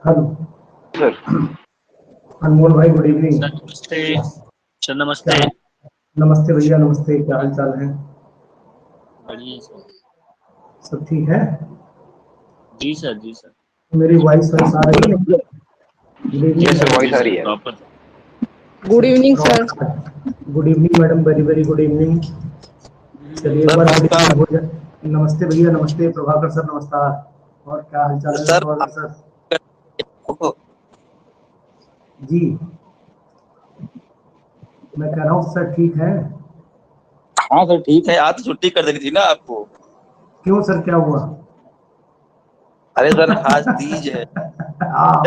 Hello sir. Anmol भाई, good evening. Sir नमस्ते। Sir क्या? नमस्ते। नमस्ते भैया, नमस्ते। क्या हाल चाल है? बढ़िया सर। सब ठीक है? जी सर, जी सर। मेरी वॉइस वॉइस आ रही है? Good evening yes sir, madam. जी वॉइस आ सर, रही है। Proper. Good evening sir. Good evening madam, very very good evening. चलिए एक सर बार गुड नमस्कार। इवनिंग हो जाए। नमस्ते भैया, नमस्ते। प्रभाकर सर नमस्कार। और क्या हाल चाल है सर प्रभाकर सर? आपको जी, मैं कह रहा हूँ सर ठीक है। हाँ सर ठीक है, आज तो छुट्टी कर देनी थी ना आपको। क्यों सर, क्या हुआ? अरे सर आज तीज है। हाँ,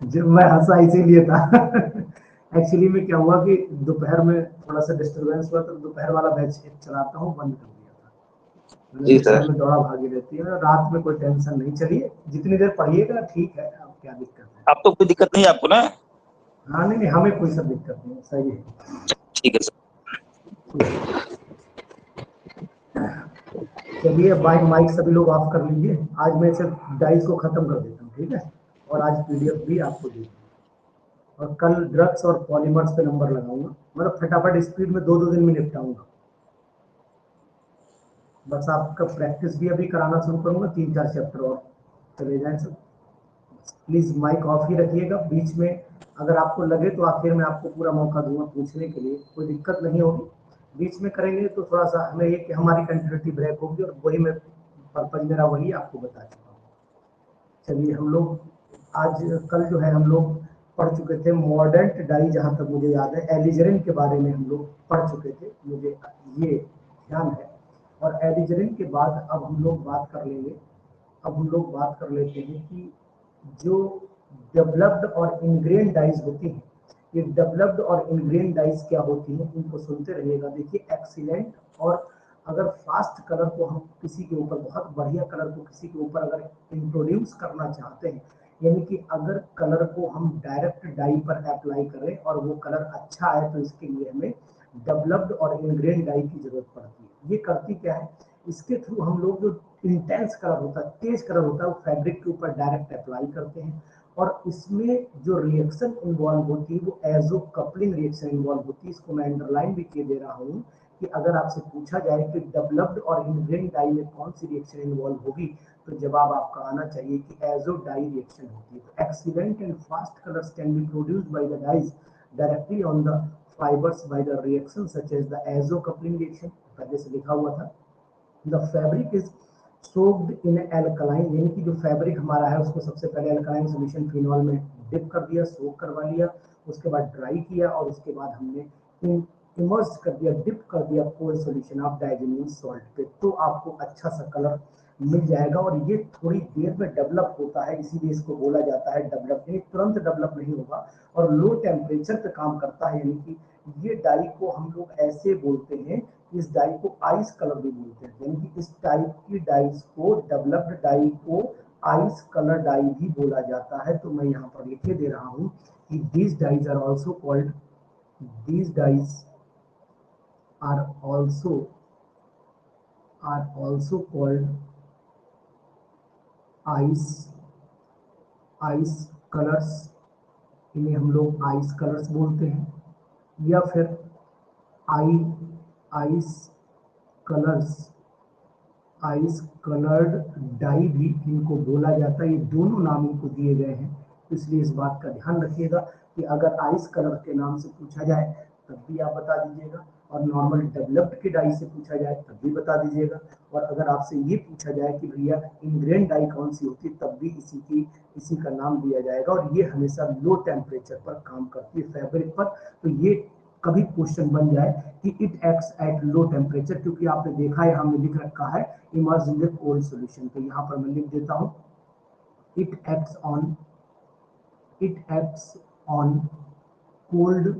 जब मैं हंसा इसीलिए था। एक्चुअली में क्या हुआ कि दोपहर में थोड़ा सा डिस्टरबेंस हुआ, तो दोपहर वाला बैच चलाता हूँ, बंद कर दिया था मैंने। जी दोपहर सर। में दौड़ा भागी रहती है, रात में कोई टेंशन नहीं। चलिए जितनी देर पढ़िएगा ठीक है, अब क्या दिक्कत है? अब तो कोई दिक्कत नहीं है आपको ना? हाँ, नहीं नहीं, हमें कोई सब दिक्कत नहीं है, सही है। ठीक है सर। चलिए माइक माइक सभी लोग ऑफ कर लीजिए। आज मैं सिर्फ डाइस को खत्म कर देता हूँ, ठीक है? और आज पीडीएफ भी आपको दे दूँगा। और कल ड्रग्स और पॉलीमर्स पे नंबर लगाऊंगा, मतलब फटाफट स्पीड में 2-2 दिन में निपटाऊंगा। बस आपका प्रैक्टिस भी अभी कराना शुरू करूंगा, 3-4 चैप्टर और चले जाएं सब। प्लीज माइक ऑफ ही रखिएगा। बीच में अगर आपको लगे तो आखिर में आपको पूरा मौका दूंगा पूछने के लिए, कोई दिक्कत नहीं होगी। बीच में करेंगे तो थोड़ा सा हमें ये कि हमारी कंटिन्यूटी ब्रेक होगी, और वही मैं पर्पज मेरा वही आपको बता चुका हूँ। चलिए हम लोग आज कल जो है हम लोग पढ़ चुके थे मॉडर्न डाई, जहाँ तक मुझे याद है एलिजरिन के बारे में हम लोग पढ़ चुके थे, मुझे ये ध्यान है। और एलिजरिन के बाद अब हम लोग बात कर लेंगे, अब हम लोग बात कर लेते हैं कि जो डेवलप्ड और इनग्रेन डाइज होती हैं, ये डेवलप्ड और इनग्रेन डाइज क्या होती हैं, इनको सुनते रहिएगा। देखिए एक्सीलेंट और अगर फास्ट कलर को हम किसी के ऊपर, बहुत बढ़िया कलर को किसी के ऊपर अगर इंट्रोड्यूस करना चाहते हैं, यानी कि अगर कलर को हम डायरेक्ट डाई पर अप्लाई करें और वो कलर अच्छा आए, तो इसके लिए हमें डेवलप्ड और इनग्रेन डाई की जरूरत पड़ती है। ये करती क्या है, इसके थ्रू हम लोग जो इंटेंस कलर होता है, तेज कलर होता है, वो फैब्रिक के ऊपर डायरेक्ट अप्लाई करते हैं। और इसमें जो रिएक्शन इन्वॉल्व होती है वो एजो कपलिंग रिएक्शन इन्वॉल्व होती है। इसको मैं अंडरलाइन भी किए दे रहा हूँ कि अगर आपसे पूछा जाए कि डेवलप्ड और इनग्रेन डाई में कौन सी रिएक्शन इन्वॉल्व होगी, तो जवाब आपका आना चाहिए कि एजो डाई रिएक्शन होती है। तो excellent and fast colours can be produced by the dyes directly on the fibres by the reaction such as the azo coupling reaction, पहले से लिखा हुआ था। The fabric is soaked in alkaline, यानी कि जो फैब्रिक हमारा है उसको सबसे पहले एल्कलाइन सोल्यूशन फिनॉल में डिप कर दिया, सोक करवा लिया, उसके बाद ड्राई किया, और उसके बाद हमने इमर्स कर दिया, डिप कर दिया कोल्ड सोल्यूशन ऑफ डाइजेनियम सॉल्ट पे, तो आपको अच्छा सा कलर मिल जाएगा। और ये थोड़ी देर में डेवलप होता है, इसीलिए इसको बोला जाता है डेवलप, यानी तुरंत डेवलप नहीं होगा और लो टेम्परेचर पे काम करता है। यानी कि ये डाई को हम लोग ऐसे बोलते हैं, इस डाई को आइस कलर भी बोलते हैं, यानी कि इस टाइप की डाइज को, डेवलप्ड डाई को आइस कलर डाई भी बोला जाता है। तो मैं यहाँ पर लिखे दे रहा हूँ कि these dyes are also called, these dyes are also called ice ice colours, इन्हें हम लोग आइस कलर्स बोलते हैं। या फिर I ice colours, ice coloured dye भी इनको बोला जाता है। ये दोनों नाम इनको दिए गए हैं, इसलिए इस बात का ध्यान रखिएगा कि अगर आइस कलर के नाम से पूछा जाए तब भी आप बता दीजिएगा, और नॉर्मल डेवलप्ड के डाई से पूछा जाए तब भी बता दीजिएगा। और अगर आपसे ये पूछा जाए कि भैया इनग्रेन डाई कौन सी होती है, तब भी इसी का नाम दिया जाएगा। और ये हमेशा लो टेम्परेचर पर काम करती है फैब्रिक पर। तो ये कभी क्वेश्चन बन जाए कि it acts at low temperature, क्योंकि आपने देखा है हमने लिख रखा है emerge in the cold solution, तो यहाँ पर मैं लिख देता हूँ it acts on cold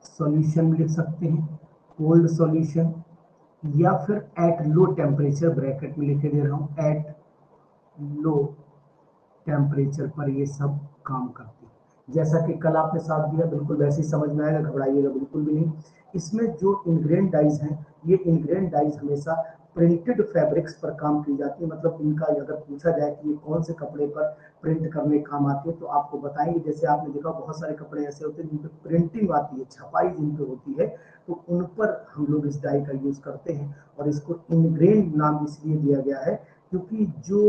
solution लिख सकते हैं, कोल्ड सॉल्यूशन, या फिर एट लो टेम्परेचर, ब्रैकेट में लिखे दे रहा हूँ एट लो टेम्परेचर पर ये सब काम करती है। जैसा कि कल आपने साथ दिया, बिल्कुल वैसे ही समझ में आएगा, घबराइएगा बिल्कुल भी नहीं। इसमें जो इनग्रेन डाइज हैं, ये इनग्रेन डाइज हमेशा प्रिंटेड फैब्रिक्स पर काम की जाती है। मतलब इनका अगर पूछा जाए कि ये कौन से कपड़े पर प्रिंट करने काम आती है तो आपको बताएंगे। जैसे आपने देखा बहुत सारे कपड़े ऐसे होते हैं जिन पर प्रिंटिंग आती है, छपाई जिन पे होती है, तो उन पर हम लोग इस डाई का यूज करते हैं। और इसको इनग्रेन नाम इसलिए दिया गया है क्योंकि जो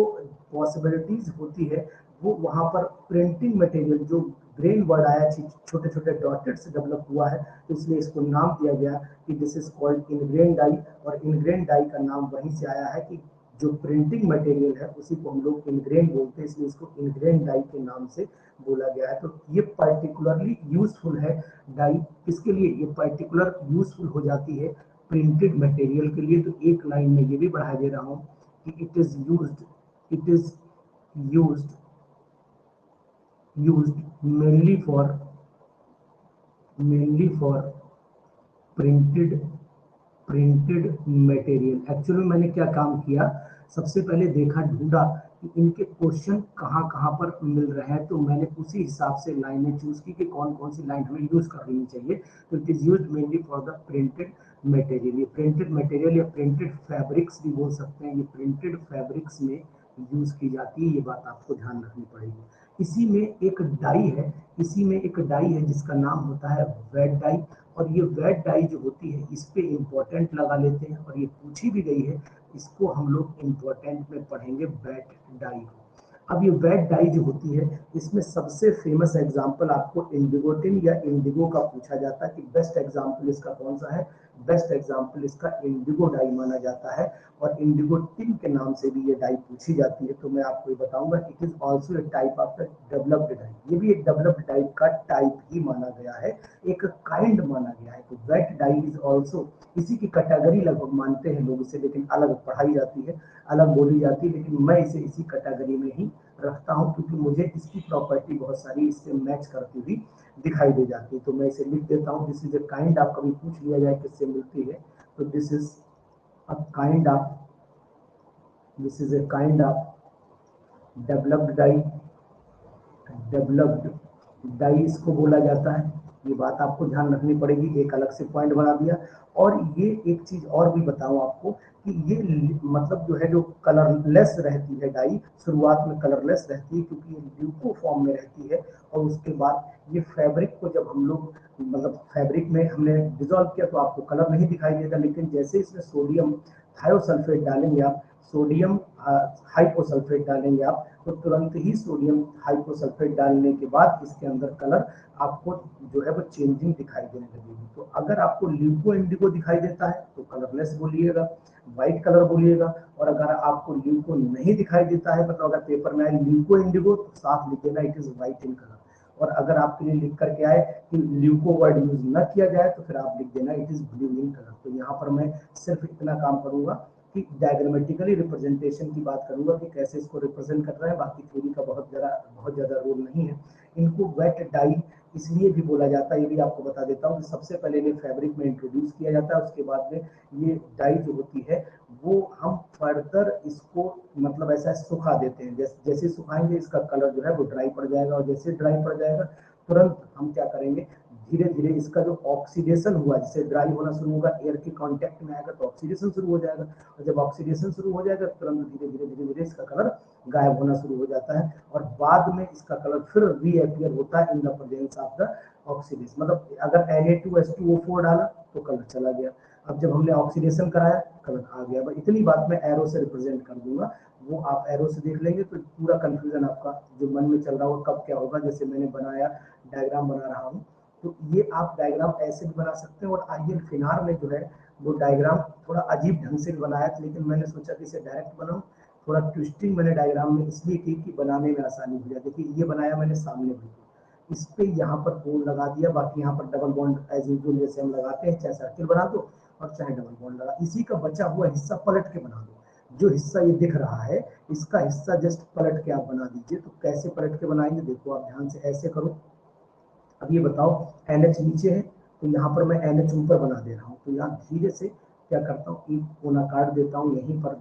पॉसिबिलिटीज होती है वो वहां पर प्रिंटिंग मटेरियल, जो ग्रेन वर्ड आया छोटे छोटे डॉटेड से डेवलप हुआ है, तो इसलिए इसको नाम दिया गया कि this is called ingrain dye. और इनग्रेन डाई का नाम वहीं से आया है कि जो प्रिंटिंग मटेरियल है उसी को हम लोग इनग्रेन बोलते हैं, इसलिए इसको इनग्रेन डाई के नाम से बोला गया है। तो ये पर्टिकुलरली यूजफुल है डाई, किसके लिए ये पर्टिकुलर यूजफुल हो जाती है, प्रिंटेड मटेरियल के लिए। तो एक लाइन में ये भी बढ़ा दे रहा हूं कि it is used mainly for printed material। Actually में मैंने क्या काम किया, सबसे पहले देखा, ढूंढा कि इनके क्वेश्चन कहाँ कहाँ पर मिल रहे हैं, तो मैंने उसी हिसाब से लाइनें चूज की कि कौन कौन सी लाइन हमें यूज कर लेनी चाहिए। तो it is used mainly for the printed material. ये प्रिंटेड मटेरियल या प्रिंटेड फैब्रिक्स भी बोल सकते हैं, ये प्रिंटेड फैब्रिक्स में यूज की जाती है, ये बात आपको ध्यान रखनी पड़ेगी। इसी में एक डाई है जिसका नाम होता है वेट डाई। और ये वेट डाई जो होती है इस पे इम्पोर्टेंट लगा लेते हैं, और ये पूछी भी गई है, इसको हम लोग इम्पोर्टेंट में पढ़ेंगे वेट डाई को। अब ये वेट डाई जो होती है इसमें सबसे फेमस एग्जांपल आपको इंडिगो टिन या इंडिगो का पूछा जाता है कि बेस्ट एग्जांपल इसका कौन सा है। बेस्ट एग्जांपल इसका इंडिगो डाई माना जाता है, और इंडिगो टिन के नाम से भी ये डाई पूछी जाती है। तो मैं आपको ये बताऊंगा, it is also a type of the developed dye. ये भी एक डेवलप्ड डाई का टाइप ही माना गया है, एक काइंड माना गया है। तो वेट डाई इज ऑल्सो इसी की कैटेगरी लगभग मानते हैं लोग इसे, लेकिन अलग पढ़ाई जाती है, अलग बोली जाती है, लेकिन मैं इसे इसी कैटेगरी में ही रखता हूं क्योंकि मुझे इसकी प्रॉपर्टी बहुत सारी इससे मैच करती हुई दिखाई दे जाती है। तो मैं इसे लिख देता हूं, दिस इज ए काइंड। आप कभी पूछ लिया जाए किससे मिलती है, तो this is a kind of developed dye इसको बोला जाता है। ये बात आपको ध्यान रखनी पड़ेगी, एक अलग से पॉइंट बना दिया। और ये एक चीज और भी बताऊं आपको कि ये मतलब जो है, जो कलरलेस रहती है डाई, शुरुआत में कलरलेस रहती है क्योंकि ये ल्यूको फॉर्म में रहती है। और उसके बाद ये फैब्रिक को जब हम लोग मतलब फैब्रिक में हमने डिजोल्व किया तो आपको कलर नहीं दिखाई देगा, लेकिन जैसे इसमें सोडियम थायोसल्फेट डालेंगे आप, सोडियम हाइपोसल्फेट डालेंगे आप, तो तुरंत ही सोडियम हाइपोसल्फेट डालने के बाद इसके अंदर कलर आपको जो है वो चेंजिंग दिखाई देने लगेगी। तो अगर आपको ल्यूको इंडिगो दिखाई देता है तो कलरलेस बोलिएगा, व्हाइट कलर बोलिएगा। और अगर आपको ल्यूको नहीं दिखाई देता है, मतलब अगर पेपर में आए ल्यूको इंडिगो, तो साफ लिख देना it is white in colour. और अगर आपके लिए लिख करके आए कि ल्यूको वर्ड यूज न किया जाए तो फिर आप लिख देना it is blue in colour. तो यहाँ पर मैं सिर्फ इतना काम करूंगा कि डायग्रामेटिकली रिप्रेजेंटेशन की बात करूंगा कि कैसे इसको रिप्रेजेंट कर रहा है, बाकी थ्योरी का बहुत ज्यादा रोल नहीं है। इनको वेट डाई इसलिए भी बोला जाता है, ये भी आपको बता देता हूँ कि सबसे पहले ये फैब्रिक में इंट्रोड्यूस किया जाता है, उसके बाद में ये डाई जो होती है वो हम फर्दर इसको मतलब ऐसा सुखा देते हैं। जैसे सुखाएंगे इसका कलर जो है वो ड्राई पड़ जाएगा, और जैसे ड्राई पड़ जाएगा तुरंत हम क्या करेंगे, धीरे धीरे इसका जो ऑक्सीडेशन हुआ, जिससे ड्राई होना शुरू होगा, एयर के कांटेक्ट में आएगा तो ऑक्सीडेशन शुरू हो जाएगा, और जब ऑक्सीडेशन शुरू हो जाएगा तुरंत धीरे धीरे इसका कलर गायब होना शुरू हो जाता है, और बाद में इसका कलर फिर रीअपियर होता है in the presence of the oxidation. मतलब अगर Na2H2O4 डाला तो कलर चला गया, अब जब हमने ऑक्सीडेशन कराया कलर आ गया। इतनी बात मैं एरो से रिप्रेजेंट कर दूंगा, वो आप एरो से देख लेंगे तो पूरा कंफ्यूजन आपका जो मन में चल रहा हो कब क्या होगा, जैसे मैंने बनाया डायग्राम बना रहा हूँ। तो ये आप डायग्राम ऐसे भी बना सकते हैं। और आइए फिनार में जो है वो डायग्राम थोड़ा अजीब ढंग से बनाया, लेकिन मैंने सोचा कि इसे डायरेक्ट बनाऊं, थोड़ा ट्विस्टिंग मैंने डायग्राम में इसलिए की कि बनाने में आसानी हो जाए। देखिए ये बनाया मैंने सामने भी, इस पे यहाँ पर कोण लगा दिया, बाकी यहाँ पर डबल बॉन्ड एज यूजुअल जैसे हम लगाते हैं, चाहे सर्किल बना दो और चाहे डबल बॉन्ड लगा, इसी का बचा हुआ हिस्सा पलट के बना दो। जो हिस्सा ये दिख रहा है इसका हिस्सा जस्ट पलट के आप बना दीजिए। तो कैसे पलट के बनाएंगे, देखो आप ध्यान से ऐसे करो। अब ये बताओ NH नीचे है तो यहाँ पर मैं NH ऊपर बना दे रहा हूँ, तो यहाँ धीरे से क्या करता हूँ, एक कोना काट देता हूँ, यहीं पर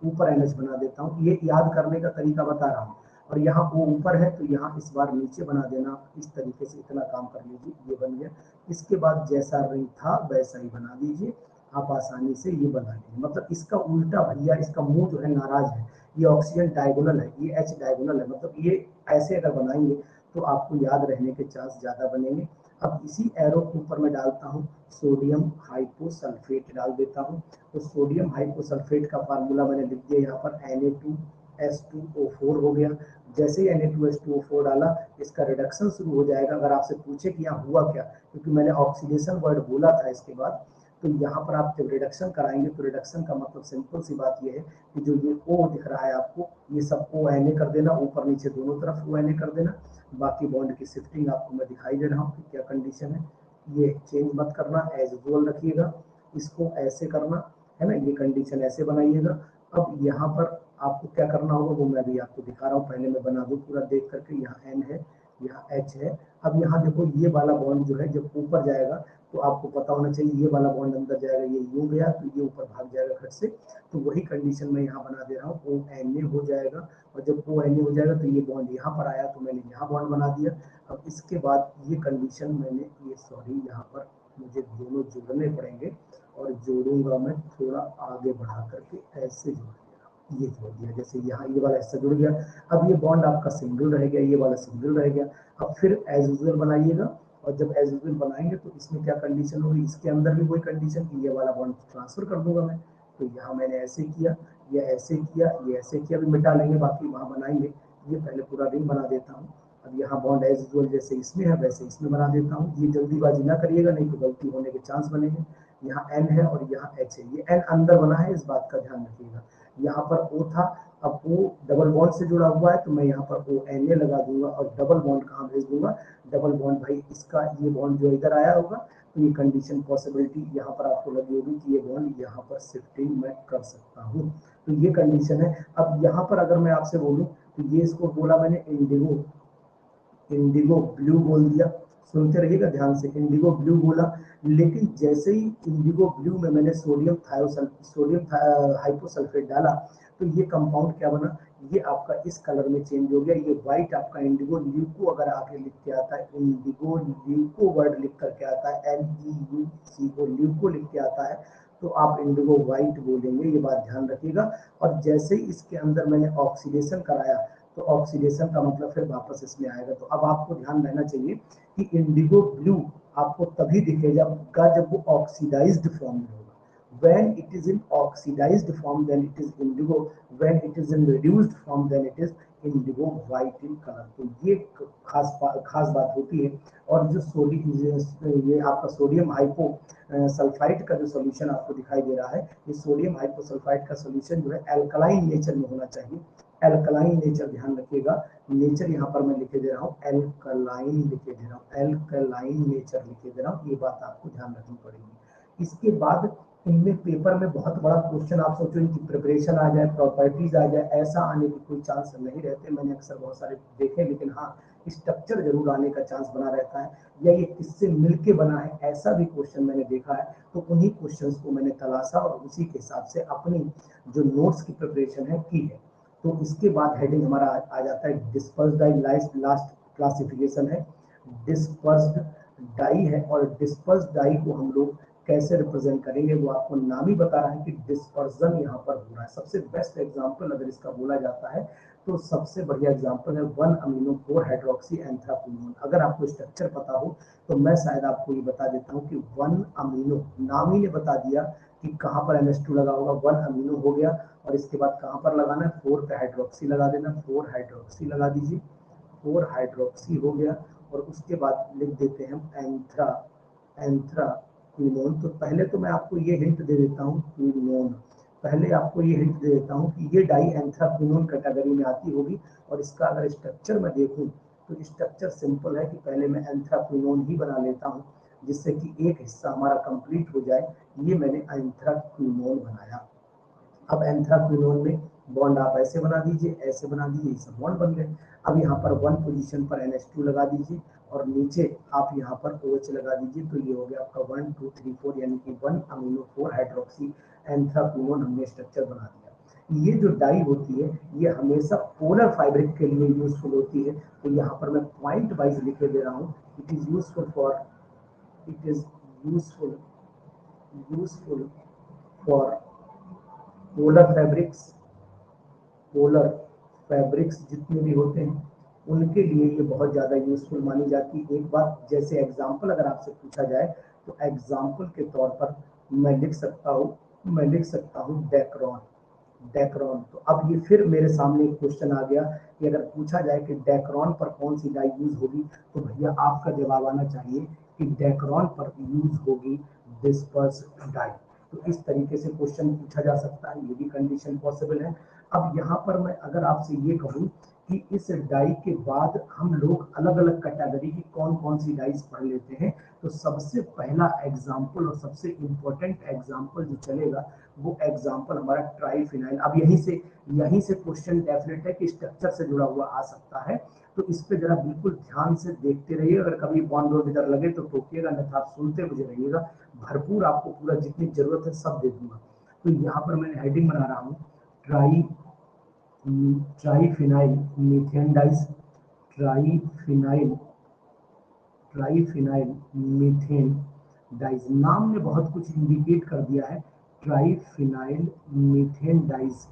ऊपर NH बना देता हूँ। ये याद करने का तरीका बता रहा हूँ। और यहाँ वो ऊपर है तो यहाँ इस बार नीचे बना देना, इस तरीके से इतना काम कर लीजिए, ये बन गया। इसके बाद जैसा रिंग था वैसा ही बना दीजिए, आप आसानी से ये बना लेंगे। मतलब इसका उल्टा भैया, इसका मुंह जो है नाराज है, ये ऑक्सीजन डायगोनल है, ये H डायगोनल है, मतलब ये ऐसे अगर बनाएंगे तो आपको याद रहने के चांस ज्यादा बनेंगे। अब इसी एरो के ऊपर मैं डालता हूँ सोडियम हाइपोसल्फेट डाल देता हूँ। तो सोडियम हाइपोसल्फेट का फार्मूला मैंने लिख दिया यहाँ पर Na2S2O4 हो गया। जैसे ही Na2S2O4 डाला, इसका रिडक्शन शुरू हो जाएगा। अगर आपसे पूछे कि यहाँ हुआ क्या, क्योंकि मैंने ऑक्सीडेशन वर्ड बोला था इसके बाद, तो यहाँ पर आप जब रिडक्शन कराएंगे तो रिडक्शन का मतलब सिंपल सी बात ये है कि जो ये O दिख रहा है आपको, ये सब ONA कर देना, ऊपर नीचे दोनों तरफ ONA कर देना। बाकी बॉन्ड की शिफ्टिंग आपको मैं दिखाई दे रहा हूँ कि क्या कंडीशन है। ये चेंज मत करना, एज यूजुअल रखिएगा, इसको ऐसे करना है ना, ये कंडीशन ऐसे बनाइएगा। अब यहाँ पर आपको क्या करना होगा वो मैं भी आपको दिखा रहा हूँ, पहले मैं बना दूँ पूरा देख करके। यहाँ N है, यहाँ H है। अब यहाँ देखो ये वाला बॉन्ड जो है जब ऊपर जाएगा तो आपको पता होना चाहिए, ये वाला बॉन्ड अंदर जाएगा, ये यूं गया तो ये ऊपर भाग जाएगा खट से। तो वही कंडीशन मैं यहाँ बना दे रहा हूँ, ONA हो जाएगा। और जब ONA हो जाएगा तो ये बॉन्ड यहाँ पर आया तो मैंने यहाँ बॉन्ड बना दिया। अब इसके बाद ये कंडीशन मैंने ये सॉरी यहाँ पर मुझे दोनों जोड़ने पड़ेंगे, और जोड़ूंगा मैं थोड़ा आगे बढ़ा करके, ऐसे जोड़ दिया, ये जोड़ दिया। जैसे यहाँ ये वाला हिस्सा जुड़ गया। अब ये बॉन्ड आपका सिंगल रह गया, ये वाला सिंगल रह गया। अब फिर एज यूजुअल बनाइएगा, और जब एज यूजुअल बनाएंगे तो इसमें क्या कंडीशन होगी, इसके अंदर भी वही कंडीशन कि ये वाला बॉन्ड ट्रांसफर कर दूंगा मैं। तो यहाँ मैंने ऐसे किया, ये ऐसे किया, ये ऐसे किया, अभी मिटा लेंगे, बाकी वहाँ बनाएंगे। ये पहले पूरा रिंग बना देता हूँ। अब यहाँ बॉन्ड एज यूजुअल जैसे इसमें है वैसे इसमें बना देता हूँ। ये जल्दीबाजी ना करिएगा, नहीं तो गलती होने के चांस बनेंगे। यहाँ N है और यहाँ H है, ये N अंदर बना है, इस बात का ध्यान रखिएगा। यहाँ पर O था, अब O डबल बॉन्ड से जुड़ा हुआ है तो मैं यहाँ पर ONA लगा दूंगा, और डबल बॉन्ड कहाँ भेज दूंगा, डबल बॉन्ड भाई इसका ये बॉन्ड जो इधर आया होगा, तो ये कंडीशन पॉसिबिलिटी यहाँ पर आपको लगी होगी कि ये बॉन्ड यहाँ पर शिफ्टिंग मैं कर सकता हूँ। तो ये कंडीशन है। अब यहाँ पर अगर मैं आपसे बोलूँ तो ये इसको बोला मैंने इंडिगो, इंडिगो ब्लू बोल दिया। सुनते रहिएगा ध्यान से, इंडिगो ब्लू बोला। लेकिन जैसे ही इंडिगो ब्लू में मैंने सोडियम हाइपोसल्फेट डाला तो ये कंपाउंड क्या बना, ये आपका इस कलर में चेंज हो गया। ये व्हाइट आपका इंडिगो ल्यूको अगर आगे लिख के आता है, इंडिगो ल्यूको वर्ड लिख करके आता है, LEUCO ल्यूको लिख के आता है, तो आप इंडिगो व्हाइट बोलेंगे, ये बात ध्यान रखिएगा। और जैसे ही इसके अंदर मैंने ऑक्सीडेशन कराया तो ऑक्सीडेशन का मतलब फिर वापस इसमें आएगा। तो अब आपको ध्यान रहना चाहिए कि इंडिगो ब्लू आपको तभी दिखेगा जब वो ऑक्सीडाइज्ड फॉर्म में होगा। when it is in oxidized form then it is indigo, when it is in reduced form then it is indigo white in color। तो ये खास बात होती है। और जो ये आपका सोडियम हाइपो सल्फाइड का जो सोल्यूशन आपको दिखाई दे रहा है, ये सोडियम हाइपोसल्फाइड का सोल्यूशन जो है एल्कलाइन नेचर में होना चाहिए। एल्कलाइन नेचर ध्यान रखिएगा, नेचर यहाँ पर मैं लिखे दे रहा हूँ, एल्कलाइन लिखे दे रहा हूँ, एल्कलाइन नेचर लिखे दे रहा हूँ, ये बात आपको ध्यान रखनी पड़ेगी। इसके बाद इनमें पेपर में बहुत बड़ा क्वेश्चन, आप सोचो इनकी प्रिपरेशन आ जाए, प्रॉपर्टीज आ जाए, ऐसा आने की कोई चांस नहीं रहते। मैंने अक्सर बहुत सारे देखे, लेकिन हाँ स्ट्रक्चर जरूर आने का चांस बना रहता है, या ये किससे मिलके बना है, ऐसा भी क्वेश्चन मैंने देखा है। तो उन्हीं क्वेश्चंस को मैंने तलाशा और उसी के हिसाब से अपनी जो नोट्स की प्रिपरेशन है की है। तो इसके बाद हेडिंग हमारा आ जाता है डिस्पर्स्ड डाई। लास्ट क्लासिफिकेशन है डिस्पर्स्ड डाई है, और डिस्पर्स्ड डाई को हम लोग कैसे रिप्रेजेंट करेंगे वो आपको नाम ही बता रहा है कि डिस्पर्जन यहाँ पर हो रहा है। सबसे बेस्ट एग्जांपल अगर इसका बोला जाता है तो सबसे बढ़िया एग्जांपल है 1 अमीनो 4 हाइड्रोक्सी एंथ्राक्विनोन। अगर आपको स्ट्रक्चर पता हो तो मैं शायद आपको ये बता देता हूँ कि 1 अमीनो, नाम ही ने बता दिया कि कहाँ पर NH2 लगा होगा, 1 अमीनो हो गया। और इसके बाद कहाँ पर लगाना है, 4 पे हाइड्रोक्सी लगा देना, 4 हाइड्रोक्सी लगा दीजिए, 4 हाइड्रोक्सी हो गया। और उसके बाद लिख देते हैं एंथ्राक्विनोन। तो पहले तो मैं आपको ये हिंट दे देता हूँ, क्विनोन, पहले आपको ये हिंट दे देता हूँ कि ये डाई एंथ्राक्विनोन कैटेगरी में आती होगी। और इसका अगर स्ट्रक्चर मैं देखूँ तो स्ट्रक्चर सिंपल है कि पहले मैं एंथ्राक्विनोन ही बना लेता हूँ, जिससे कि एक हिस्सा हमारा कंप्लीट हो जाए। ये मैंने एंथ्राक्विनोन बनाया। अब एंथ्राक्विनोन में बॉन्ड आप ऐसे बना दीजिए, ऐसे बना दीजिए, सब बॉन्ड बन गए। अब यहाँ पर 1 पोजीशन पर NH2 लगा दीजिए, और नीचे आप यहाँ पर OH लगा दीजिए। तो ये हो गया आपका 1 2 3 4, यानी कि 1 अमीनो 4 हाइड्रोक्सी एंथ्राक्विनोन हमने स्ट्रक्चर बना दिया। ये जो डाई होती है ये हमेशा पोलर फाइब्रिक के लिए यूजफुल होती है। तो यहाँ पर मैं पॉइंट वाइज लिखे दे रहा हूँ, it is useful useful for polar fabrics जितने भी होते हैं उनके लिए ये बहुत ज़्यादा यूजफुल मानी जाती है। एक बार जैसे एग्जाम्पल अगर आपसे पूछा जाए तो एग्जाम्पल के तौर पर मैं लिख सकता हूँ डेक्रॉन। तो अब ये फिर मेरे सामने एक क्वेश्चन आ गया कि अगर पूछा जाए कि डेक्रॉन पर कौन सी डाई यूज होगी, तो भैया आपका जवाब आना चाहिए कि डेक्रॉन पर यूज होगी डिस्पर्स डाई। तो इस तरीके से क्वेश्चन पूछा जा सकता है, ये भी कंडीशन पॉसिबल है। अब यहाँ पर मैं अगर आपसे ये कहूँ कि इस डाई के बाद हम लोग अलग अलग कैटेगरी की कौन कौन सी डाइस पढ़ लेते हैं, तो सबसे पहला एग्जाम्पल और सबसे इंपॉर्टेंट एग्जाम्पल जो चलेगा वो एग्जाम्पल हमारा ट्राइफिनाइल। अब यहीं से क्वेश्चन डेफिनेट है कि स्ट्रक्चर से जुड़ा हुआ आ सकता है, तो इस पे जरा बिल्कुल ध्यान से देखते रहिए। अगर कभी बॉन्ड रोड इधर लगे तो टोकिएगा, नहीं आप सुनते मुझे रहिएगा, भरपूर आपको पूरा जितनी जरूरत है सब दे दूंगा। तो यहाँ पर मैंने हेडिंग बना रहा हूँ triphenyl methane dice, triphenyl methane dice. नाम ने बहुत कुछ इंडिकेट कर दिया है। ट्राइफिनाइल मीथेन डाइस,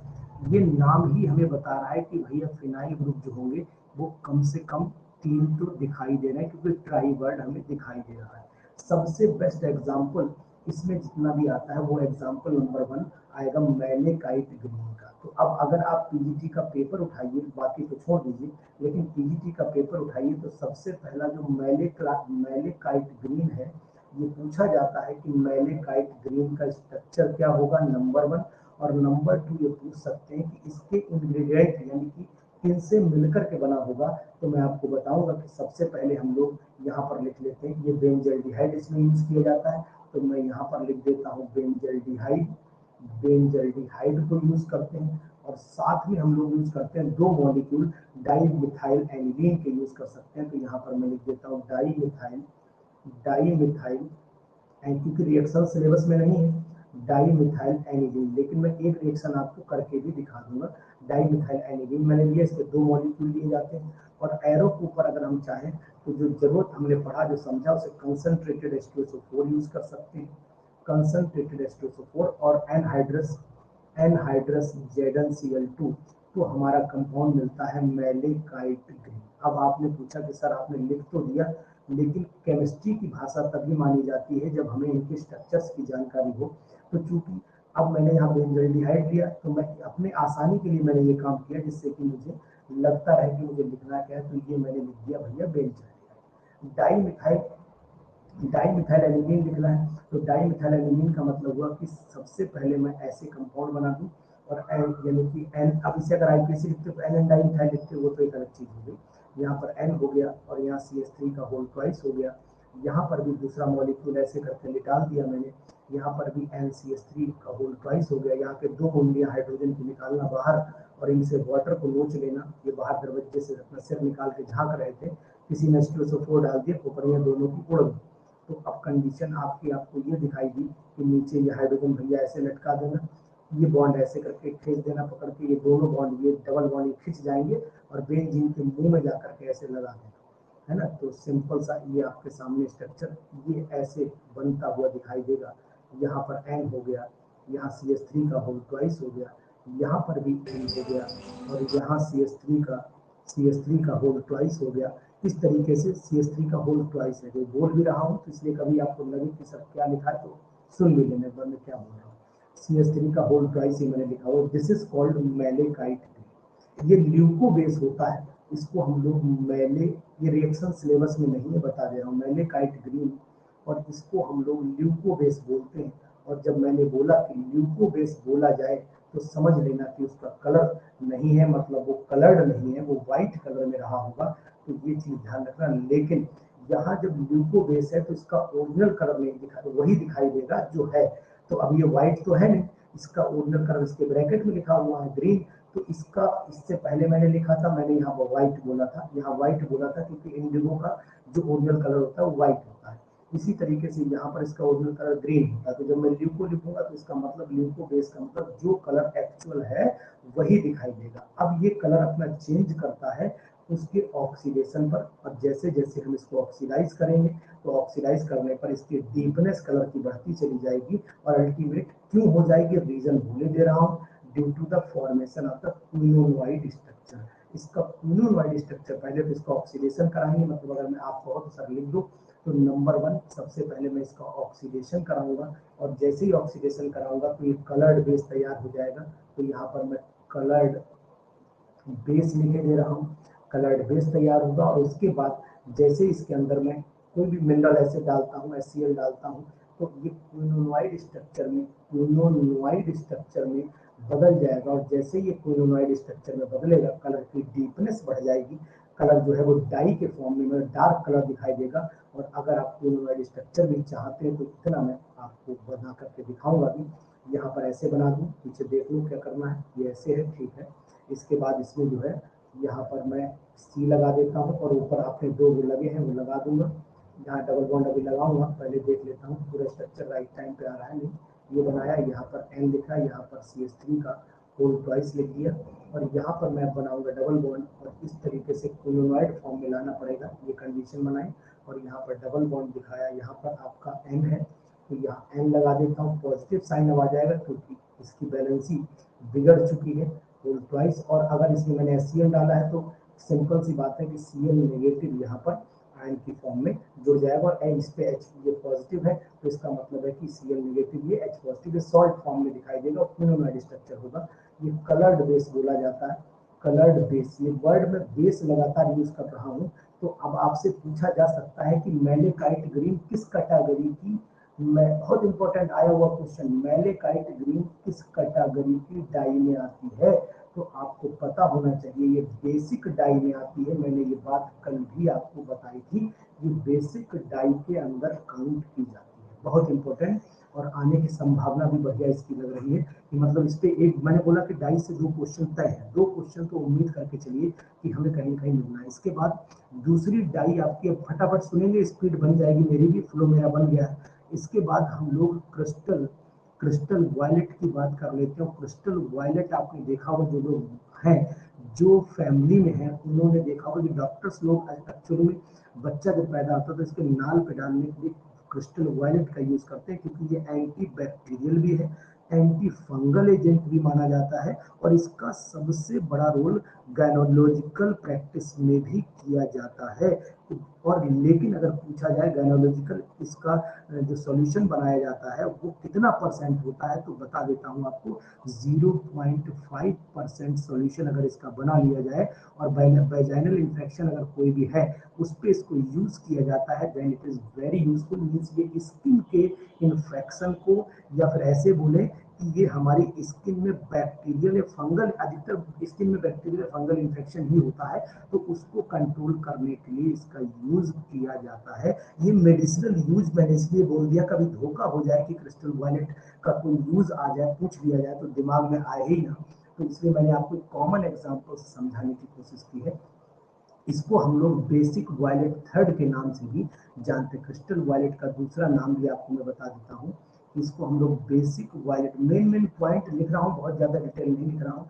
ये नाम ही हमें बता रहा है कि भैया फिनाइल ग्रुप जो होंगे वो कम से कम 3 तो दिखाई दे रहे हैं, क्योंकि ट्राई वर्ड हमें दिखाई दे रहा है। सबसे बेस्ट एग्जाम्पल इसमें जितना भी आता है वो एग्जाम्पल नंबर 1 आएगा मैलेकाइट ग्रीन का। तो अब अगर आप पीजीटी का पेपर उठाइए, बाकी तो छोड़ दीजिए, लेकिन पीजीटी का पेपर उठाइए तो सबसे पहला जो मैलेकाइट ग्रीन है, ये पूछा जाता है कि मैलेकाइट ग्रीन का स्ट्रक्चर क्या होगा, नंबर 1। और नंबर 2 ये पूछ सकते हैं कि इसके इंग्रेडिएंट यानी कि इनसे मिलकर के बना होगा। तो मैं आपको बताऊंगा कि सबसे पहले हम लोग यहाँ पर लिख लेते हैं, ये बेंजल्डिहाइड इसमें यूज किया जाता है। तो मैं यहाँ पर लिख देता हूँ बेंजल्डिहाइड को यूज करते हैं। और साथ में हम लोग यूज करते हैं 2 मॉलिक्यूल डाईमिथाइल एनिलीन के यूज कर सकते हैं। तो यहाँ पर मैं लिख देता हूँ डाईमिथाइल, क्योंकि रिएक्शन सिलेबस में नहीं है डाईमिथाइल एनिलीन, लेकिन मैं एक रिएक्शन आपको करके भी दिखा दूंगा। डाईमिथाइल एनिलीन मैंने लिया, इसके 2 मॉलिक्यूल लिए जाते हैं। और एरो के ऊपर अगर हम चाहें तो जो जरूरत हमने पढ़ा जो समझा उसे कंसंट्रेटेड H2SO4 यूज कर सकते हैं, कंसंट्रेटेड H2SO4 और एनहाइड्रस ZnCl2। तो हमारा कंपाउंड मिलता है मैलेकाइट ग्रीन। अब आपने पूछा कि सर आपने लिख तो दिया, लेकिन केमिस्ट्री की भाषा तभी मानी जाती है जब हमें इनके स्ट्रक्चर्स की जानकारी हो। तो चूंकि अब मैंने यहाँ बेंजल्डिहाइड लिया, तो मैं अपने आसानी के लिए मैंने ये काम किया, जिससे कि मुझे लगता रहे कि मुझे लिखना क्या है। तो ये मैंने लिख दिया भैया बेंजल्डिहाइड। डाईमिथाइल एनिलीन लिखना है, तो डाईमिथाइल एनिलीन का मतलब हुआ कि सबसे पहले मैं ऐसे कंपाउंड बना दूं और एन यानी कि एन। अब इसे अगर आईपीसी लिखते तो एन डाईमिथाइल लिखते, वो तो एक अलग चीज हो गई। यहाँ पर एन हो गया और यहाँ CH3 का होल ट्वाइस हो गया। यहाँ पर भी दूसरा मॉलिक्यूल ऐसे करके निकाल दिया मैंने, यहाँ पर भी NCH3 का होल ट्वाइस हो गया। यहाँ पे 2 कुंडियाँ हाइड्रोजन की निकालना बाहर और इनसे वाटर को नोच लेना। ये बाहर दरवाजे से अपना सिर निकाल के झाँक रहे थे, किसी ने H2SO4 डाल दिया, खोपड़ियाँ दोनों की उड़ गई। तो अब कंडीशन आपको ये दिखाई दी कि नीचे ये हाइड्रोजन भैया ऐसे लटका देना, ये बॉन्ड ऐसे करके खींच देना पकड़ के, ये दोनों बॉन्ड ये डबल बॉन्ड खिंच जाएंगे और बेंजीन के मुंह में जाकर के ऐसे लगा देना, है ना। तो सिंपल सा ये आपके सामने स्ट्रक्चर ये ऐसे बनता हुआ दिखाई देगा। यहाँ पर N हो गया, यहाँ CH3 का होल ट्वाइस हो गया, यहाँ पर भी N हो गया और यहाँ CH3 का होल ट्वाइस हो गया। इस तरीके से CH3 का होल ट्वाइस है। जो बोल भी रहा हूँ तो इसलिए कभी आपको लगे कि सर क्या लिखा है तो सुन भी लेने पर मैं क्या बोल रहा हूँ। CH3 का होल ट्वाइस ही मैंने लिखा हुआ। This is called malachite green. ये ल्यूको बेस होता है, इसको हम लोग ये रिएक्शन सिलेबस में नहीं है, बता दे रहा हूँ, मैलेकाइट ग्रीन। और इसको हम लोग ल्यूको बेस बोलते हैं। और जब मैंने बोला कि ल्यूको बेस बोला जाए तो समझ लेना कि उसका कलर नहीं है, मतलब वो कलर्ड नहीं है, वो व्हाइट कलर में रहा होगा। तो ये चीज ध्यान रखना। लेकिन यहाँ जब ल्यूको बेस है तो इसका ओरिजिनल कलर नहीं दिखा, वही दिखाई देगा जो है। तो अब ये व्हाइट तो है नहीं, इसका ओरिजिनल कलर इसके ब्रैकेट में लिखा हुआ है ग्रीन। तो इसका इससे पहले मैंने लिखा था, मैंने यहाँ पर व्हाइट बोला था, यहाँ व्हाइट बोला था क्योंकि इंडिगो का जो ओरिजिनल कलर होता है वो व्हाइट होता है। इसी तरीके से यहाँ पर इसका ओरिजिनल कलर ग्रीन होता है। तो जब मैं ल्यूको लिखूंगा तो इसका मतलब ल्यूको बेस का मतलब जो कलर एक्चुअल है वही दिखाई देगा। अब ये कलर अपना चेंज करता है उसके ऑक्सीडेशन पर, और जैसे जैसे हम इसको ऑक्सीडाइज करेंगे तो ऑक्सीडाइज करने पर इसकी डीपनेस कलर की बढ़ती चली जाएगी और अल्टीमेट क्यों हो जाएगी, रीजन भूले दे रहा हूँ, due to the formation of the quinonoid structure. इसका क्विनोनॉइड स्ट्रक्चर, पहले तो इसका ऑक्सीडेशन कराएंगे, मतलब अगर मैं आपको बहुत सर लिख दूं तो नंबर 1 सबसे पहले मैं इसका ऑक्सीडेशन कराऊंगा, और जैसे ही ऑक्सीडेशन कराऊंगा तो ये कलर्ड बेस तैयार हो जाएगा। तो यहाँ पर मैं कलर्ड बेस लिखे दे रहा हूँ, कलर्ड बेस तैयार होगा, और उसके बाद जैसे इसके अंदर मैं कोई भी मिनरल ऐसे डालता हूँ, HCl डालता हूँ, तो ये क्विनोनॉइड स्ट्रक्चर में बदल जाएगा, और जैसे ये क्विनोनॉइड स्ट्रक्चर में बदलेगा कलर की डीपनेस बढ़ जाएगी, कलर जो है वो डाई के फॉर्म में डार्क कलर दिखाई देगा। और अगर आप क्विनोनॉइड स्ट्रक्चर भी चाहते हैं तो इतना मैं आपको बना करके दिखाऊंगा भी, यहाँ पर ऐसे बना दूँ, पीछे देख लूँ क्या करना है, ये ऐसे है, ठीक है। इसके बाद इसमें जो है यहाँ पर मैं सी लगा देता हूँ, और ऊपर आपने 2 लगे हैं वो लगा दूंगा। यहाँ डबल बॉन्ड अभी लगाऊंगा, पहले देख लेता हूँ पूरा स्ट्रक्चर राइट टाइम पे आ रहा है नहीं। ये बनाया, यहाँ पर N लिखा है, यहाँ पर CH3 का होल ट्वाइस लिख दिया, और यहाँ पर मैं बनाऊंगा डबल बॉन्ड, और इस तरीके से क्विनोनॉइड फॉर्म में लाना पड़ेगा, ये कंडीशन बनाई। और यहाँ पर डबल बॉन्ड दिखाया, यहाँ पर आपका N है, तो यहाँ N लगा देता हूँ, पॉजिटिव साइन अब आ जाएगा क्योंकि इसकी बैलेंसी बिगड़ चुकी है होल ट्वाइस। और अगर इसमें मैंने HCl डाला है तो सिंपल सी बात है कि Cl नेगेटिव यहाँ पर आयन की फॉर्म में जुड़ जाएगा, और इस पे H ये पॉजिटिव है, तो इसका मतलब है कि Cl नेगेटिव ये H पॉजिटिव है, सॉल्ट फॉर्म में दिखाई देगा और क्विनोनॉइड स्ट्रक्चर होगा। ये कलर्ड बेस बोला जाता है, कलर्ड बेस। ये वर्ड में बेस लगातार यूज कर रहा हूँ। तो अब आपसे पूछा जा सकता है कि मैलेकाइट ग्रीन किस कैटेगरी की, मैं बहुत इंपॉर्टेंट आया हुआ क्वेश्चन, मैलेकाइट ग्रीन किस कैटेगरी की डाई में आती है, तो आपको पता होना चाहिए ये बेसिक डाई में आती है। मैंने ये बात कल भी आपको बताई थी, ये बेसिक डाई के अंदर काउंट की जाती है, बहुत इंपॉर्टेंट। और आने की संभावना भी बढ़िया इसकी लग रही है कि मतलब इस पे एक, मैंने बोला कि डाई से 2 क्वेश्चन तय है, 2 क्वेश्चन तो उम्मीद करके चलिए कि हमें कहीं कहीं मिलना है। इसके बाद दूसरी डाई आपकी, अब फटाफट सुनेंगे, स्पीड बन जाएगी मेरी भी, फ्लो मेरा बन गया है। इसके बाद हम लोग क्रिस्टल वायलेट की बात कर लेते हैं। क्रिस्टल वायलेट आपने देखा होगा, जो लोग हैं जो फैमिली में हैं उन्होंने देखा होगा कि डॉक्टर्स लोग एक्चुअली में बच्चा जब पैदा होता है तो इसके नाल पे डालने के लिए क्रिस्टल वायलेट का यूज करते हैं, क्योंकि ये एंटी बैक्टीरियल भी है, एंटी फंगल एजेंट भी माना जाता है, और इसका सबसे बड़ा रोल गायनोलॉजिकल प्रैक्टिस में भी किया जाता है। और लेकिन अगर पूछा जाए गायनोलॉजिकल इसका जो सॉल्यूशन बनाया जाता है वो कितना परसेंट होता है, तो बता देता हूँ आपको, 0.5% सॉल्यूशन अगर इसका बना लिया जाए, और वैजाइनल इन्फेक्शन अगर कोई भी है उस पर इसको यूज किया जाता है, then it is very useful. Means ये स्किन के इन्फेक्शन को, या फिर ऐसे बोले कि ये हमारी स्किन में बैक्टीरियल या फंगल, अधिकतर स्किन में बैक्टीरियल फंगल इन्फेक्शन ही होता है, तो उसको कंट्रोल करने के लिए इसका यूज किया जाता है। ये मेडिसिनल यूज मैंने इसलिए बोल दिया, कभी धोखा हो जाए कि क्रिस्टल वायलेट का कोई यूज आ जाए, पूछ लिया जाए तो दिमाग में आए ही ना, तो इसलिए मैंने आपको एक कॉमन एग्जाम्पल से समझाने की कोशिश की है। इसको हम लोग बेसिक वायलेट थर्ड के नाम से भी जानते हैं। क्रिस्टल वायलेट का दूसरा नाम भी आपको मैं बता देता हूँ, इसको हम लोग बेसिक वायलेट, मेन पॉइंट लिख रहा हूँ, बहुत ज्यादा डिटेल नहीं लिख रहा हूँ,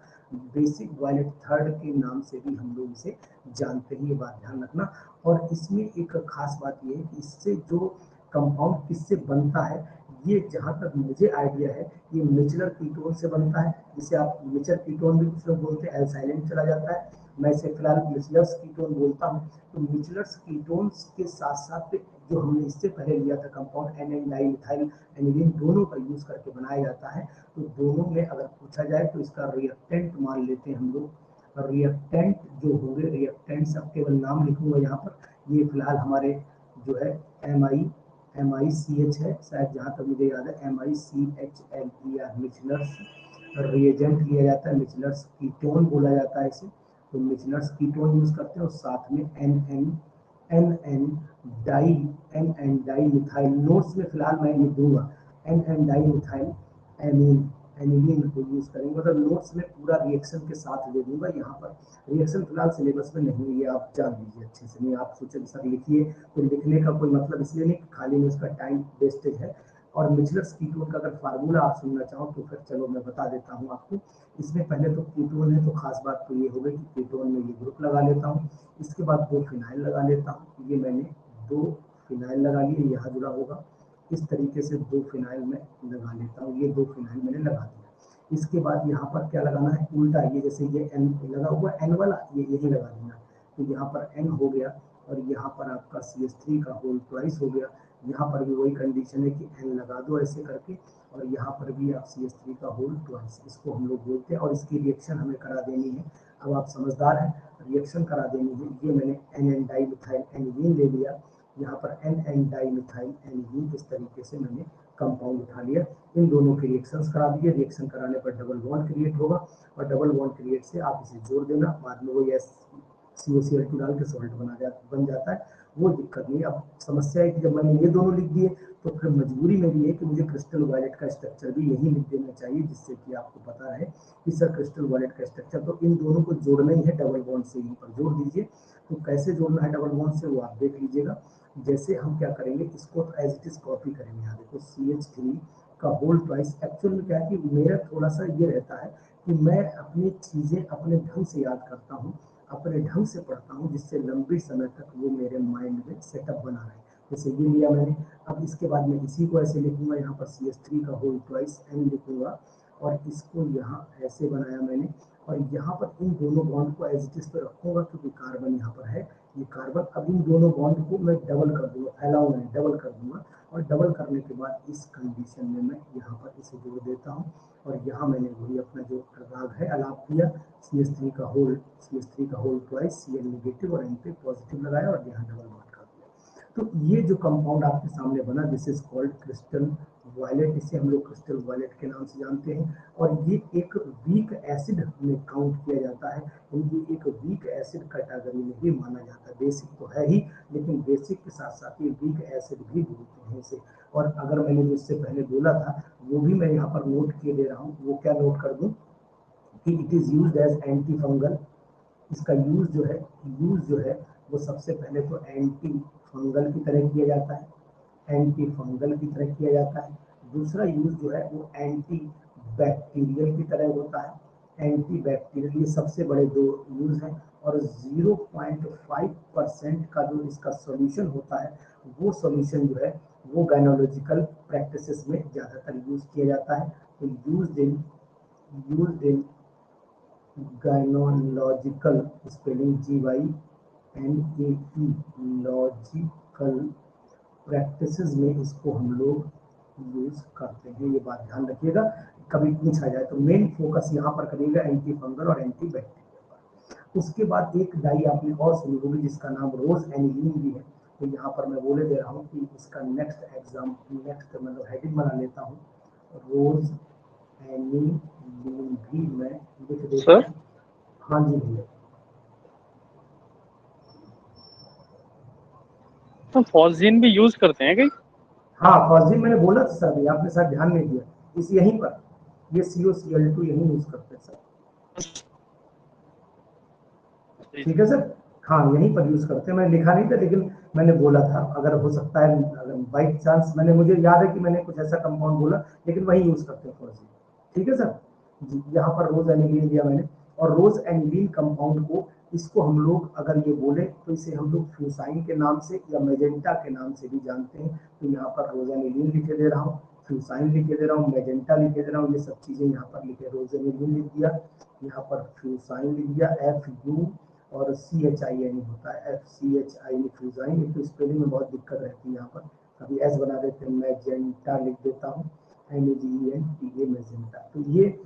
बेसिक वायलेट थर्ड के नाम से भी हम लोग इसे जानते हैं, ये बात ध्यान रखना। और इसमें एक खास बात ये है कि इससे जो कंपाउंड किससे बनता है, ये जहाँ तक मुझे आइडिया है ये मिचलर कीटोन से बनता है, जिसे आप मिचलर कीटोन भी कुछ लोग बोलते हैं, एल्साइलेंट चला जाता है, मैं इसे फिलहाल मिचलर्स कीटोन बोलता हूँ। तो मिचलर्स कीटोन्स के साथ साथ जो हमने इससे पहले लिया था कंपाउंड NN डाइमिथाइल एनिलीन, दोनों का यूज करके बनाया जाता है। तो दोनों में अगर पूछा जाए तो इसका रिएक्टेंट मान लेते हैं हम लोग, रिएक्टेंट जो होंगे, रिएक्टेंट सब केवल नाम लिखूंगा यहाँ पर, ये फिलहाल हमारे जो है MiCH है शायद, जहाँ तक मुझे याद है MiCHLER, मिचलर्स रिएजेंट लिया जाता है, मिचलर्स कीटोन बोला जाता है इसे, तो मिचलर्स कीटोन यूज करते हैं, और साथ में NN डाई मिथाइल, नोट्स में फिलहाल मैं ये दूंगा, NN डाई मिथाइल एनिलीन को यूज करेंगे, मतलब नोट्स में पूरा रिएक्शन के साथ दे दूंगा। यहाँ पर रिएक्शन फिलहाल सिलेबस में नहीं है, ये आप जान लीजिए अच्छे से, नहीं आप सोचे सर लिखिए, तो लिखने का कोई मतलब इसलिए नहीं, खाली में उसका टाइम वेस्टेज है। और मिचलर्स कीटोन का अगर फार्मूला आप सुनना चाहो तो फिर चलो मैं बता देता हूँ आपको। इसमें पहले तो कीटोन है तो खास बात तो ये हो गई कि कीटोन में ये ग्रुप लगा लेता हूँ, इसके बाद 2 फिनाइल लगा लेता हूँ। ये मैंने 2 फिनाइल लगा लिए, यहाँ जुड़ा होगा इस तरीके से 2 फिनाइल में लगा लेता हूँ। ये 2 फिनाइल मैंने लगा दिया। इसके बाद यहाँ पर क्या लगाना है, उल्टा, ये जैसे ये N लगा हुआ N वाला, ये यही लगा देना। तो यहाँ पर N हो गया और यहाँ पर आपका CH3 का होल ट्वाइस हो गया। यहाँ पर भी वही कंडीशन है कि N लगा दो ऐसे करके, और यहाँ पर भी आप CH3 का होल ट्वाइस, इसको हम लोग बोलते हैं। और इसकी रिएक्शन हमें करा देनी है। अब आप समझदार हैं, रिएक्शन करा देनी है। ये मैंने N डाइमिथाइल एनिलीन ले लिया, यहाँ पर N डाइमिथाइल एनिलीन, इस तरीके से मैंने कंपाउंड उठा लिया। इन दोनों के रिएक्शंस करा दिए। रिएक्शन कराने पर डबल बॉन्ड क्रिएट होगा, और डबल बॉन्ड क्रिएट से आप इसे जोड़ देना, बाद में वही COCl2 डाल के सॉल्ट बन जाता है, वो दिक्कत नहीं। अब समस्या है कि जब मैंने ये दोनों लिख दिए तो फिर मजबूरी मेरी है कि मुझे क्रिस्टल वायलेट का स्ट्रक्चर भी यही लिख देना चाहिए, जिससे कि आपको पता रहे कि सर क्रिस्टल वायलेट का स्ट्रक्चर तो इन दोनों को जोड़ना ही है, डबल बॉन्ड से यहीं पर जोड़ दीजिए। तो कैसे जोड़ना है डबल बॉन्ड से वो आप देख लीजिएगा। जैसे हम क्या करेंगे, इसको एज इट इज कॉपी करेंगे। यहाँ देखो CH3 का होल ट्वाइस। एक्चुअल में क्या है कि मेरा थोड़ा सा ये रहता है कि मैं अपनी चीजें अपने ढंग से याद करता हूँ, अपने ढंग से पढ़ता हूँ, जिससे लंबे समय तक वो मेरे माइंड में सेटअप बना रहे। जैसे ये लिया मैंने, अब इसके बाद मैं इसी को ऐसे लिखूंगा, यहाँ पर CH3 का होल ट्वाइस N लिखूंगा, और इसको यहाँ ऐसे बनाया मैंने, और यहाँ पर इन दोनों बॉन्ड को एज इट इज पे रखूंगा, क्योंकि कार्बन यहाँ पर है, ये कार्बन। अब इन दोनों बॉन्ड को मैं डबल कर दूंगा, फैलाऊंगा नहीं, डबल कर दूंगा, और डबल करने के बाद इस कंडीशन में मैं यहाँ पर इसे जोड़ देता हूँ। और यहाँ मैंने वही अपना जो राग है अलाप किया, CH3 का होल ट्वाइस, Cl नेगेटिव और N पे पॉजिटिव लगाया, और यहाँ डबल बॉन्ड कर दिया। तो ये जो कंपाउंड आपके सामने बना, this is called crystal violet, इसे हम लोग क्रिस्टल वायलेट के नाम से जानते हैं। और ये एक वीक एसिड में काउंट किया जाता है, इनकी एक वीक एसिड कैटेगरी में भी माना जाता है। बेसिक तो है ही, लेकिन बेसिक के साथ साथ ये वीक एसिड भी बोलते हैं इसे। और अगर मैंने जो इससे पहले बोला था वो भी मैं यहाँ पर नोट किए दे रहा हूँ। वो क्या नोट कर दूँ कि it is used as anti fungal. इसका यूज जो है वो सबसे पहले तो एंटी फंगल की तरह किया जाता है, एंटी फंगल की तरह किया जाता है। दूसरा यूज जो है वो एंटी बैक्टीरियल की तरह होता है, एंटी बैक्टीरियल। ये सबसे बड़े 2 यूज हैं। और 0.5% का जो इसका सॉल्यूशन होता है, वो सॉल्यूशन जो है वो गायनोलॉजिकल प्रैक्टिसेस में ज़्यादातर यूज किया जाता है। तो used in gynaecological, spelling GYNAE, logical practices में इसको हम लोग यूज करते हैं। ये बात ध्यान रखिएगा, कभी पूछा जाए तो मेन फोकस यहाँ पर करिएगा एंटी फंगल और एंटी बैक्टीरियल पर। उसके बाद एक डाई आपने और सुनी होगी जिसका नाम रोज एनिलीन भी है। तो यहाँ पर मैं बोले दे रहा हूँ कि इसका नेक्स्ट मतलब हेडिंग बना लेता हूँ, रोज एनिलीन भी मैं लिख देता हूँ। हाँ जी भैया। तो फॉस्जीन भी यूज करते हैं कहीं? हाँ, फॉस्जीन मैंने बोला था सर, अभी आपने शायद ध्यान नहीं दिया। इस यहीं पर ये COCl2 यहीं यूज करते हैं सर। ठीक है सर, हाँ यहीं पर यूज करते हैं। मैंने लिखा नहीं था लेकिन मैंने बोला था, अगर हो सकता है अगर बाई चांस मुझे याद है कि मैंने कुछ ऐसा कंपाउंड बोला, लेकिन वही यूज करते हैं फॉस्जीन। ठीक है सर जी। यहाँ पर रोज एनिलीन दिया मैंने, और रोज एनिलीन कंपाउंड को, इसको हम लोग अगर ये बोले तो इसे हम लोग फ्यूसाइन के नाम से या मेजेंटा के नाम से भी जानते हैं। तो यहाँ पर रोज एनिलीन लिखे दे रहा हूँ, फ्यूसाइन लिखे दे रहा हूँ, मेजेंटा लिखे दे रहा हूँ, ये सब चीजें यहाँ पर लिखे। रोज एनिलीन लिख दिया, यहाँ पर फ्यूसाइन लिख दिया, FU और CHIN होता है, FCHI फ्यूसाइन। एक तो स्पेलिंग में बहुत दिक्कत रहती है, यहाँ पर कभी S बना देते हैं, मैजेंटा लिख देता हूँ, MEGENTA मैजेंटा। तो ये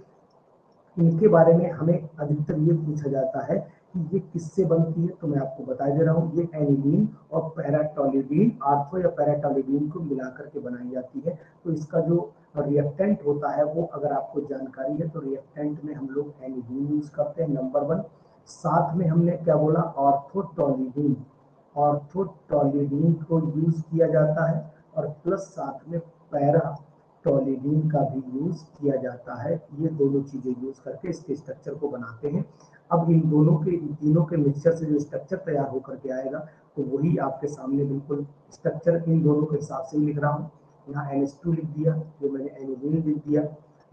इनके बारे में हमें अधिकतर ये पूछा जाता है कि ये किससे बनती है। तो मैं आपको बता दे रहा हूँ, ये एनिलीन और पैराटोलिडीन, आर्थो या पैराटोलिडीन को मिलाकर के बनाई जाती है। तो इसका जो रिएक्टेंट होता है वो अगर आपको जानकारी है तो रिएक्टेंट में हम लोग एनिलीन यूज करते हैं, नंबर 1। साथ में हमने क्या बोला, ऑर्थोटोलिडीन, ऑर्थोटोलिडीन को यूज किया जाता है, और प्लस साथ में पैराटोलिडीन का भी यूज किया जाता है। ये दोनों चीजें यूज करके इसके स्ट्रक्चर को बनाते हैं। अब इन तीनों के मिक्सचर से जो स्ट्रक्चर तैयार होकर के आएगा, तो वही आपके सामने बिल्कुल स्ट्रक्चर इन दोनों के हिसाब से लिख रहा हूँ। यहाँ NH2 लिख दिया, ये मैंने एनिलीन लिख दिया।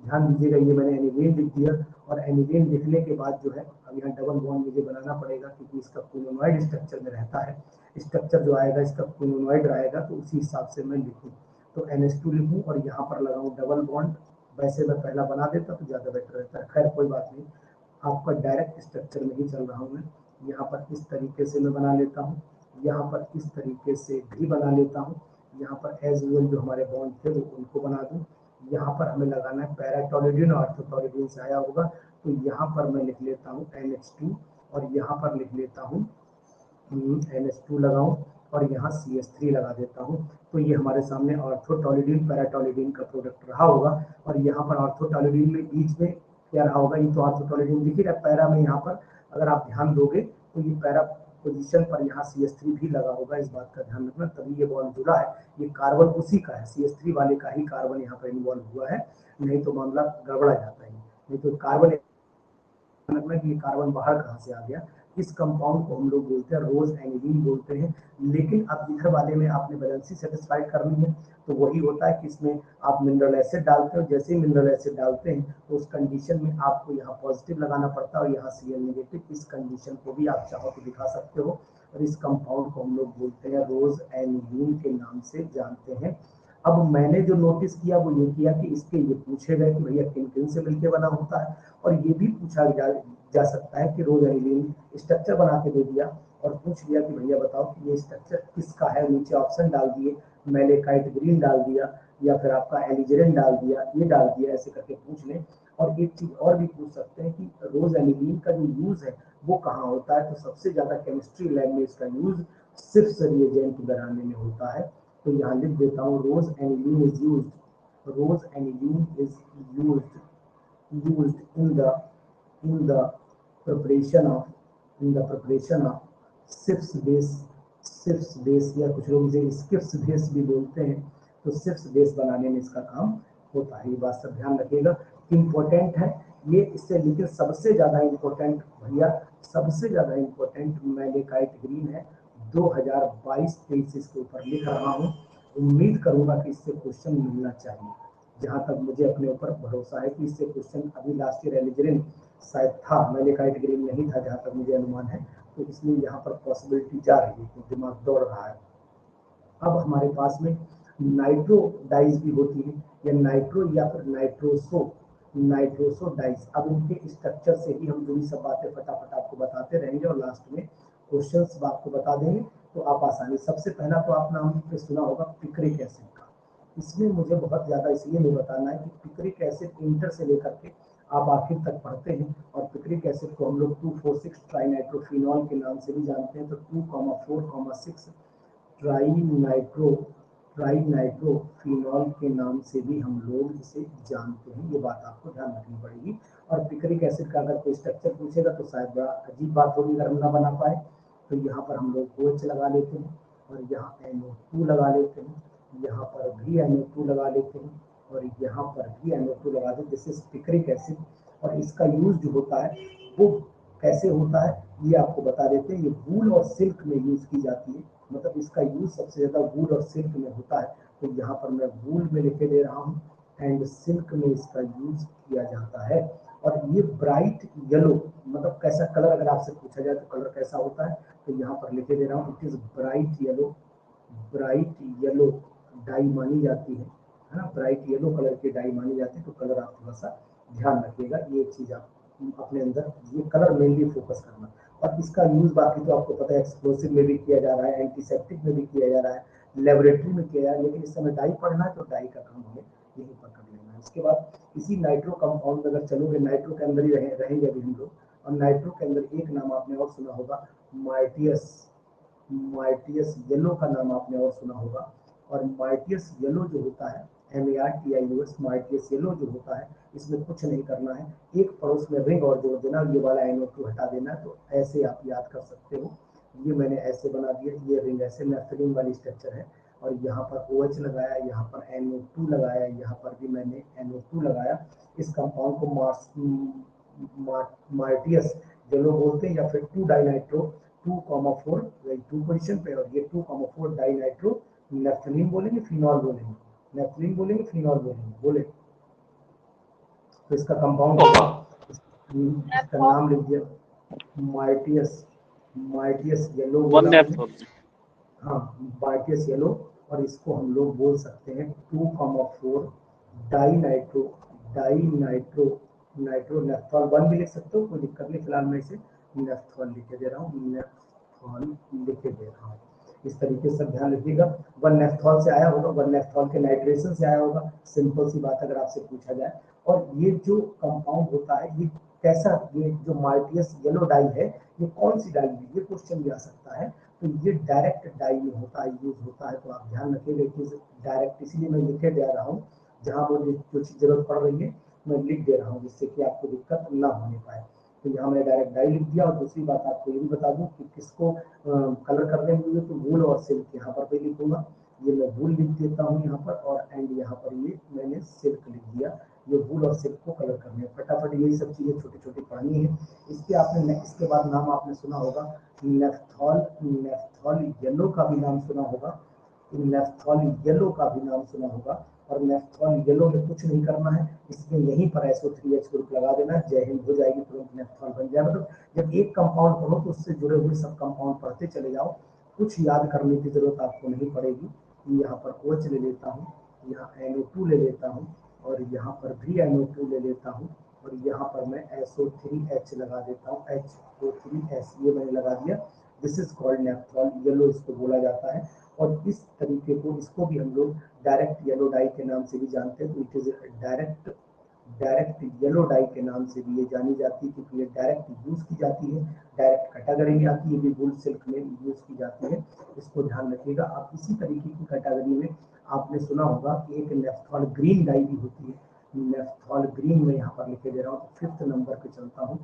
ध्यान दीजिएगा, ये मैंने एनिलीन लिख दिया और एनिलीन लिखने के बाद जो है अब यहाँ डबल बॉन्ड मुझे बनाना पड़ेगा क्योंकि इसका क्विनोनॉइड स्ट्रक्चर में रहता है। स्ट्रक्चर जो आएगा इसका क्विनोनॉइड आएगा, तो उसी हिसाब से मैं लिखूँ। तो NH2 लिखूँ और यहाँ पर लगाऊँ डबल बॉन्ड। वैसे मैं पहला बना देता तो ज़्यादा बेटर रहता है, खैर कोई बात नहीं, आपका डायरेक्ट स्ट्रक्चर में ही चल रहा हूँ मैं। यहाँ पर इस तरीके से मैं बना लेता हूँ, यहाँ पर इस तरीके से भी बना लेता हूँ। यहाँ पर एज यूजुअल जो हमारे बॉन्ड थे वो उनको बना दूँ। यहाँ पर हमें लगाना है पैराटोलिडिन और ऑर्थोटोलिडिन से आया होगा, तो यहाँ पर मैं लिख लेता हूँ NH2 और यहाँ पर लिख लेता हूँ NH2 लगाऊं और यहाँ CH3 लगा देता हूँ। तो ये हमारे सामने ऑर्थोटोलिडिन पैराटोलिडिन का प्रोडक्ट रहा होगा। और यहाँ पर ऑर्थोटोलिडिन में बीच में क्या रहा होगा, ये तो ऑर्थोटोलिडिन दिख ही रहा है पैरा में। यहाँ पर अगर आप ध्यान दोगे तो ये पैरा पोजीशन पर यहाँ CH3 भी लगा होगा, इस बात का ध्यान रखना, तभी ये बॉन्ड जुड़ा है। ये कार्बन उसी का है, CH3 वाले का ही कार्बन यहाँ पर इन्वॉल्व हुआ है, नहीं तो मामला गड़बड़ा जाता है। नहीं तो कार्बन रखना कि ये कार्बन बाहर कहाँ से आ गया। इस कंपाउंड को हम लोग बोलते हैं रोज एनिलीन बोलते हैं। लेकिन अब इधर वाले में आपने बैलेंसी सेटिस्फाई करनी है, तो वही होता है कि इसमें आप मिनरल एसिड डालते हो। जैसे ही मिनरल एसिड डालते हैं तो उस कंडीशन में आपको यहाँ पॉजिटिव लगाना पड़ता है और यहाँ Cl नेगेटिव। इस कंडीशन को भी आप चाहो तो दिखा सकते हो। और इस कंपाउंड को हम लोग बोलते हैं रोज एनिलीन के नाम से जानते हैं। अब मैंने जो नोटिस किया वो ये किया कि इसके ये पूछे गए कि भैया किन किन से मिलकर बना होता है, और ये भी पूछा जा सकता है कि रोज एनिलीन स्ट्रक्चर बना के दे दिया और पूछ लिया कि भैया बताओ कि ये स्ट्रक्चर किसका है। नीचे ऑप्शन डाल दिए, मैलेकाइट ग्रीन डाल दिया या फिर आपका एलिजरिन डाल दिया, ये डाल दिया, ऐसे करके पूछ लें। और एक चीज और भी पूछ सकते हैं कि रोज एनिलीन का जो यूज है वो कहाँ होता है। तो सबसे ज्यादा केमिस्ट्री लैब में इसका यूज सिर्फ रिएजेंट बनाने में होता है। तो यहाँ लिख देता हूँ rose aniline is used, rose aniline is used in the preparation of Schiff's base या कुछ लोग इसे स्किप्स बेस भी बोलते हैं। तो सिप्स बेस बनाने में इसका काम होता है। ये बात सब ध्यान रखिएगा, इम्पोर्टेंट है ये इससे। लेकिन सबसे ज्यादा इम्पोर्टेंट भैया, सबसे ज्यादा इम्पोर्टेंट मैलेकाइट ग्रीन है। 2022-23 इसके ऊपर लिख रहा हूँ। उम्मीद करूंगा कि इससे क्वेश्चन मिलना चाहिए। जहां तक मुझे अपने ऊपर भरोसा है कि इससे क्वेश्चन, अभी लास्ट ईयर एलिजरिन शायद था, मैलेकाइट ग्रीन नहीं था जहां तक मुझे अनुमान है। तो इसलिए यहाँ पर पॉसिबिलिटी जा रही है, तो दिमाग दौड़ रहा है। अब हमारे पास में नाइट्रो डाइज भी होती है, या नाइट्रो या फिर नाइट्रोसो डाइज। अब इनके स्ट्रक्चर से ही हम जुड़ी सब बातें फटाफट आपको बताते रहेंगे और लास्ट में क्वेश्चंस आपको बता देंगे, तो आप आसानी। सबसे पहला तो आप नाम पे सुना होगा पिक्रिक एसिड का। इसमें मुझे बहुत ज्यादा इसलिए नहीं बताना है कि पिक्रिक एसिड इंटर से लेकर के आप आखिर तक पढ़ते हैं। और पिक्रिक एसिड को हम लोग 2,4,6 ट्राइनाइट्रोफिनॉल के नाम से भी जानते हैं। तो 2,4,6 ट्राइनाइट्रोफिनॉल के नाम से भी हम लोग इसे जानते हैं। ये बात आपको ध्यान रखनी पड़ेगी। और पिक्रिक एसिड का अगर कोई स्ट्रक्चर पूछेगा तो शायद बड़ा अजीब बात होगी अगर हम ना बना पाए। तो यहाँ पर हम लोग OH लगा लेते हैं और यहाँ NO2 लगा लेते हैं, यहाँ पर भी NO2 लगा लेते हैं और यहाँ पर भी NO2 लगा देते हैं। This is picric acid. और इसका यूज जो होता है वो कैसे होता है ये आपको बता देते हैं। ये वूल और सिल्क में यूज की जाती है, मतलब इसका यूज सबसे ज्यादा वूल और सिल्क में होता है। तो यहाँ पर मैं वूल में लिखे दे रहा हूँ एंड सिल्क में इसका यूज किया जाता है। और ये ब्राइट येलो, मतलब कैसा कलर, अगर आपसे पूछा जाए तो कलर कैसा होता है, तो यहाँ पर लिखे दे रहा हूँ it is bright yellow die मानी जाती है ना, ब्राइट येलो कलर की डाई मानी जाती है। तो कलर आप थोड़ा सा ध्यान रखिएगा, ये चीज आप अपने अंदर ये कलर मेनली फोकस करना। और इसका यूज बाकी तो आपको पता है, एक्सप्लोसिव में भी किया जा रहा है, एंटीसेप्टिक में भी किया जा रहा है, लेबोरेटरी में किया जा रहा है। लेकिन इस समय डाई पढ़ना है तो डाई का काम हमें यही पकड़ लेना है। इसके बाद इसी नाइट्रो कंपाउंड में अगर चलोगे, नाइट्रो के अंदर ही रहेंगे अभी हम लोग। और नाइट्रो के अंदर एक नाम आपने और सुना होगा, माइटियस येलो का नाम आपने और सुना होगा। और माइटियस येलो जो होता है, MARTIUS, माइटियस येलो जो होता है, इसमें कुछ नहीं करना है, एक पड़ोस में रिंग और जोड़ देना, ये वाला NO2 हटा देना। तो ऐसे आप याद कर सकते हो। ये मैंने ऐसे बना दिया, ये रिंग ऐसे नेफ्थलीन वाली स्ट्रक्चर है। और यहाँ पर OH लगाया, यहाँ पर NO2 लगाया, यहाँ पर भी मैंने NO2 लगाया। इस कंपाउंड को मार्टियस येलो बोलते हैं, या फिर 2 डाइनाइट्रो 2,4 2 पोजीशन पे, और ये 2,4 डाइनाइट्रो नेफ्थलीन बोलेंगे, फिनॉल बोलेंगे। नेफ्थलीन बोलेंगे, फिनॉल बोलेंगे, बोले। तो इसका कंपाउंड होगा, इसका नाम लिख दिया माइटियस, माइटियस येलो वन बोला मैंने। नेफ्थॉल। हाँ, माइटियस येलो। और इसको हम लोग बोल सकते हैं 2,4 dinitro, dinitro, nitro naphthol 1 भी लिख सकते हो, कोई दिक्कत नहीं। फिलहाल मैं इसे नेफ्थॉल लिखे दे रहा हूँ, नेफ्थॉल लिखे दे रहा हूँ। इस तरीके से ध्यान रखिएगा। 1 नेफ्थॉल से आया होगा, 1 नेफ्थॉल के नाइट्रेशन से आया होगा, सिंपल सी बात अगर आपसे पूछा जाए। और ये जो कंपाउंड होता है ये कैसा, ये जो माइटियस येलो डाई है ये कौन सी डाई है, ये क्वेश्चन भी आ सकता है। तो ये डायरेक्ट डाई में होता है, यूज होता है। तो आप ध्यान रखिएगा कि डायरेक्ट, इसीलिए मैं लिखे दे रहा हूँ, जहाँ मुझे जो चीज जरूरत पड़ रही है मैं लिख दे रहा हूँ, जिससे कि आपको दिक्कत ना होने पाए। तो यहाँ मैंने डायरेक्ट डाई लिख दिया। और दूसरी बात आपको ये भी बता दूं कि किसको कलर करने होंगे, तो वूल और सिल्क यहाँ पर भी लिखूंगा। ये मैं वूल लिख देता हूँ यहाँ पर, और एंड यहाँ पर ये मैंने सिल्क लिख दिया। ये वूल और सिल्क को कलर करने हैं। फटाफट यही सब चीजें छोटी छोटी पढ़नी है। इसके आपने, इसके बाद नाम आपने सुना होगा नेफ्थॉल, नेफ्थॉल येलो का भी नाम सुना होगा, नेफ्थॉल येलो का भी नाम सुना होगा। और नेफ्थॉल येलो में कुछ नहीं करना है, इसमें यहीं पर SO3H ग्रुप लगा देना है, जय हिंद हो जाएगी, तुरंत नेफ्थॉल बन जाए। मतलब जब एक कंपाउंड पढ़ो तो उससे जुड़े हुए सब कंपाउंड पढ़ते चले जाओ, कुछ याद करने की जरूरत आपको नहीं पड़ेगी। यहाँ पर OH ले लेता हूँ, यहाँ NO2 ले लेता हूँ, और यहाँ पर भी NO2 ले लेता हूँ, और यहाँ पर मैं SO3H लगा देता हूँ, HO3S ये मैंने लगा दिया। This is called naphthol yellow, इसको बोला जाता है। और इस तरीके को, इसको भी हम लोग डायरेक्ट येलो डाई के नाम से भी जानते हैं। तो it is direct, direct yellow die के नाम से भी ये जानी जाती है, क्योंकि ये डायरेक्ट यूज की जाती है, डायरेक्ट कैटेगरी में आती है, भी वूल सिल्क में यूज की जाती है। इसको ध्यान रखिएगा आप। इसी तरीके की कैटेगरी में आपने सुना होगा कि एक नेफ्थॉल ग्रीन डाई भी होती है। नेफ्थॉल ग्रीन में यहाँ पर लिखे दे रहा हूँ, तो 5th नंबर पे चलता हूँ,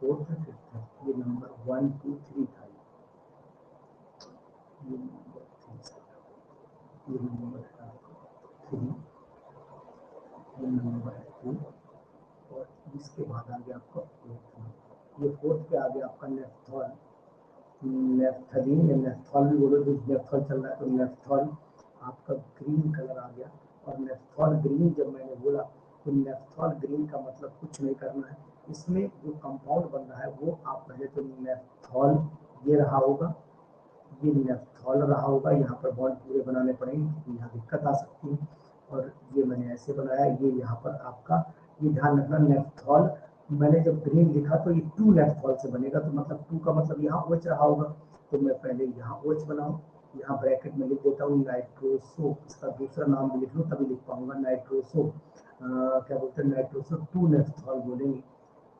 4th 5th, ये नंबर 1 2 3 था, ये नंबर 3, ये नंबर 3, ये नंबर 2, और इसके बाद आ गया आपका 4th। ये 4th पे आ गया आपका नेफ्थॉल, नेफ्थलीन या नेफ्थॉल भी बोलो, जो नेफ्थॉल चल रहा है। तो नेफ्थॉल आपका ग्रीन कलर आ गया। और नेफ्थॉल ग्रीन जब मैंने बोला, तो नेफ्थॉल ग्रीन का मतलब कुछ नहीं करना है, इसमें जो कंपाउंड बन रहा है वो आप पहले तो नेफ्थॉल ये रहा होगा, ये नेफ्थॉल रहा होगा। यहाँ पर बॉन्ड पूरे बनाने पड़ेंगे क्योंकि यहाँ दिक्कत आ सकती है। और ये मैंने ऐसे बनाया, ये यहाँ पर आपका, ये ध्यान रखना नेफ्थॉल मैंने जब ग्रीन लिखा तो ये 2 नेफ्थॉल से बनेगा, तो मतलब 2 का मतलब यहाँ OH रहा होगा। तो मैं पहले यहाँ OH बनाऊँ, यहाँ ब्रैकेट में लिख देता हूँ नाइट्रोसो, इसका दूसरा नाम भी लिख लूँ तभी लिख पाऊंगा, नाइट्रोसो, क्या बोलते हैं, नाइट्रोसो 2 नेफ्थॉल बोलेंगे।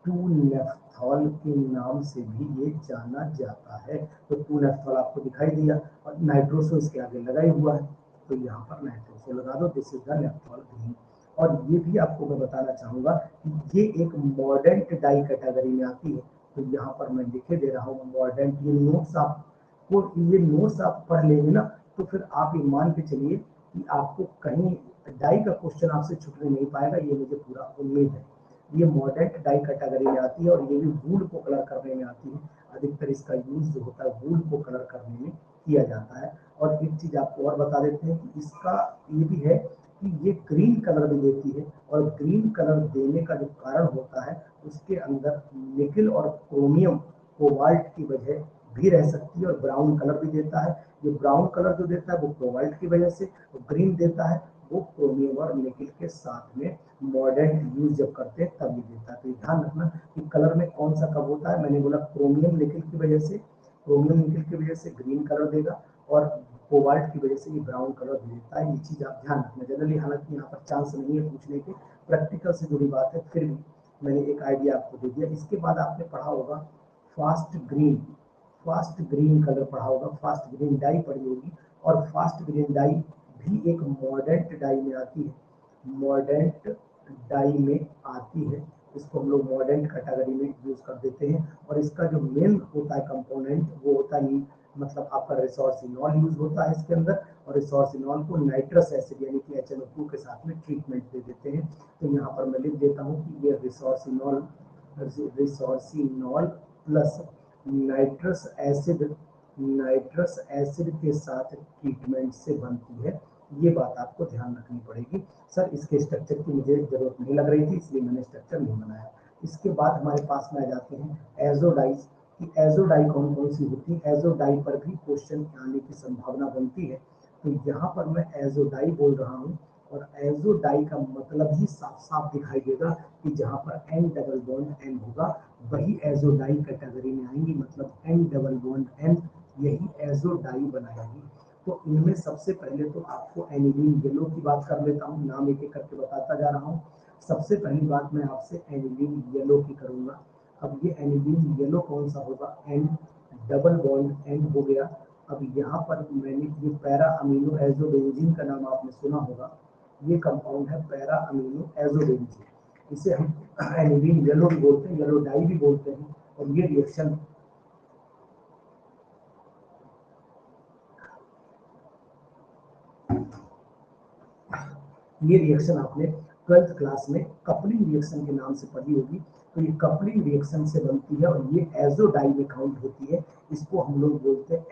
2 नेफ्थॉल के नाम से भी ये जाना जाता है। तो 2 नेफ्थॉल आपको दिखाई दिया, और नाइट्रोसो इसके आगे लगा ही हुआ है, तो यहाँ पर नाइट्रोसो लगा दो। This is the naphthol green. और ये भी आपको मैं बताना चाहूंगा कि ये एक मॉडर्न डाई कैटेगरी में आती है। तो यहाँ पर मैं लिखे दे रहा हूँ मॉडर्न। ये नोट्स आपको, ये नोट्स आप पढ़ लेंगे ना, तो फिर आप ये मान के चलिए कि आपको कहीं डाई का क्वेश्चन आपसे छूटने नहीं पाएगा, ये मुझे पूरा उम्मीद है। ये मॉडर्न डाई कैटेगरी में आती है, और ये भी वूल को कलर करने में आती है। अधिकतर इसका यूज जो होता है वूल को कलर करने में किया जाता है। और एक चीज आपको और बता देते हैं कि इसका ये भी है कि ये ग्रीन कलर भी देती है, और ग्रीन कलर देने का जो कारण होता है उसके अंदर निकेल और क्रोमियम, कोबाल्ट की वजह भी रह सकती है, और ब्राउन कलर भी देता है। ये ब्राउन कलर जो देता है वो कोबाल्ट की वजह से, ग्रीन देता है वो क्रोमियम और निकेल के साथ में मॉडर्न यूज जब करते हैं तब ये देता है। तो ध्यान रखना कि कलर में कौन सा कब होता है। मैंने बोला क्रोमियम निकेल की वजह से, क्रोमियम निकेल की वजह से ग्रीन कलर देगा, और कोबाल्ट की वजह से ये ब्राउन कलर देता है। ये चीज आप ध्यान रखना। जनरली हालांकि यहाँ पर चांस नहीं है पूछने के, प्रैक्टिकल से जुड़ी बात है, फिर भी मैंने एक आइडिया आपको दे दिया। इसके बाद आपने पढ़ा होगा fast green, fast green colour पढ़ा होगा, फास्ट ग्रीन डाई पढ़ी होगी। और फास्ट ग्रीन डाई भी एक मॉडर्न डाई में आती है, मॉडर्न डाई में आती है। इसको हम लोग मॉडर्न कैटेगरी में यूज कर देते हैं। और इसका जो मेन होता है कंपोनेंट वो होता है, मतलब आपका रिसोर्सिनॉल यूज होता है इसके अंदर। और रिसोर्सिनॉल को नाइट्रस एसिड यानी कि HNO2 के साथ में ट्रीटमेंट दे देते हैं। तो यहाँ पर मैं लिख देता हूँ कि ये resorcinol, resorcinol plus nitrous acid, nitrous acid के साथ ट्रीटमेंट से बनती है। ये बात आपको ध्यान रखनी पड़ेगी। सर इसके स्ट्रक्चर की मुझे जरूरत नहीं लग रही थी इसलिए मैंने स्ट्रक्चर नहीं बनाया। इसके बाद हमारे पास में आ जाते हैं एजोडाइज कि एजोडाई कौन कौन सी होती है। एजोडाई पर भी क्वेश्चन आने की संभावना बनती है, तो यहाँ पर मैं एजोडाई बोल रहा हूँ और एजोडाई का मतलब ही साफ साफ दिखाई देगा कि जहाँ पर एन डबल बॉन्ड एन होगा वही एजोडाई कैटेगरी में आएंगी, मतलब एन डबल बॉन्ड एन यही एजोडाई बनाएगी। तो इनमें सबसे पहले तो आपको एनिलीन येलो की बात कर लेता हूँ, नाम एक एक करके बताता जा रहा हूँ। सबसे पहली बात मैं आपसे एनिलीन येलो की करूंगा। अब ये एनिलीन येलो कौन सा होगा, एन डबल बॉन्ड एन हो गया। अब यहाँ पर मैंने ये पैरा अमीनो एजोबेंजीन का नाम आपने सुना होगा, ये कंपाउंड है पैरा अमीनो एजोबेंजीन, इसे हम एनिलीन येलो भी बोलते हैं, येलो डाई भी बोलते हैं। और ये रिएक्शन आपने 12th क्लास में कपलिंग रिएक्शन के नाम से पढ़ी होगी। तो ये कपलिंग रिएक्शन से बनती है और ये एजोडाई में काउंट होती है। इसको हम लोग बोलते हैं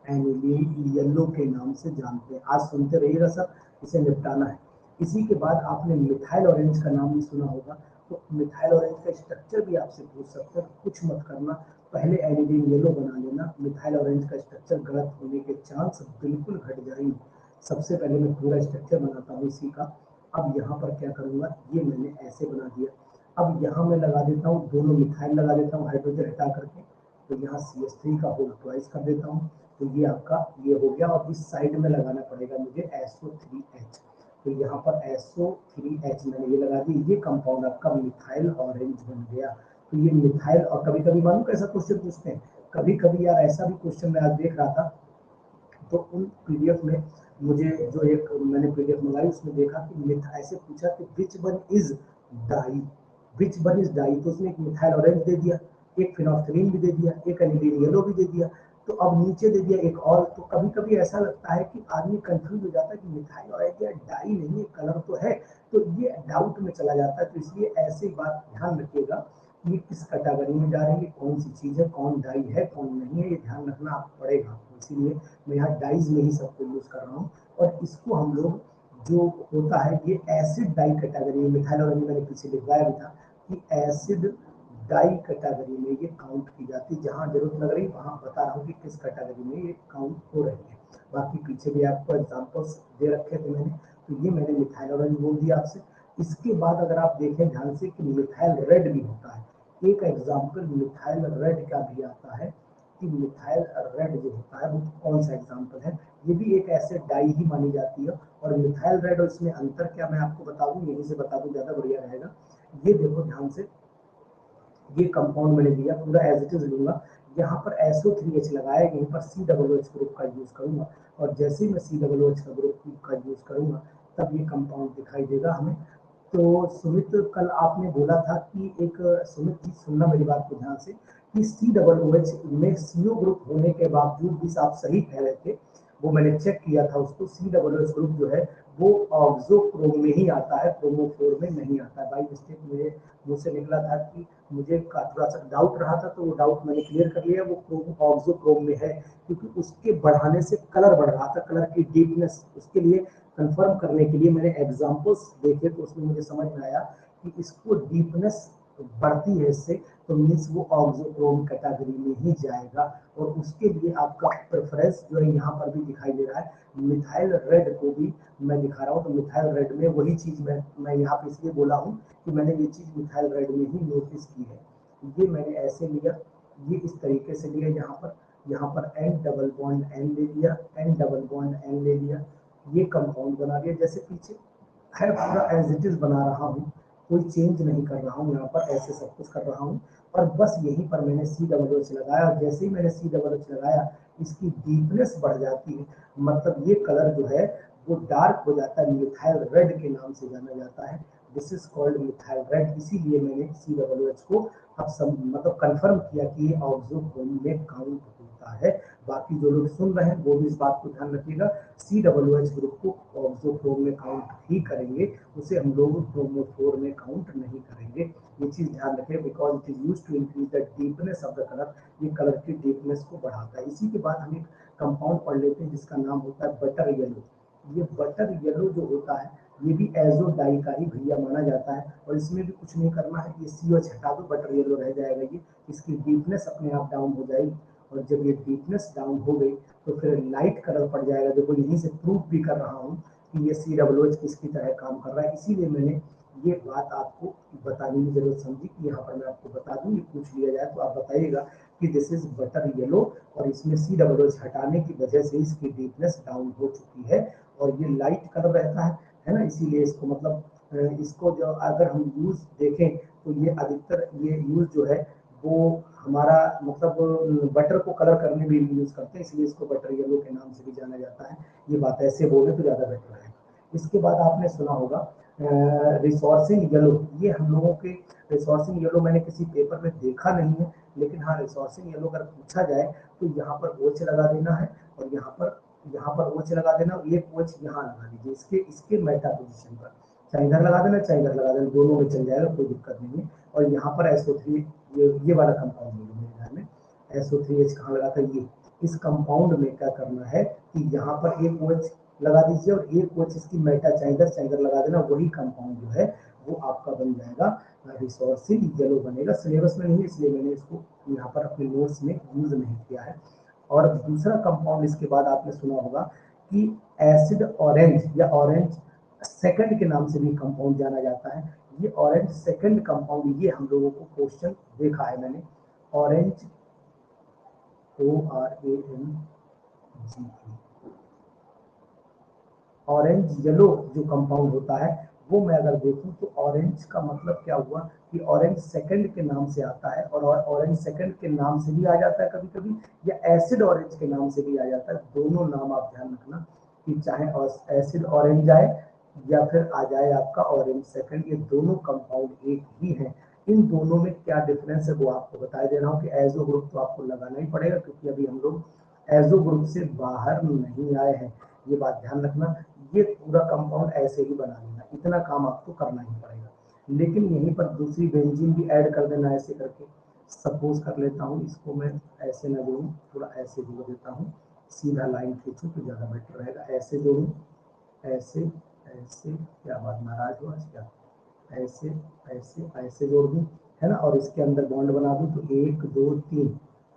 एनिलीन येलो के नाम से जानते हैं। आज सुनते रहिएगा सर, इसे निपटाना है। इसी के बाद आपने मिथाइल ऑरेंज का नाम भी सुना होगा, तो मिथाइल ऑरेंज का स्ट्रक्चर भी आपसे पूछ सकते हैं। कुछ मत करना, पहले एनिलीन येलो बना लेना, मिथाइल ऑरेंज का स्ट्रक्चर गलत होने के चांस बिल्कुल घट जाएंगे। सबसे पहले मैं पूरा स्ट्रक्चर बनाता हूँ इसी का। अब यहाँ पर क्या करूँगा, ये मैंने ऐसे बना दिया। अब यहाँ मैं लगा देता हूँ दोनों मिथाइल लगा देता हूँ हाइड्रोजन हटा करके, तो यहाँ CH3 का होल ट्वाइस कर देता हूँ, तो ये आपका ये हो गया। और इस साइड में लगाना पड़ेगा मुझे SO3H, तो यहाँ पर SO3H मैंने ये लगा दी। ये कंपाउंड आपका मिथाइल ऑरेंज बन गया। तो ये मिथाइल, और कभी कभी मालूम कैसा क्वेश्चन पूछते हैं, कभी कभी यार ऐसा भी क्वेश्चन मैं आज देख रहा था, तो उन PDF में मुझे जो एक मैंने PDF मंगाई उसमें देखा कि ऐसे पूछा कि which one is dye, which one is dye, तो उसने एक मिथाइल ऑरेंज दे दिया, एक फिनोल्फथालीन भी दे दिया, एक एनिलीन येलो भी दे दिया, तो अब नीचे दे दिया एक और। तो कभी कभी ऐसा लगता है कि आदमी कंफ्यूज हो जाता है कि मिथाइल ऑरेंज या डाई नहीं है, कलर तो है, तो ये डाउट में चला जाता है। तो इसलिए ऐसी बात ध्यान रखिएगा, ये किस कैटेगरी में जा रही है, कौन सी चीज है, कौन डाई है कौन नहीं है, ये ध्यान रखना आप पड़ेगा। इसीलिए मैं यहाँ डाइज में ही सबको यूज कर रहा हूँ। और इसको हम लोग जो होता है ये एसिड डाई कैटेगरी में, मिथाइल ऑरेंज मैंने पीछे लिखवाया भी था कि एसिड डाई कैटेगरी में ये काउंट की जाती है। जहाँ जरूरत लग रही वहां बता रहा हूँ कि किस कैटेगरी में ये काउंट हो रही है। बाकी पीछे भी आपको एग्जाम्पल्स दे रखे थे मैंने, तो ये मैंने मिथाइल ऑरेंज बोल दिया आपसे। इसके बाद अगर आप देखें ध्यान से कि मिथाइल रेड भी होता है, एक एग्जाम्पल मिथाइल रेड का भी आता है कि मिथाइल रेड जो होता है वो कौन सा एग्जाम्पल है, ये भी एक ऐसे डाई ही मानी जाती है। और मिथाइल रेड और इसमें अंतर क्या मैं आपको बता दूं, यहीं से बता दूं ज्यादा बढ़िया रहेगा। ये देखो ध्यान से, ये कंपाउंड मैंने दिया पूरा एज इट इज लूंगा, यहाँ पर SO3H लगाया, यहीं पर COOH ग्रुप का यूज करूंगा, और जैसे ही मैं COOH का ग्रुप का यूज करूंगा तब ये कंपाउंड दिखाई देगा हमें। तो सुमित कल आपने बोला था कि एक, सुमित जी सुनना मेरी बात को ध्यान से, कि COOH में CO ग्रुप होने के बावजूद भी आप सही कह रहे थे, वो मैंने चेक किया था उसको। COOH ग्रुप जो है वो ऑक्सोक्रोम में ही आता है, क्रोमोफोर में नहीं आता है। बाई मिस्टेक मेरे मुंह से निकला था कि मुझे थोड़ा सा डाउट रहा था, तो वो डाउट मैंने क्लियर कर लिया, वो ऑक्सोक्रोम में है, क्योंकि उसके बढ़ाने से कलर बढ़ रहा था, कलर की डीपनेस, उसके लिए कंफर्म करने के लिए मैंने एग्जांपल्स देखे, तो उसमें मुझे समझ में आया कि इसको डीपनेस बढ़ती है इससे, तो मीन्स वो ऑक्सोक्रोम कैटेगरी में ही जाएगा। और उसके लिए आपका प्रेफरेंस जो है यहाँ पर भी दिखाई दे रहा है, मिथाइल रेड को भी मैं दिखा रहा हूँ। तो मिथाइल रेड में वही चीज मैं यहाँ पे इसलिए बोला हूँ कि मैंने ये चीज मिथाइल रेड में ही नोटिस की है। ये मैंने ऐसे लिया, ये इस तरीके से लिया, यहाँ पर N डबल बॉन्ड N ले लिया, N डबल बॉन्ड N ले लिया, ये कंपाउंड बना दिया। जैसे पीछे है पूरा एज इट इज बना रहा हूँ, कोई चेंज नहीं कर रहा हूँ, यहाँ पर ऐसे सब कुछ कर रहा हूँ। और बस यहीं पर मैंने COOH लगाया, और जैसे ही मैंने COOH लगाया इसकी डीपनेस बढ़ जाती है, मतलब ये कलर जो है वो डार्क हो जाता है, मिथाइल रेड के नाम से जाना जाता है। This is called methyl red. इसीलिए मैंने COOH को अब मतलब कंफर्म किया कि ये ऑक्सोक्रोम में काउंट होता है। बाकी जो लोग सुन रहे हैं वो भी इस बात को ध्यान रखिएगा, COOH ग्रुप को ऑक्सोक्रोम में काउंट ही करेंगे, उसे हम लोग क्रोमोफोर में काउंट नहीं करेंगे। ये चीज ध्यान रखें, because it is used to increase the deepness of the colour, ये कलर की डीपनेस को बढ़ाता है। इसी के बाद हम एक कंपाउंड पढ़ लेते हैं जिसका नाम होता है बटर येलो। ये बटर येलो जो होता है ये भी एजो डाई का ही भैया माना जाता है, और इसमें भी कुछ नहीं करना है, ये CH हटा दो, बटर येलो रह जाएगा। ये इसकी डीपनेस अपने आप डाउन हो जाएगी, और जब ये डीपनेस डाउन हो गई तो फिर लाइट कलर पड़ जाएगा। देखो यहीं से प्रूफ भी कर रहा हूँ कि ये COOH किसकी तरह काम कर रहा है, इसीलिए मैंने ये बात आपको बताने की जरूरत समझी कि यहाँ पर मैं आपको बता दूं। ये पूछ लिया जाए तो आप बताइएगा कि दिस इज बटर येलो, और इसमें COOH हटाने की वजह से इसकी डीपनेस डाउन हो चुकी है, और ये लाइट कलर रहता है ना, इसीलिए इसको मतलब इसको जो अगर हम यूज देखें तो ये अधिकतर ये यूज जो है वो हमारा मतलब बटर को कलर करने में यूज करते हैं, इसलिए इसको बटर येलो के नाम से भी जाना जाता है। ये बात ऐसे बोले तो ज्यादा बेटर है। इसके बाद आपने सुना होगा रिसोर्सिंग येलो। ये हम लोगों के रिसोर्सिंग येलो मैंने किसी पेपर में देखा नहीं है, लेकिन हाँ रिसोर्सिंग येलो अगर पूछा जाए तो यहाँ पर OH लगा देना है, और यहाँ पर OH लगा देना, और एक OH यहाँ लगा दीजिए इसके इसके मेटा पोजीशन पर, चाहे इधर लगा देना चाहे इधर लगा देना, दोनों में चल जाएगा, कोई दिक्कत नहीं है। और यहाँ पर SO3 ये वाला कंपाउंड मेरे ध्यान में SO3H कहाँ लगा था, ये इस कंपाउंड में क्या करना है कि यहाँ पर एक OH लगा दीजिए और एक OH इसकी मेटा चाहे इधर लगा देना, वही कंपाउंड जो है वो आपका बन जाएगा रिसोर्सिंग येलो बनेगा। सिलेबस में नहीं, इसलिए मैंने इसको यहाँ पर अपने नोट्स में यूज नहीं किया है। और दूसरा कंपाउंड इसके बाद आपने सुना होगा कि एसिड ऑरेंज या ऑरेंज सेकंड के नाम से भी कंपाउंड जाना जाता है। ये ऑरेंज सेकंड कंपाउंड, ये हम लोगों को क्वेश्चन देखा है मैंने, ऑरेंज ORANGE, ऑरेंज येलो जो कंपाउंड होता है वो मैं अगर देखूं तो ऑरेंज का मतलब क्या हुआ कि ऑरेंज सेकंड के नाम से आता है, और ऑरेंज सेकंड के नाम से भी आ जाता है कभी कभी, या एसिड ऑरेंज के नाम से भी आ जाता है। दोनों नाम आप ध्यान रखना कि चाहे एसिड ऑरेंज आए या फिर आ जाए आपका ऑरेंज सेकंड, ये दोनों कंपाउंड एक ही है। इन दोनों में क्या डिफरेंस है वो आपको बता दे रहा हूँ कि एजो ग्रुप तो आपको लगाना ही पड़ेगा, क्योंकि अभी हम लोग एजो ग्रुप से बाहर नहीं आए हैं, ये बात ध्यान रखना। ये पूरा कंपाउंड ऐसे ही बना लेना, इतना काम आपको करना ही पड़ेगा। लेकिन यहीं पर दूसरी बेंजीन भी ऐड कर देना ऐसे करके। सपोज कर लेता हूँ इसको मैं ऐसे ना जोड़ूं, थोड़ा ऐसे जोड़ देता हूँ, सीधा लाइन खींचूं तो ज्यादा बेटर रहेगा। ऐसे जोड़ूं, ऐसे ऐसे, क्या बात नाराज हो आज क्या, ऐसे ऐसे ऐसे जोड़ दूं, है ना, और इसके अंदर बॉन्ड बना दूं तो 1 2 3,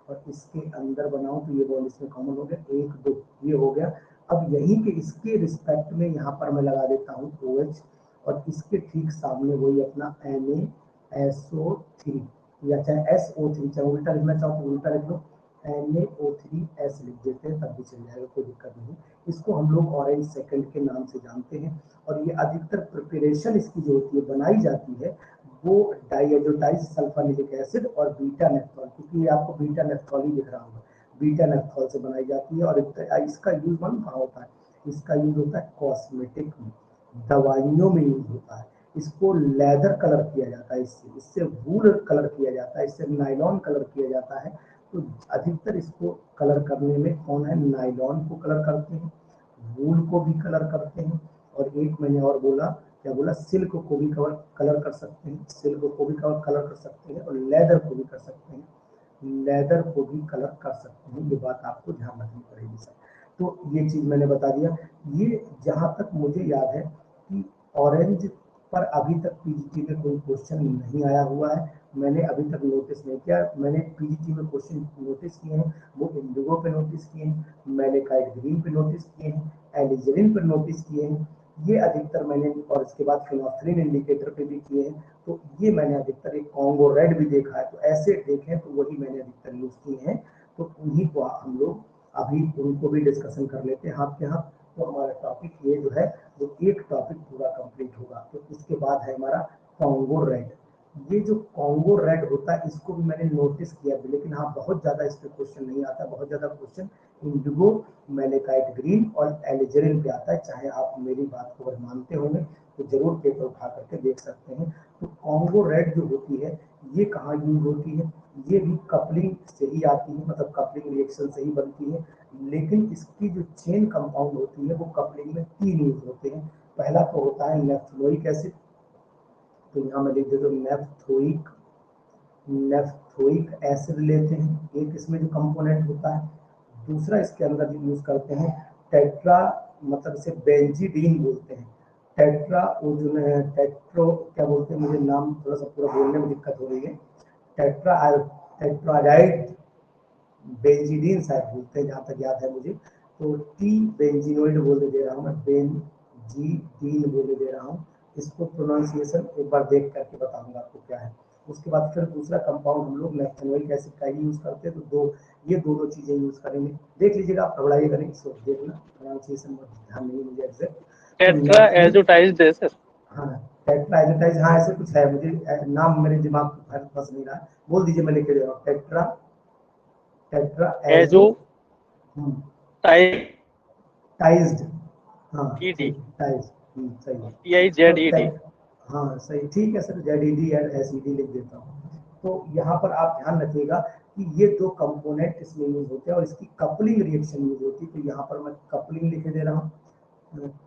और इसके अंदर बनाऊं तो ये बॉन्ड इसमें कॉमन हो गया 1 2, ये हो गया। अब यही के इसके रिस्पेक्ट में यहाँ पर मैं लगा देता हूँ OH, और इसके ठीक सामने वही अपना NaSO3, या चाहे SO3, चाहे उल्टा लिखना चाहो तो उल्टा लिख लो, NaO3S लिख देते हैं तब भी चल जाएगा, कोई दिक्कत नहीं। इसको हम लोग ऑरेंज सेकंड के नाम से जानते हैं, और ये अधिकतर प्रिपरेशन इसकी जो होती है बनाई जाती है वो डाइएजोटाइज सल्फोनिक एसिड और बीटा नेफ्थॉल, क्योंकि ये आपको बीटा नेफ्थॉल ही दिख रहा होगा, बीटा नेफ्थॉल से बनाई जाती है। और इसका यूज मालूम कहाँ होता है, इसका यूज होता है कॉस्मेटिक में, दवाइयों में यूज होता है। इसको लेदर कलर किया जाता है, इससे वूल कलर किया जाता है, इससे नायलॉन कलर किया जाता है। तो अधिकतर इसको कलर करने में कौन है, नायलॉन को कलर करते हैं, वूल को भी कलर करते हैं, और एक मैंने और बोला, क्या बोला, सिल्क को भी कलर कर सकते हैं, सिल्क को भी कलर कर सकते हैं, और लेदर को भी कर सकते हैं, लेदर को भी कलर कर सकते हैं। ये बात आपको ध्यान रखनी पड़ेगी सर। तो ये चीज मैंने बता दिया। ये जहां तक मुझे याद है कि ऑरेंज पर अभी तक पीजीटी में कोई क्वेश्चन नहीं आया हुआ है, मैंने अभी तक नोटिस नहीं किया। मैंने पीजीटी में क्वेश्चन नोटिस किए हैं वो इंडिगो पे नोटिस किए हैं, मैलेकाइट ग्रीन पे नोटिस किए हैं, एलिजरिन पे नोटिस किए हैं, ये अधिकतर मैंने, और इसके बाद फिनोफ्थलीन इंडिकेटर पे भी किए हैं। तो ये मैंने अधिकतर, एक कॉन्गो रेड भी देखा है, तो ऐसे देखें तो वही मैंने अधिकतर यूज किए हैं। तो उन्हीं को हम लोग अभी उनको भी डिस्कशन कर लेते हैं हाथ के हाथ। तो हमारा टॉपिक ये जो है वो एक टॉपिक पूरा कंप्लीट होगा। तो इसके बाद है हमारा कॉन्गो रेड। ये जो कॉन्गो रेड होता है इसको भी मैंने नोटिस किया भी, लेकिन हाँ बहुत ज्यादा इस पे क्वेश्चन नहीं आता, बहुत ज्यादा क्वेश्चन इंडिगो, मैलेकाइट ग्रीन और एलिजरिन पे आता है। चाहे आप मेरी बात को अगर मानते होंगे तो जरूर पेपर उठा करके देख सकते हैं। तो कॉन्गो रेड जो होती है ये कहाँ यूज होती है, ये भी कपलिंग से ही आती है, मतलब कपलिंग रिएक्शन से ही बनती है, लेकिन इसकी जो चेन कंपाउंड होती है वो कपलिंग में 3 यूज होते हैं। पहला तो होता है नेफ्थोइक एसिड, तो यहाँ मैं लिख देता हूँ नेफ्थोइक एसिड लेते हैं, एक इसमें जो कंपोनेंट होता है। दूसरा इसके अंदर यूज करते हैं टेट्रा, मतलब इसे बेंजीडीन बोलते हैं। टेट्रा टेट्रो क्या बोलते हैं, मुझे नाम थोड़ा सा पूरा बोलने में दिक्कत हो रही है। टेट्राजाइड बेंजीडीन शायद बोलते हैं जहाँ तक याद है मुझे। तो टी बेंजीनोइड बोले दे रहा हूँ मैं, बेंजीडीन बोले दे रहा हूँ। इसको प्रोनाउंसिएशन एक बार देख करके बताऊंगा आपको क्या है। उसके बाद फिर दूसरा कंपाउंड हम लोग नैप्थेनोइक एसिड का ही यूज करते हैं। तो ये दोनों चीजें यूज करेंगे। देख लीजिएगा, आप घबराइएगा नहीं, इसको देखना, प्रोनाउंसिएशन में ध्यान नहीं मुझे एग्जैक्ट। टेट्रा एजोटाइज्ड है सर। हाँ, टेट्राइजोटाइज, हाँ ऐसे कुछ है, मुझे नाम मेरे दिमाग में फंस नहीं रहा है। बोल दीजिए, मैं लिख के दे रहा हूँ। टेट्रा एजो टाइज्ड, हाँ ईडी ठीक, टाइज्ड, सही है। तो TIZED। हाँ सही, ठीक है सर, जेडीडी एंड एसईडी लिख देता हूँ। तो यहाँ पर आप ध्यान रखिएगा कि ये दो कंपोनेंट इसमें यूज होते हैं और इसकी कपलिंग रिएक्शन यूज होती है। तो यहाँ पर मैं कपलिंग लिखे दे रहा हूँ।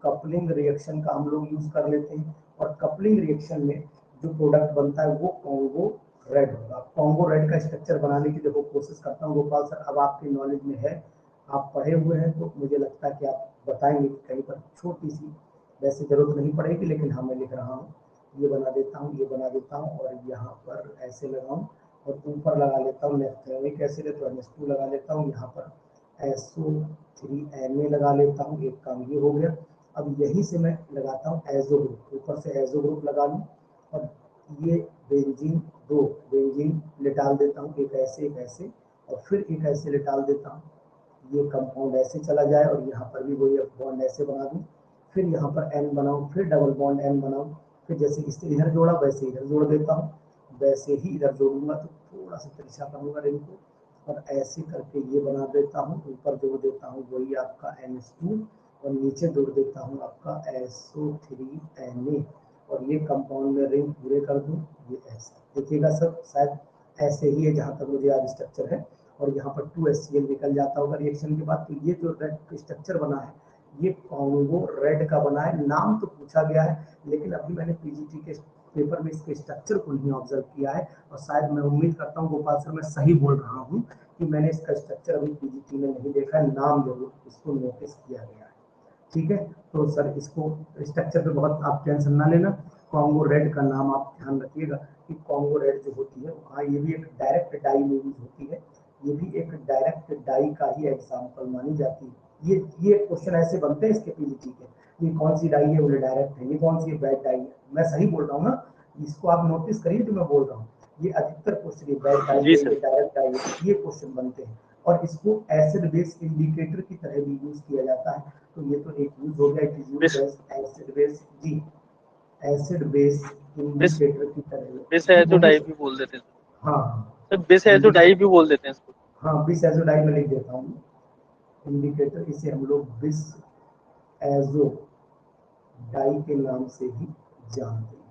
कपलिंग रिएक्शन का हम लोग यूज कर लेते हैं और कपलिंग रिएक्शन में जो प्रोडक्ट बनता है वो कॉन्गो रेड होगा। कॉन्गो रेड का स्ट्रक्चर बनाने की देखो कोशिश करता हूँ गोपाल सर, अब आपके नॉलेज में है, आप पढ़े हुए हैं, तो मुझे लगता है कि आप बताएंगे कि कहीं पर छोटी सी, वैसे जरूरत नहीं पड़ेगी लेकिन हाँ मैं लिख रहा हूँ। ये बना देता हूँ, ये बना देता हूँ और यहाँ पर ऐसे लगाऊँ और ऊपर लगा लेता हूँ नैप्थेनोइक एसिड है तो NH2 लगा लेता हूँ। यहाँ पर SO3Na लगा लेता हूँ। एक काम ये हो गया। अब यहीं से मैं लगाता हूँ एजो ग्रुप, ऊपर से एजो ग्रुप लगा लूँ और ये बेंजीन, दो बेंजीन डाल देता हूँ, एक ऐसे और फिर एक ऐसे डाल देता हूँ। ये कंपाउंड ऐसे चला जाए और यहाँ पर भी वही बॉन्ड ऐसे बना दूँ। फिर यहाँ पर N बनाऊँ, फिर डबल बॉन्ड N बनाऊँ, फिर जैसे इससे इधर जोड़ा वैसे इधर जोड़ देता हूँ, वैसे ही इधर जोड़ूंगा तो थोड़ा सा तिरछा करूँगा रिंग को और ऐसे करके ये बना देता हूँ। ऊपर जोड़ देता हूँ वही आपका NH2 और नीचे जोड़ देता हूँ आपका SO3Na और ये कंपाउंड में रिंग पूरे कर दूँ। ये ऐसा देखिएगा सब, शायद ऐसे ही है जहाँ तक मुझे याद स्ट्रक्चर है। और यहाँ पर 2HCl निकल जाता होगा रिएक्शन के बाद। तो ये जो रेड स्ट्रक्चर बना है ये कॉन्गो रेड का बना है। नाम तो पूछा गया है लेकिन अभी मैंने पीजीटी के पेपर में इसके स्ट्रक्चर को नहीं ऑब्जर्व किया है और शायद मैं उम्मीद करता हूँ गोपाल सर मैं सही बोल रहा हूँ कि मैंने इसका स्ट्रक्चर अभी पीजीटी में नहीं देखा है, नाम जरूर इसको नोटिस किया गया है। ठीक है, तो सर इसको स्ट्रक्चर पे बहुत आप टेंशन ना लेना। कॉन्गो रेड का नाम आप ध्यान रखिएगा कि कॉन्गो रेड जो होती है, हाँ ये भी एक डायरेक्ट डाई में यूज होती है, ये भी एक डायरेक्ट डाई का ही एग्जाम्पल मानी जाती है। ये क्वेश्चन ऐसे बनते हैं इसके पीजीटी के, ये कौन सी डाई है, बोले डायरेक्ट है, ये कौन सी बैड डाई है। मैं सही बोल रहा हूँ ना, इसको आप नोटिस करिए जो मैं बोल रहा हूँ। ये अधिकतर क्वेश्चन ये बैड डाई जी है, सर। ये डायरेक्ट डाई है, ये क्वेश्चन बनते हैं और इसको एसिड बेस इंडिकेटर की तरह भी यूज किया जाता है। तो ये तो एक यूज हो गया, it is used as acid base, जी एसिड बेस बिस इंडिकेटर की तरह। बिस जी बोलिए एजोडाई सर। भी बोल देते हैं हाँ सर। बिस इंडिकेटर, एजोडाई भी बोल देते हैं इसको। हाँ बिस एजोडाई में लिख देता हूँ इंडिकेटर, इसे हम लोग बिस एजो डाई के नाम से ही जानते हैं।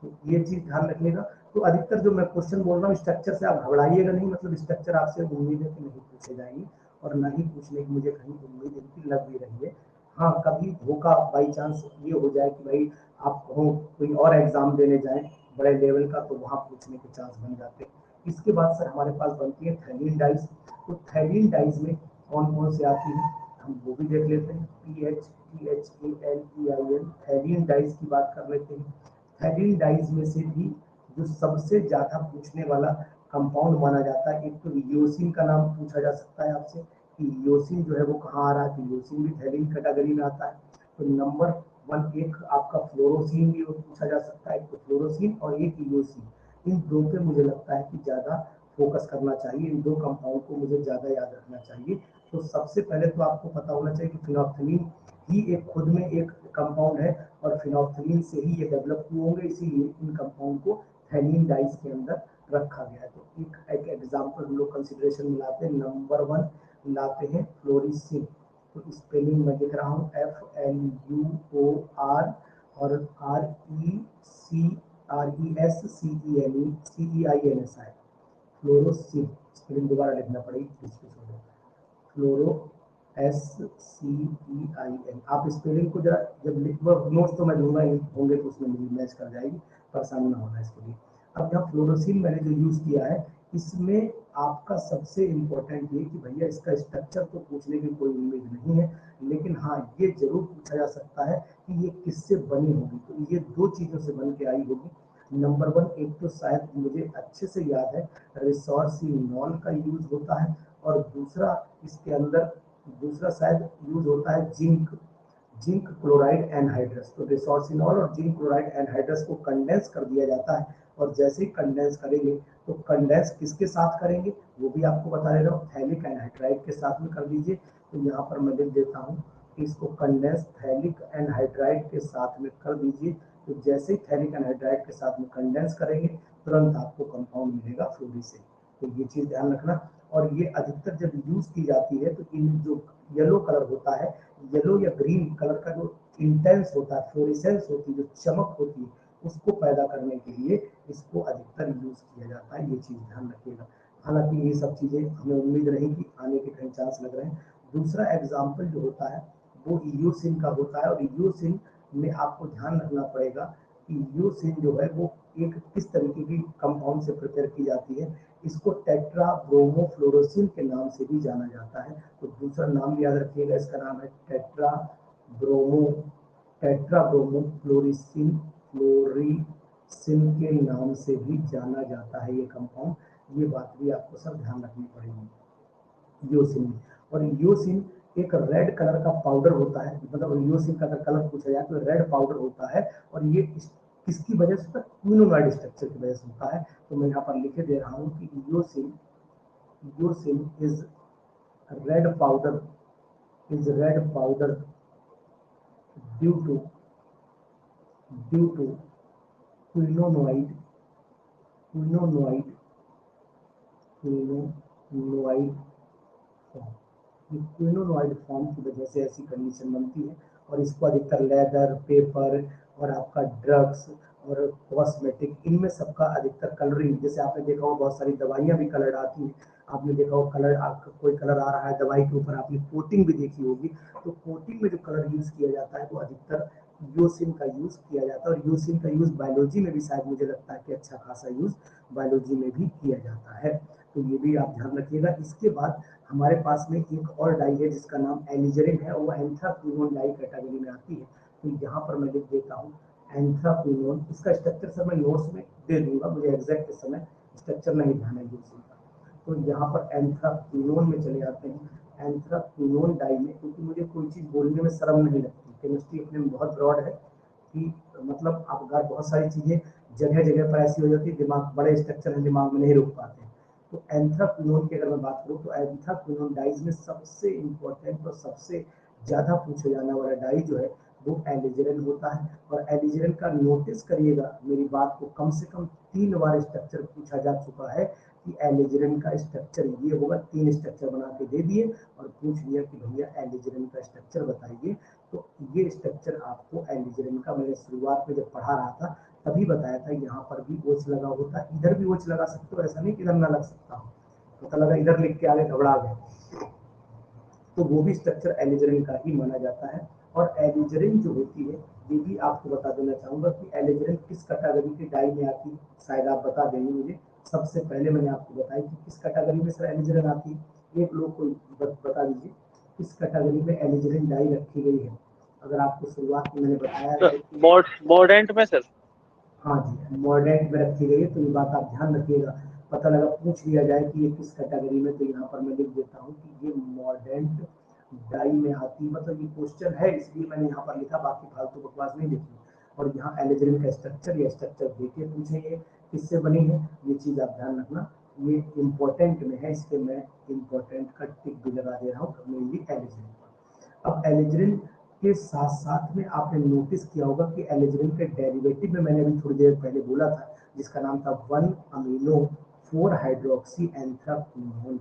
तो ये चीज ध्यान रखिएगा। तो अधिकतर जो मैं क्वेश्चन बोल रहा हूँ स्ट्रक्चर से आप घबराइएगा नहीं, मतलब स्ट्रक्चर आपसे उम्मीद है कि नहीं पूछे जाएंगे और ना ही पूछने की मुझे कहीं उम्मीद इनकी लग भी रही है। हाँ कभी धोखा बाई चांस ये हो जाए कि भाई आप कहो कोई और एग्जाम देने जाए बड़े लेवल का तो वहाँ पूछने के चांस बन जाते हैं। इसके बाद सर हमारे पास बनती है थैलीन डाइज। तो थैलीन डाइज में कौन कौन से आती है हम वो भी देख लेते हैं। THELEIN थैलीन डाइज की बात कर लेते हैं। थैलीन डाइज में से भी जो सबसे ज्यादा पूछने वाला कंपाउंड माना जाता है, एक तो यूसिन का नाम पूछा जा सकता है आपसे कि यूसिन जो है वो कहाँ आ रहा है, तो यूसिन भी थैलीन कैटेगरी में आता है। तो नंबर 1 एक आपका फ्लोरोसिन भी पूछा जा सकता है, एक तो फ्लोरोसिन और एक यूसिन। इन दो पे मुझे लगता है कि ज्यादा फोकस करना चाहिए, इन दो कंपाउंड को मुझे ज्यादा याद रखना चाहिए। तो सबसे पहले तो आपको पता होना चाहिए कि फिनोल्फथालीन ही एक खुद में एक कंपाउंड है और फिनोल्फथालीन से ही ये डेवलप हुए होंगे, इसीलिए इन कंपाउंड को थैलीन डाइज के अंदर रखा गया है। तो एक एग्जाम्पल हम लोग कंसिडरेशन में लाते हैं। नंबर 1 लाते हैं फ्लोरिसिन। तो स्पेलिंग में लिख रहा हूँ FLUOR और RESCEIN फ्लोरोसिन। स्पेलिंग दोबारा लिखना पड़ेगी, फ्लोरो SCEIN। आप स्पेलिंग को जरा जब लिखो नोट्स तो मैं दूंगा ही होंगे तो उसमें मेरी मैच कर जाएगी, परेशानी ना होना इसके लिए। अब यहाँ फ्लोरोसिन मैंने जो यूज किया है इसमें आपका सबसे इम्पोर्टेंट ये कि भैया इसका स्ट्रक्चर तो पूछने की कोई उम्मीद नहीं है, लेकिन हाँ ये जरूर पूछा जा सकता है कि ये किससे बनी होगी। तो ये दो चीजों से बन के आई होगी। नंबर वन, एक तो शायद मुझे अच्छे से याद है रिसोर्सिनॉल का यूज होता है, और दूसरा इसके अंदर दूसरा शायद यूज होता है जिंक क्लोराइड एनहाइड्रस। तो रिसोर्सिनॉल और जिंक क्लोराइड एनहाइड्रस को कंडेंस कर दिया जाता है, और जैसे ही कंडेंस करेंगे तो कंडेंस किसके साथ करेंगे वो भी आपको बता दे रहा हूँ, थैलिक एनहाइड्राइड के साथ में कर दीजिए। तो यहाँ पर मैं लिख देता हूँ कि इसको कंडेंस थैलिक एनहाइड्राइड के साथ में कर दीजिए। तो जैसे ही थैलिक एनहाइड्राइड के साथ में कंडेंस करेंगे तुरंत आपको कंपाउंड मिलेगा फ्लोरीसेन। तो ये चीज ध्यान रखना। और ये अधिकतर जब यूज की जाती है तो इन जो येलो कलर होता है, येलो या ग्रीन कलर का जो इंटेंस होता है, फ्लोरिसेंस होती है, जो चमक होती है, उसको पैदा करने के लिए इसको अधिकतर यूज किया जाता है। ये चीज ध्यान रखिएगा। हालांकि ये सब चीजें हमें उम्मीद नहीं कि आने के कहीं चांस लग रहे हैं। दूसरा एग्जाम्पल जो होता है वो ईओसिन का होता है, और ईओसिन में आपको ध्यान रखना पड़ेगा कि ईओसिन जो है वो एक किस तरीके की कंपाउंड से प्रिपेयर की जाती है। इसको टेट्रा ब्रोमोफ्लोरोसिन के नाम से भी जाना जाता है। तो दूसरा नाम याद रखिएगा, इसका नाम है टेट्रा ब्रोमोफ्लोरिसिन फ्लोरिसिन के नाम से भी जाना जाता है ये कंपाउंड। ये बात भी आपको सब ध्यान रखनी पड़ेगी। ईओसिन, और ईओसिन एक रेड कलर का पाउडर होता है, मतलब ईओसिन का अगर कलर पूछा जाए तो रेड पाउडर होता है, और ये किसकी वजह से होता है, क्विनोनाइड स्ट्रक्चर की वजह से होता है। तो मैं यहाँ पर लिखे दे रहा हूँ कि eosin is red powder due to quinonoid form की वजह से ऐसी कंडीशन बनती है। और इसको अधिकतर लेदर, पेपर और आपका ड्रग्स और कॉस्मेटिक, इनमें सबका अधिकतर कलरिंग, जैसे आपने देखा हो बहुत सारी दवाइयां भी कलर आती हैं, आपने देखा हो कलर, आपका कोई कलर आ रहा है दवाई के ऊपर, आपने कोटिंग भी देखी होगी। तो कोटिंग में जो कलर यूज किया जाता है वो अधिकतर यूसिन का यूज किया जाता है, और यूसिन का यूज बायोलॉजी में भी शायद मुझे लगता है कि अच्छा खासा यूज बायोलॉजी में भी किया जाता है। तो ये भी आप ध्यान रखिएगा। इसके बाद हमारे पास में एक और डाई है जिसका नाम एलिजरिन है, वो एंथ्राक्विनोन डाई कैटेगरी में आती है। तो यहाँ पर मैं लिख देता हूँ एंथ्राक्विनोन। इसका स्ट्रक्चर सर मैं नोट्स में दे दूंगा, मुझे एग्जैक्ट इस समय स्ट्रक्चर नहीं ध्यान है यूसिन का। तो यहाँ पर एंथ्राक्विनोन में चले जाते हैं। एंथ्राक्विनोन डाई में, क्योंकि मुझे कोई चीज़ बोलने में शर्म नहीं लगती, केमिस्ट्री अपने में बहुत ब्रॉड है कि मतलब आप अगर बहुत सारी चीज़ें जगह जगह पर ऐसी हो जाती है, दिमाग बड़े स्ट्रक्चर हैं, दिमाग में नहीं रोक पाते हैं। तो एंथ्राक्विनोन की अगर मैं बात करूँ तो एंथ्राक्विनोन डाइज में सबसे इम्पोर्टेंट और सबसे ज़्यादा पूछा जाने वाला डाई जो है वो एलिजरिन होता है। और एलिजरिन का नोटिस करिएगा मेरी बात को, कम से कम 3 बार स्ट्रक्चर पूछा जा चुका है कि एलिजरिन का स्ट्रक्चर ये होगा। 3 स्ट्रक्चर बना के दे दिए और पूछ लिया कि भैया एलिजरिन का स्ट्रक्चर बताइए। तो ये स्ट्रक्चर आपको एलिजरिन का मैंने शुरुआत में जब पढ़ा रहा था तभी बताया था। यहाँ पर भी ओच लगा होता है, इधर भी ओच लगा सकते हो, ऐसा नहीं कि इधर ना लग सकता हो। पता लगा इधर लिख के आगे घबरा गए, तो वो भी स्ट्रक्चर एलिजरिन का ही माना जाता है। और एलिजरिन जो होती है ये भी आपको बता देना चाहूंगा कि एलिजरिन किस कैटेगरी की डाई में आती है, शायद आप बता देंगे मुझे। सबसे पहले मैंने आपको बताया कि किस कैटेगरी में सर एलिजरिन आती है। एक लोग को बता दीजिए किस कैटेगरी में एलिजरिन डाई रखी गई है। अगर आपको शुरुआत में मैंने बताया है मॉर्डेंट में सर। हाँ जी, मॉडरेट में रखी गई है, तो ये बात आप ध्यान रखिएगा। पता लगा पूछ लिया जाए कि ये किस कैटेगरी में, तो यहाँ पर मैं लिख देता हूँ कि ये मॉडरेट डाई में आती है। मतलब ये क्वेश्चन है इसलिए मैंने यहाँ पर लिखा, बाकी फालतू बकवास नहीं लिखी। और यहाँ एलिजरिन का स्ट्रक्चर या स्ट्रक्चर देके पूछेंगे किससे बनी है, ये चीज आप ध्यान रखना। ये इम्पोर्टेंट में है, इसके मैं इम्पोर्टेंट का टिक भी लगा दे रहा हूँ मेनली एलिजरिन पर। अब एलिजरिन के साथ साथ में आपने नोटिस किया होगा कि एलिजरिन के डेरिवेटिव में मैंने अभी थोड़ी देर पहले बोला था जिसका नाम था 1-अमीनो-4 हाइड्रोक्सी एंथ्राक्विनोन।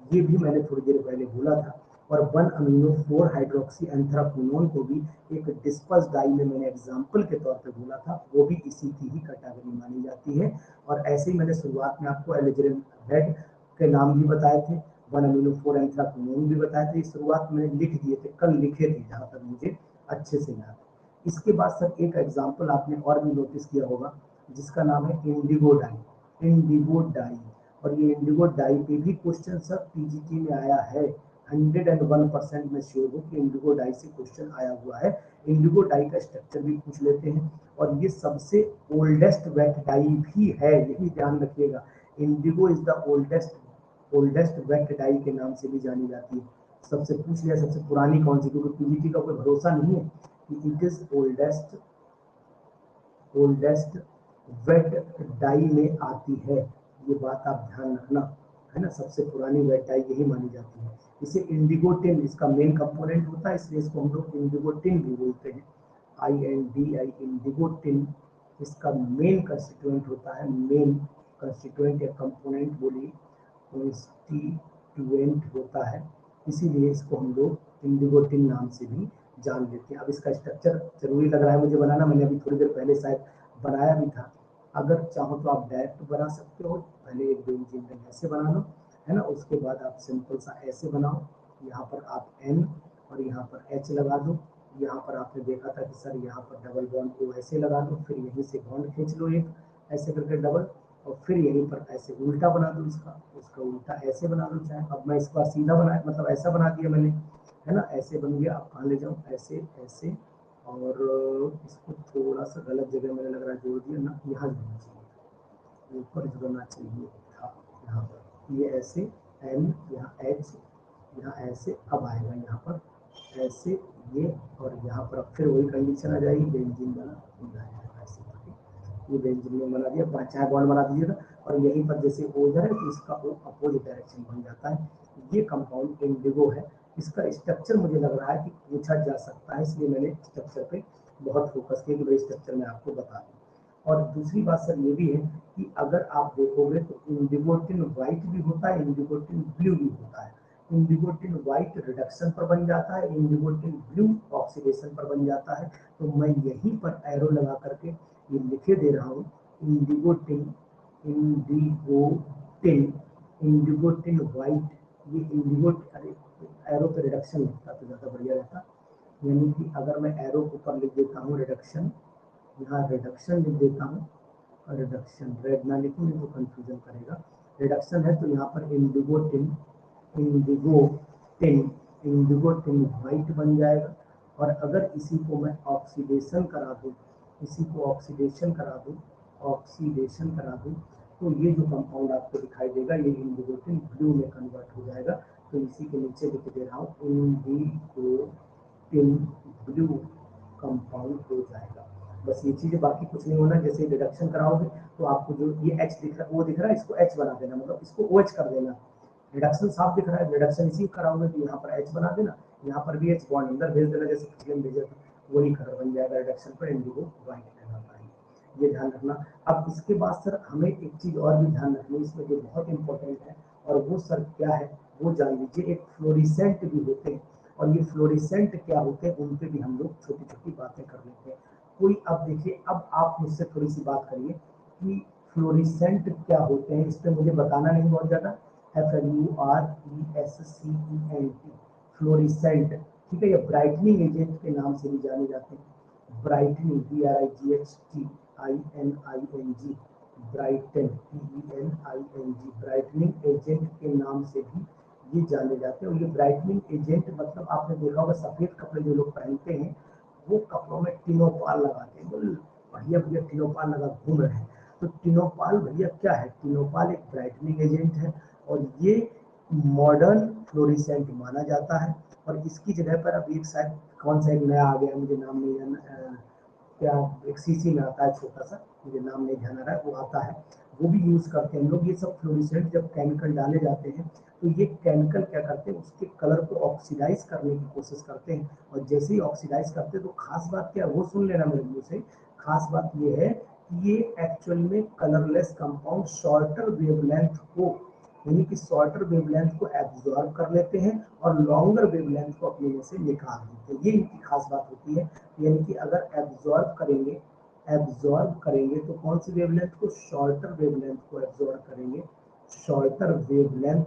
ये भी मैंने थोड़ी देर पहले बोला था। और 1-अमीनो-4 हाइड्रोक्सी एंथ्राक्विनोन को भी एक डिस्पर्स डाई में मैंने एग्जाम्पल के तौर पे बोला था, वो भी इसी की ही कैटेगरी मानी जाती है। और ऐसे ही मैंने शुरुआत में आपको एलिजरिन रेड के नाम भी बताए थे, 1-अमीनो-4 एंथ्राक्विनोन भी बताए थे। शुरुआत में लिख दिए थे, कल लिखे थे जहाँ तक मुझे अच्छे से याद। इसके बाद सर एक एग्जाम्पल आपने और भी नोटिस किया होगा जिसका नाम है इंडिगो डाई। इंडिगो डाई और ये इंडिगो डाई पे भी क्वेश्चन सर टीजीटी में आया है। 101% में श्योर हूँ कि इंडिगो डाई से क्वेश्चन आया हुआ है। इंडिगो डाई का स्ट्रक्चर भी पूछ लेते हैं, और ये सबसे ओल्डेस्ट वेट डाई भी है, यही ध्यान रखिएगा। Indigo is the oldest vat dye के नाम से भी जानी जाती है। सबसे पूछ लिया सबसे पुरानी कौन सी, क्योंकि पीजीटी का कोई भरोसा नहीं है कि it is oldest vat dye में आती है, ये बात आप ध्यान रखना, है ना। सबसे पुरानी वेट डाई यही मानी जाती है। इसे इंडिगो टिन इसका मेन कंपोनेंट होता है, इसलिए इसको हम लोग इंडिगो टिन भी बोलते हैं। INDI इंडिगो टिन इसका मेन कंस्टिट्यूएंट होता है, मेन कंस्टिट्यूएंट या कंपोनेंट बोलिए, कंस्टिट्यूएंट होता है, इसीलिए इसको हम लोग इंडिगो टिन नाम से भी जान लेते हैं। अब इसका स्ट्रक्चर जरूरी लग रहा है मुझे बनाना, मैंने अभी थोड़ी देर पहले शायद बनाया भी था। अगर चाहो तो आप डायरेक्ट बना सकते हो, पहले एक बेंजीन रिंग ऐसे बना लो, है ना, उसके बाद आप सिंपल सा ऐसे बनाओ, यहाँ पर आप N और यहाँ पर H लगा दो। यहाँ पर आपने देखा था कि सर यहाँ पर डबल बॉन्ड को ऐसे लगा दो, फिर यहीं से बॉन्ड खींच लो एक ऐसे करके डबल, और फिर यहीं पर ऐसे उल्टा बना दो उसका उल्टा ऐसे बना दो चाहे। अब मैं इसका सीधा बना मतलब ऐसा बना दिया मैंने, है ना, ऐसे बन गया। अब कहाँ ले जाऊँ, ऐसे ऐसे, और इसको थोड़ा सा गलत जगह मैंने लग रहा है जोड़ दिया ना, यहाँ जोड़ना चाहिए, ऊपर जोड़ना चाहिए था, यहाँ पर ये ऐसे N, यहाँ H, यहाँ ऐसे, अब आएगा यहाँ पर ऐसे ये, और यहाँ पर अब फिर वही कंडीशन आ जाएगी, बेंजीन वाला ऐसे करके ये बेंजीन में बना दिया, चाहे बॉन्ड बना दीजिएगा, और यहीं पर जैसे O इधर है तो इसका O अपोजिट डायरेक्शन बन जाता है। ये कंपाउंड इंडिगो है। इसका स्ट्रक्चर मुझे लग रहा है कि पूछा जा सकता है, इसलिए मैंने स्ट्रक्चर पे बहुत फोकस किया कि भाई स्ट्रक्चर में आपको बता दूं। और दूसरी बात सर ये भी है कि अगर आप देखोगे तो इंडिगो टिन व्हाइट भी होता है, इंडिगो टिन ब्लू भी होता है। इंडिगो टिन व्हाइट रिडक्शन पर बन जाता है, इंडिगो टिन ब्लू ऑक्सीडेशन पर बन जाता है। तो मैं यहीं पर एरो लगा करके ये लिखे दे रहा हूँ, Indigo tin Indigo tin white, ये इंडिगो, अरे एरो पे रिडक्शन लिखता तो ज़्यादा बढ़िया रहता, यानी कि अगर मैं एरो ऊपर लिख देता हूँ रिडक्शन, यहाँ रिडक्शन लिख देता हूँ, रिडक्शन रेड ना लिखूँ नहीं तो कंफ्यूजन करेगा, रिडक्शन है तो यहाँ पर इंडिगो टिन व्हाइट बन जाएगा। और अगर इसी को मैं ऑक्सीडेशन करा दूँ, इसी को ऑक्सीडेशन करा दूँ तो ये जो कंपाउंड आपको दिखाई देगा ये इंडिगो टिन ब्लू में कन्वर्ट हो जाएगा। तो इसी के नीचे लिख दे रहा हूँ, इंडिगो टिन ब्लू कंपाउंड हो जाएगा। बस ये चीज़, बाकी कुछ नहीं होना। जैसे रिडक्शन कराओगे तो आपको जो ये H दिख रहा है, वो दिख रहा है, इसको H बना देना, मतलब इसको OH कर देना। रिडक्शन साफ दिख रहा है, रिडक्शन इसी कराओगे तो यहाँ पर H बना देना, यहाँ पर भी H बॉन्ड अंदर भेज देना, जैसे पिछले में भेजा था वही कलर बन जाएगा। रिडक्शन पर इंडिगो व्हाइट कहलाता है, ये ध्यान रखना। अब इसके बाद सर हमें एक चीज़ और भी ध्यान रखनी है इसमें जो बहुत इंपॉर्टेंट है, और वो सर क्या है वो जान लीजिए। एक फ्लोरिसेंट भी होते हैं, और ये फ्लोरिसेंट क्या होते हैं उन पे भी हम लोग छोटी छोटी बातें कर लेते हैं। कोई, अब देखिए, अब आप मुझसे थोड़ी सी बात करिए कि फ्लोरिसेंट क्या होते हैं, इस पर मुझे बताना नहीं बहुत ज़्यादा। FLORESCENT फ्लोरिसेंट, ठीक है। ये ब्राइटनिंग एजेंट के नाम से भी जाने जाते हैं, brightening BRIGHTINING, brighten BENING, brightening agent के नाम से भी ये जाने जाते हैं। और ये ब्राइटनिंग एजेंट मतलब आपने देखा होगा सफेद कपड़े जो लोग पहनते हैं वो कपड़ों में टिनोपाल लगाते हैं, बोल बढ़िया बढ़िया टिनोपाल लगा घूम रहे हैं। तो टिनोपाल भैया क्या है, टिनोपाल एक ब्राइटनिंग एजेंट है, और ये मॉडर्न फ्लोरिसेंट माना जाता है। और इसकी जगह पर अब एक शायद कौन सा एक नया आ गया, मुझे नाम नहीं जाना, क्या एक सीसी में आता है छोटा सा, मुझे नाम नहीं ध्यान आ रहा है, वो आता है, वो भी यूज करते हैं हम लोग। ये सब फ्लोरिसेंट जब केमिकल डाले जाते हैं तो ये केमिकल क्या करते हैं, उसके कलर को ऑक्सीडाइज करने की कोशिश करते हैं। और जैसे ही ऑक्सीडाइज करते हैं तो खास बात क्या, वो सुन लेना मेरे मुंह से, खास बात ये है कि ये एक्चुअल में कलरलेस कंपाउंड शॉर्टर वेवलेंथ को, यानी कि शॉर्टर वेवलेंथ को एब्जॉर्ब कर लेते हैं और लॉन्गर वेवलेंथ को अपने में से निकाल देते हैं। ये इनकी खास बात होती है, यानी कि अगर एब्जॉर्ब करेंगे तो कौन सी वेवलेंथ को, शॉर्टर वेवलेंथ को एब्जॉर्ब करेंगे, शॉर्टर वेवलेंथ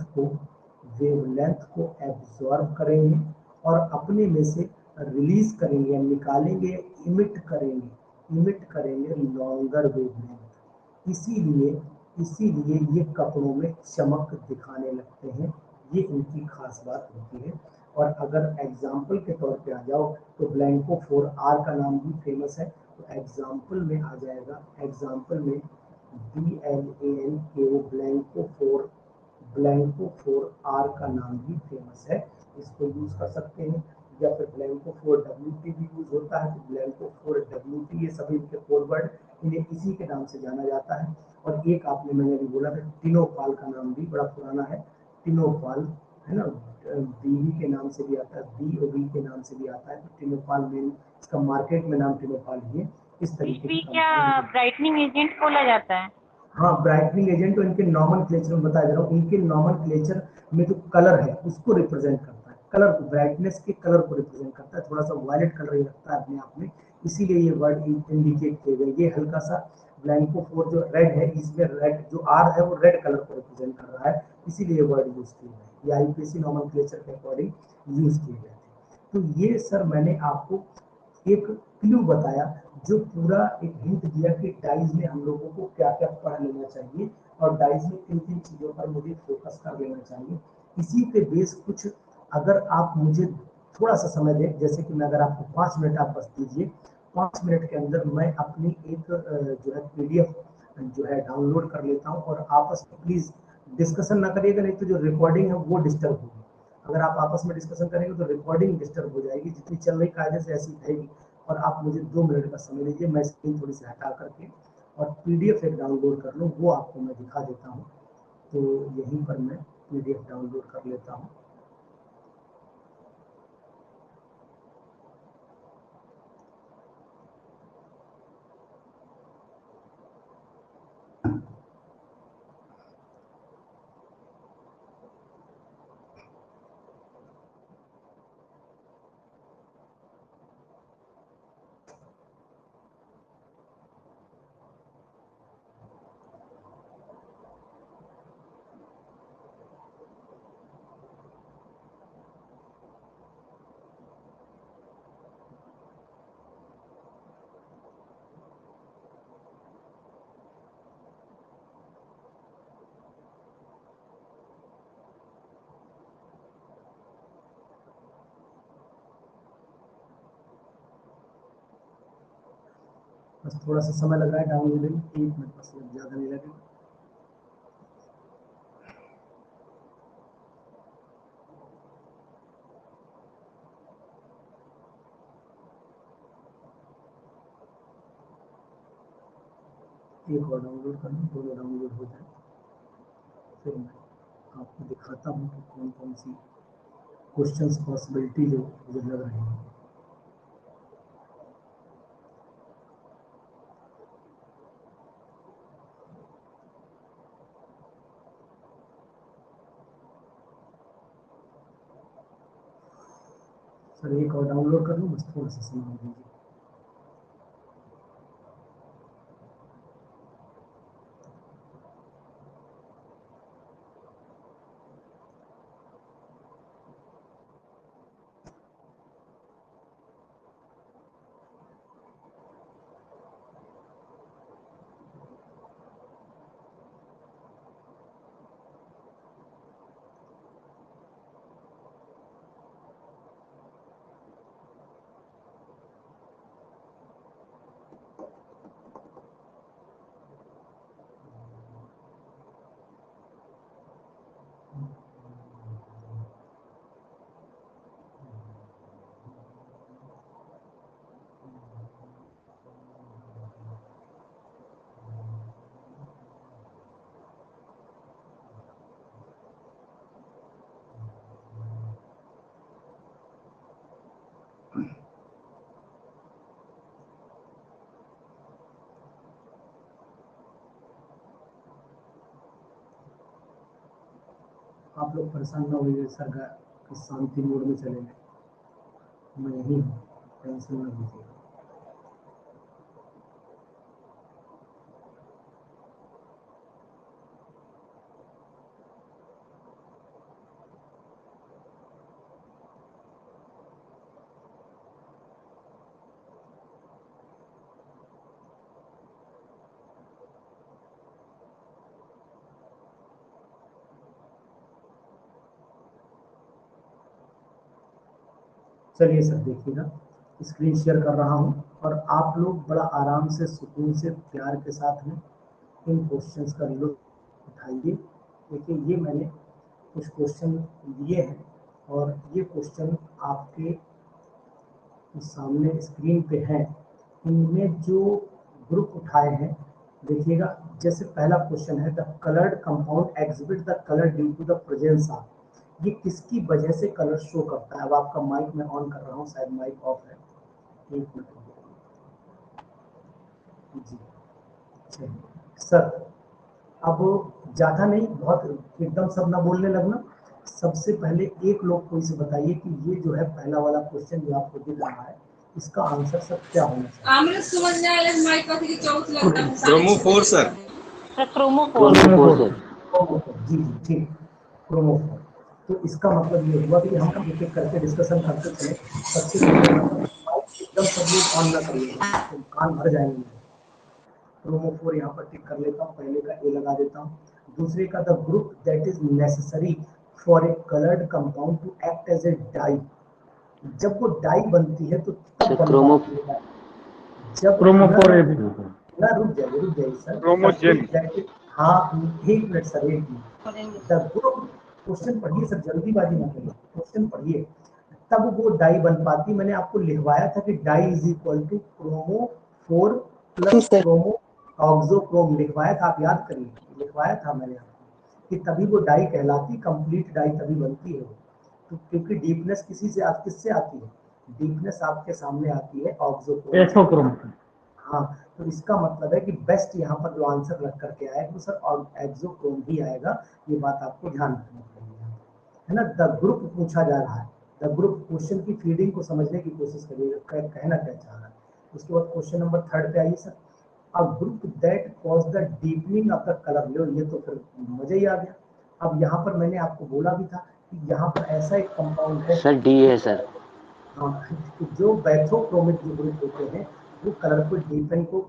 को एब्जॉर्ब करेंगे और अपने में से रिलीज करेंगे, निकालेंगे, इमिट करेंगे लॉन्गर वेवलेंथ। इसीलिए इसीलिए ये कपड़ों में चमक दिखाने लगते हैं, ये इनकी खास बात होती है। और अगर एग्जाम्पल के तौर पे आ जाओ तो ब्लैंको 4R का नाम भी फेमस है, तो एग्जाम्पल में आ जाएगा, एग्जाम्पल में BLANKO ब्लैंको 4R का नाम भी फेमस है, इसको यूज कर सकते हैं। या फिर ब्लैंको 4WT भी यूज होता है, तो ब्लैंको 4WT, ये सभी इनके कोड वर्ड, इन्हें इसी के नाम से जाना जाता है। और एक आपने, मैंने अभी बोला था, टिनोपाल का नाम भी बड़ा पुराना है, टिनोपाल है ना, बीवी के नाम से भी आता है, BOB के नाम से भी आता है, तो टिनोपाल में इसका मार्केट में नाम टिनोपाल ही है। इस तरीके बीवी की क्या कंपाउंड, ब्राइटनिंग एजेंट बोला जाता है? हाँ ब्राइटनिंग एजेंट, तो इनके नॉर्मल क्लेचर में बता दे रहा हूँ, इनके नॉर्मल क्लेचर में जो कलर है उसको रिप्रेजेंट करता है, कलर को, ब्राइटनेस के कलर को रिप्रेजेंट करता है, थोड़ा सा वायलेट कलर ही रखता है अपने आप में, इसीलिए ये वर्ड इंडिकेट किए गए। ये हल्का सा ब्लैंको 4 जो रेड है, इसमें रेड जो आर है वो रेड कलर को रिप्रेजेंट कर रहा है, इसीलिए ये वर्ड यूज किए गए, ये IPC नॉर्मल क्लेचर के अकॉर्डिंग यूज किए गए थे। तो ये सर मैंने आपको एक क्लू बताया, जो पूरा एक हिंट दिया कि डाइज में हम लोगों को क्या क्या पढ़ लेना चाहिए और डाइज में किन किन चीजों पर मुझे फोकस कर लेना चाहिए। इसी पे बेस कुछ, अगर आप मुझे थोड़ा सा समय दें, जैसे कि मैं अगर आपको 5 मिनट आप बस दीजिए, 5 मिनट के अंदर मैं अपनी एक जो है PDF जो है डाउनलोड कर लेता हूँ, और आपस में प्लीज डिस्कशन ना करिएगा, नहीं तो जो रिकॉर्डिंग है वो डिस्टर्ब होगी। अगर आप आपस में डिस्कशन करेंगे तो रिकॉर्डिंग डिस्टर्ब हो जाएगी, जितनी चल रही कायदे से ऐसी रहेगी। और आप मुझे 2 मिनट का समय लीजिए, मैं स्क्रीन थोड़ी सी हटा करके और PDF एक डाउनलोड कर लूँ, वो आपको मैं दिखा देता हूँ। तो यहीं पर मैं PDF डाउनलोड कर लेता हूँ। बस थोड़ा सा समय लग रहा है डाउनलोडिंग, 1 मिनट बस, ज़्यादा नहीं लगेगा। एक और डाउनलोड कर लूँ, दोनों डाउनलोड हो जाए, फिर मैं आपको दिखाता हूँ कि कौन कौन सी क्वेश्चंस पॉसिबिलिटी जो मुझे लग रही है। सर एक और डाउनलोड कर लूँ, बस थोड़ा सा समय दीजिए। आप लोग परेशान ना होइए सर, शांति मोड में चले गए, मैं यहीं हूँ, टेंशन ना लीजिए। चलिए सर देखिएगा, स्क्रीन शेयर कर रहा हूँ और आप लोग बड़ा आराम से सुकून से प्यार के साथ में इन क्वेश्चंस का लुत्फ उठाइए। देखिए ये मैंने कुछ क्वेश्चन लिए हैं और ये क्वेश्चन आपके सामने स्क्रीन पे हैं। इनमें जो ग्रुप उठाए हैं देखिएगा, जैसे पहला क्वेश्चन है the coloured compound exhibit the colour due to the presence of, ये किसकी वजह से कलर शो करता है। अब आपका माइक मैं ऑन कर रहा हूँ, शायद माइक ऑफ है, एक मिनट जी। चलिए सर, अब ज़्यादा नहीं, बहुत एकदम सब ना बोलने लगना। सबसे पहले एक लोग कोई से बताइए कि ये जो है पहला वाला क्वेश्चन जो आपको दिख रहा है, इसका आंसर सर क्या होना चाहिए। Chromophore sir. Sir chromophore. Chromophore sir. जी जी ठीक, क्रोमोफोर। तो इसका मतलब ये हुआ कि हम एक एक करके डिस्कशन करते चले। सबसे पहले एकदम सब लोग ऑन ना करिएगा, तो कान भर जाएंगे। क्रोमोफोर यहाँ पर टिक कर लेता हूँ, पहले का ए लगा देता हूँ। दूसरे का the group that is necessary for a coloured compound to act as a dye, जब वो डाई बनती है तो तब बन पाती है। जब क्रोमोफोर है भी। ना रुक जाइए सर। क्रोमोजेन। हाँ एक मिनट सर, एक मिनट। द ग्रुप, क्वेश्चन पढ़िए सर, जल्दीबाजी ना करिए, क्वेश्चन पढ़िए। तब वो डाई बन पाती, मैंने आपको लिखवाया था कि dye is equal to chromophore plus chromo auxochrome, लिखवाया था, आप याद करिए, लिखवाया था मैंने आपको कि तभी वो डाई कहलाती, कंप्लीट डाई तभी बनती है। तो क्योंकि डीपनेस किसी से किससे आती है, डीपनेस आपके सामने आती है ऑक्सोक्रोम। एक्सोक्रोम। हाँ, तो इसका मतलब है कि बेस्ट यहाँ पर जो आंसर लग करके आएगा वो सर एक्सोक्रोम ही आएगा। ये बात आपको ध्यान रखनी पड़ेगी, है ना। द ग्रुप पूछा जा रहा है, द ग्रुप क्वेश्चन की फीडिंग को समझने की कोशिश करिएगा, कहना क्या चाह रहा है। उसके बाद क्वेश्चन नंबर 3 पे आइए sir. A group that cause the deepening of the colour, लो ये तो फिर मजा ही आ गया। अब यहाँ पर मैंने आपको बोला भी था कि यहाँ पर ऐसा एक कंपाउंड है सर डी है सर। हाँ, जो बैथोक्रोमिक जो ग्रुप होते हैं वो कलर को डीपन को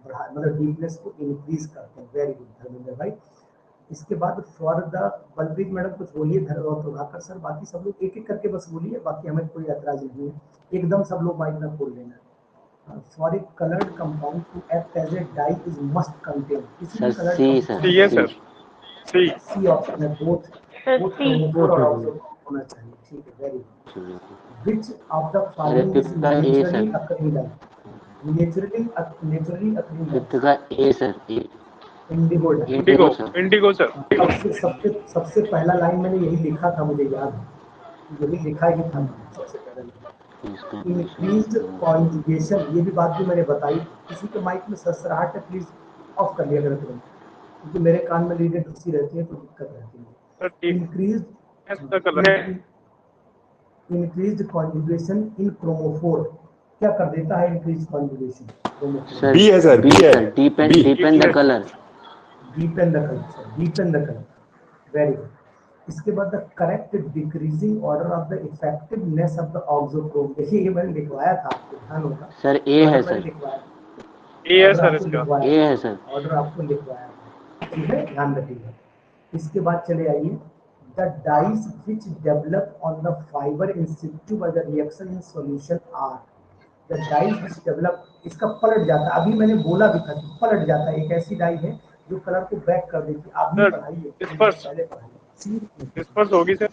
बढ़ा, मतलब डीपनेस को इंक्रीज करते हैं। वेरी गुड धर्मेंद्र भाई। इसके बाद फॉर द, बलप्रीत मैडम कुछ बोलिए, प्रभाकर सर, बाकी सब लोग एक एक करके बस बोलिए, बाकी हमें कोई ऐतराज नहीं है, एकदम सब लोग माइक में खोल लेना। For a coloured compound to act as a dye is must contain, किसी भी sir coloured C sir. C है सर। सी। सी ऑप्शन है, both sir both C. Chromophore और ऑक्सो होना चाहिए, ठीक है, very good. Which of the अरे following is फिफ्थ का A naturally sir. occurring dye? Naturally occurring dye. Fifth का A sir. Indigo dye. Indigo. Sir. Indigo sir. सबसे सबसे सबसे पहला लाइन मैंने यही लिखा था, मुझे याद है, यही लिखा ही था सबसे पहले। इंक्रीज्ड कॉन्जुगेशन, ये भी बात भी मैंने बताई। किसी के माइक में सरसराहट है, प्लीज ऑफ कर लिया करें तुरंत, क्योंकि मेरे कान में लीडें घुसी रहती है तो दिक्कत रहती है। सर ठीक इंक्रीज है कलर है। इंक्रीज्ड कॉन्जुगेशन इन क्रोमोफोर, क्या कर देता है increase conjugation chromophore? Sir B है सर, बी बी है। Sir. Deepen B. Deepen the colour. Deepen the colour, sir deepen the colour, very good. इसके बाद the correct decreasing order of the effectiveness of the auxochrome, देखिए ये मैंने लिखवाया था, आपको ध्यान होगा, सर ए है मैंने सर। लिखवाया, ए है ऑर्डर सर आपको इसका। लिखवाया, ए है सर। ऑर्डर आपको लिखवाया था, ठीक है, ध्यान रखिएगा। इसके बाद चले आइए, the dyes which develop on the fibre in situ by the reaction in solution are, the dyes which develop, इसका पलट जाता है, अभी मैंने बोला भी था कि पलट जाता है, एक ऐसी डाई है जो कलर को बैक कर देती है। आप भी सर पढ़ाइए, डिस्पर्स। पहले पढ़ाइए। डिस्पर्स होगी सर।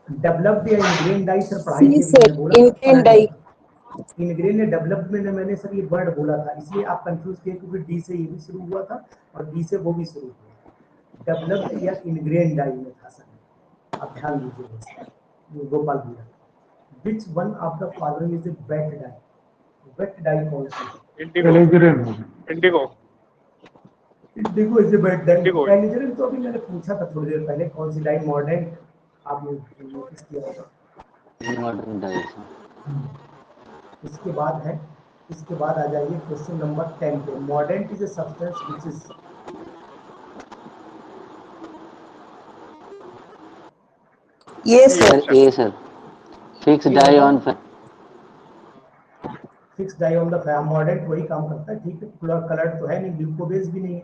डेवलप्ड या इनग्रेन डाई सर पढ़ाई सी थी, सर। मैंने बोला था इनग्रेन पलट डाई। जाता। इनग्रेन या डेवलपमेंट में मैंने सर ये वर्ड बोला था, इसलिए आप कंफ्यूज किए, क्योंकि डी से ये भी शुरू हुआ था और डी से वो भी शुरू हुआ। डेवलप्ड या इनग्रेन डाई में था सर, आप ध्यान दीजिए गोपाल भैया। Which one of the following is a vat dye, vat dye कौन सी है? Indigo. Indigo. Indigo is a vat dye. Indigo. Alizarin तो अभी मैंने पूछा था थोड़ी देर पहले, कौन सी डाई, मॉडर्न, आपने नोटिस किया होगा। मॉडर्न डाई। इसके बाद है, इसके बाद आ जाइए क्वेश्चन नंबर 10 पे। Mordant is a substance which is, ये sir. A sir. Fix dye on fix dye on the fibre, mordant वही काम करता है, ठीक है, कलर तो है नहीं, ग्लूकोबेस भी नहीं है,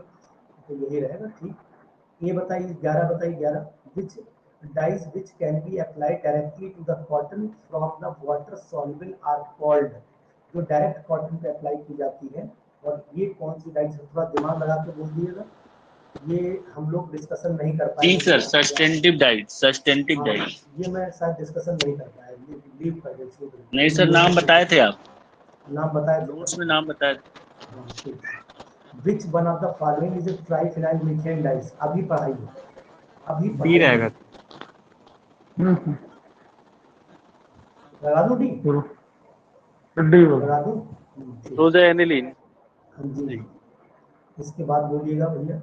तो यही रहेगा, ठीक। ये बताइए 11, बताइए 11, विच dyes which can be applied directly to the cotton from the water soluble are called, जो डायरेक्ट कॉटन पे अप्लाई की जाती है। और ये कौन सी डाइज, थोड़ा दिमाग लगा के बोल दिएगा, ये हम लोग डिस्कशन नहीं कर जी पाएंगे। Sir, substantive dye, substantive dye. ये मैं शायद डिस्कसन नहीं कर पाया, लीव कर दे, छोड़ दे। नहीं सर, नाम बताए थे आप, नाम बताए थे, नोट्स में नाम बताए थे। हाँ, ठीक। Which one of the following is a triphenyl methane dyes? अभी पढ़ाइए, अभी डी रहेगा। लगा दूं डी, डी लगा दूं, ठीक। रोजा एनिलीन। हाँ जी, इसके बाद बोलिएगा भैया।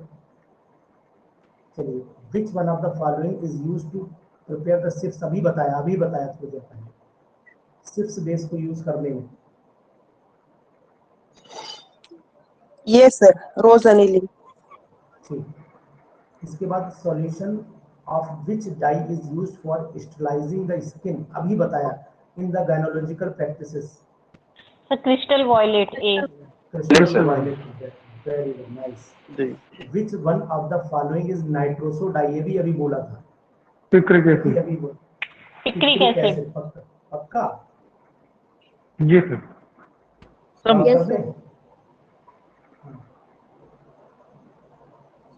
चलिए, which one of the following is used to prepare the chips? अभी बताया थोड़ी देर पहले, चिप्स बेस को यूज करने में। ये सर, रोज अनिलिंग। ठीक, इसके बाद solution of which dye is used for sterilising the skin, अभी बताया, in the gynaecological practices. Crystal violet A. Crystal violet, very nice. Which one of the following is nitroso dye, ये भी अभी बोला था, पिक्रिक अभी एसिड। Picric acid. पक्का जी sir.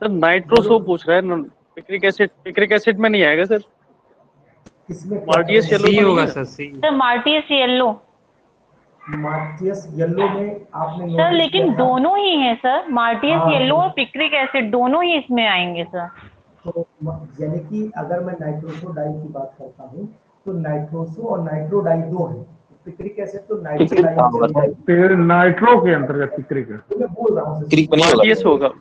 Sir nitroso पूछ रहा है, पिक्रिक एसिड में नहीं आएगा सर। इसमें मार्टियस येलो तो होगा sir. C sir Martius yellow. Martius yellow में आपने सर लेकिन दोनों ही हैं सर, मार्टियस येलो और पिक्रिक एसिड दोनों ही इसमें आएंगे सर। तो यानी कि अगर मैं नाइट्रोसो डाई की बात करता हूँ तो नाइट्रोसो और नाइट्रो डाई दो है, पिक्रिक एसिड तो नाइट्रो डाई में चली जाएगी, नाइट्रो के अंतर्गत पिक्रिक है। तो मैं बोल रहा हूँ मार्टियस होगा,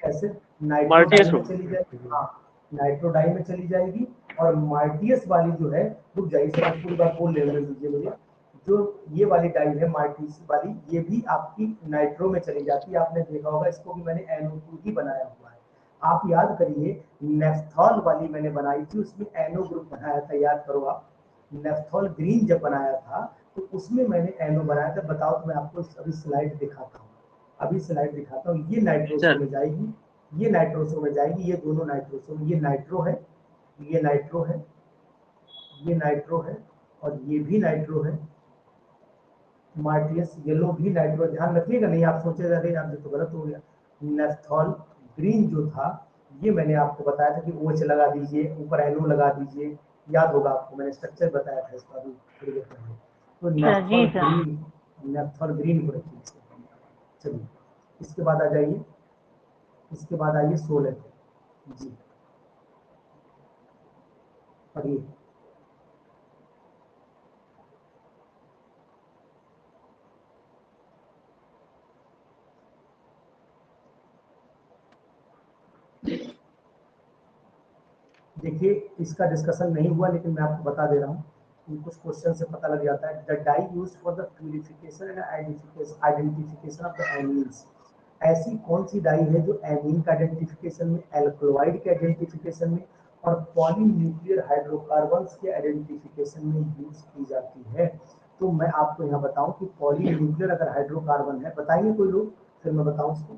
एसिड नाइट्रो डाई में चली जाएगी, हाँ नाइट्रो डाई में चली जाएगी। और मार्टियस वाली जो है, रुक जाइए सर, आप पूरी बात बोल लेने दीजिए मुझे। जो ये वाली डाई है मार्टियस वाली, ये भी आपकी नाइट्रो में चली जाती है, आपने देखा होगा, इसको भी मैंने NO2 ही बनाया हुआ है। आप याद करिए, नेफ्थॉल वाली मैंने बनाई थी, उसमें NO ग्रुप बनाया था, याद करो आप। नेफ्थॉल ग्रीन जब बनाया था तो उसमें मैंने NO बनाया था। बताओ तो मैं आपको अभी स्लाइड दिखाता हूँ, ये नाइट्रोसो में जाएगी, ये नाइट्रोसो में जाएगी, ये दोनों नाइट्रोसो में, ये नाइट्रो है, ये नाइट्रो है, ये नाइट्रो है, और ये भी नाइट्रो है। मार्टियस येलो भी नाइट्रो, ध्यान रखिएगा, नहीं आप सोचे जा रहे आप तो गलत हो गया। नेफ्थॉल ग्रीन जो था, ये मैंने आपको बताया था कि OH लगा दीजिए, ऊपर NO लगा दीजिए, याद होगा आपको, मैंने स्ट्रक्चर बताया था इसका भी थोड़ी देर पहले। तो नेफ्थॉल ग्रीन को रखिए। चलिए, इसके बाद आ जाइए, इसके बाद आइए सोलेट जी, पढ़िए। देखिए, इसका डिस्कशन नहीं हुआ, लेकिन मैं आपको बता दे रहा हूँ, कुछ क्वेश्चन से पता लग जाता है। The dye used for the purification and identification of the amines, ऐसी कौन सी डाई है जो एमीन का आइडेंटिफिकेशन में, एल्कोलॉइड के आइडेंटिफिकेशन में और पॉलीन्यूक्लियर हाइड्रोकार्बन्स के आइडेंटिफिकेशन में यूज की जाती है? तो मैं आपको यहाँ बताऊं कि पॉलीन्यूक्लियर अगर हाइड्रोकार्बन है, बताएंगे कोई लोग, फिर मैं बताऊं उसको,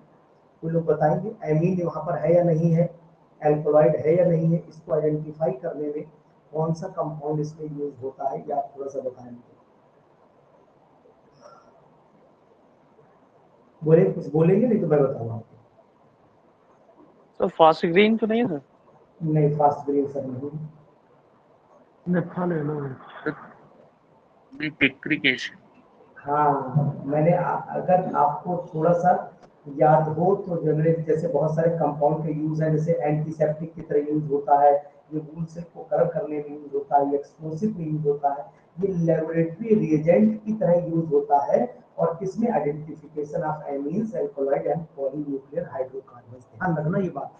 कोई लोग बताएंगे एमीन वहां पर है या नहीं है, एल्कोलॉइड है या नहीं है, इसको आइडेंटिफाई करने में कौन सा कंपाउंड इसमें यूज होता है, या आप थोड़ा सा बताएंगे? बोले, कुछ बोलेंगे, नहीं तो मैं बताऊंगा आपको। सर फास्ट ग्रीन तो नहीं है सर? नहीं, फास्ट ग्रीन सर नहीं, पिक्रिक एसिड। हाँ मैंने अगर आपको थोड़ा सा याद हो तो जनरल जैसे बहुत सारे कंपाउंड के यूज है, जैसे एंटीसेप्टिक की तरह यूज होता है, ये वूल सेल को कवर करने में यूज होता है, ये एक्सप्लोसिव में यूज होता है, ये लेबोरेटरी रिएजेंट की तरह यूज होता है, और किसमें, identification of amines, alkaloid and polynuclear hydrocarbons. ध्यान रखना, ये बात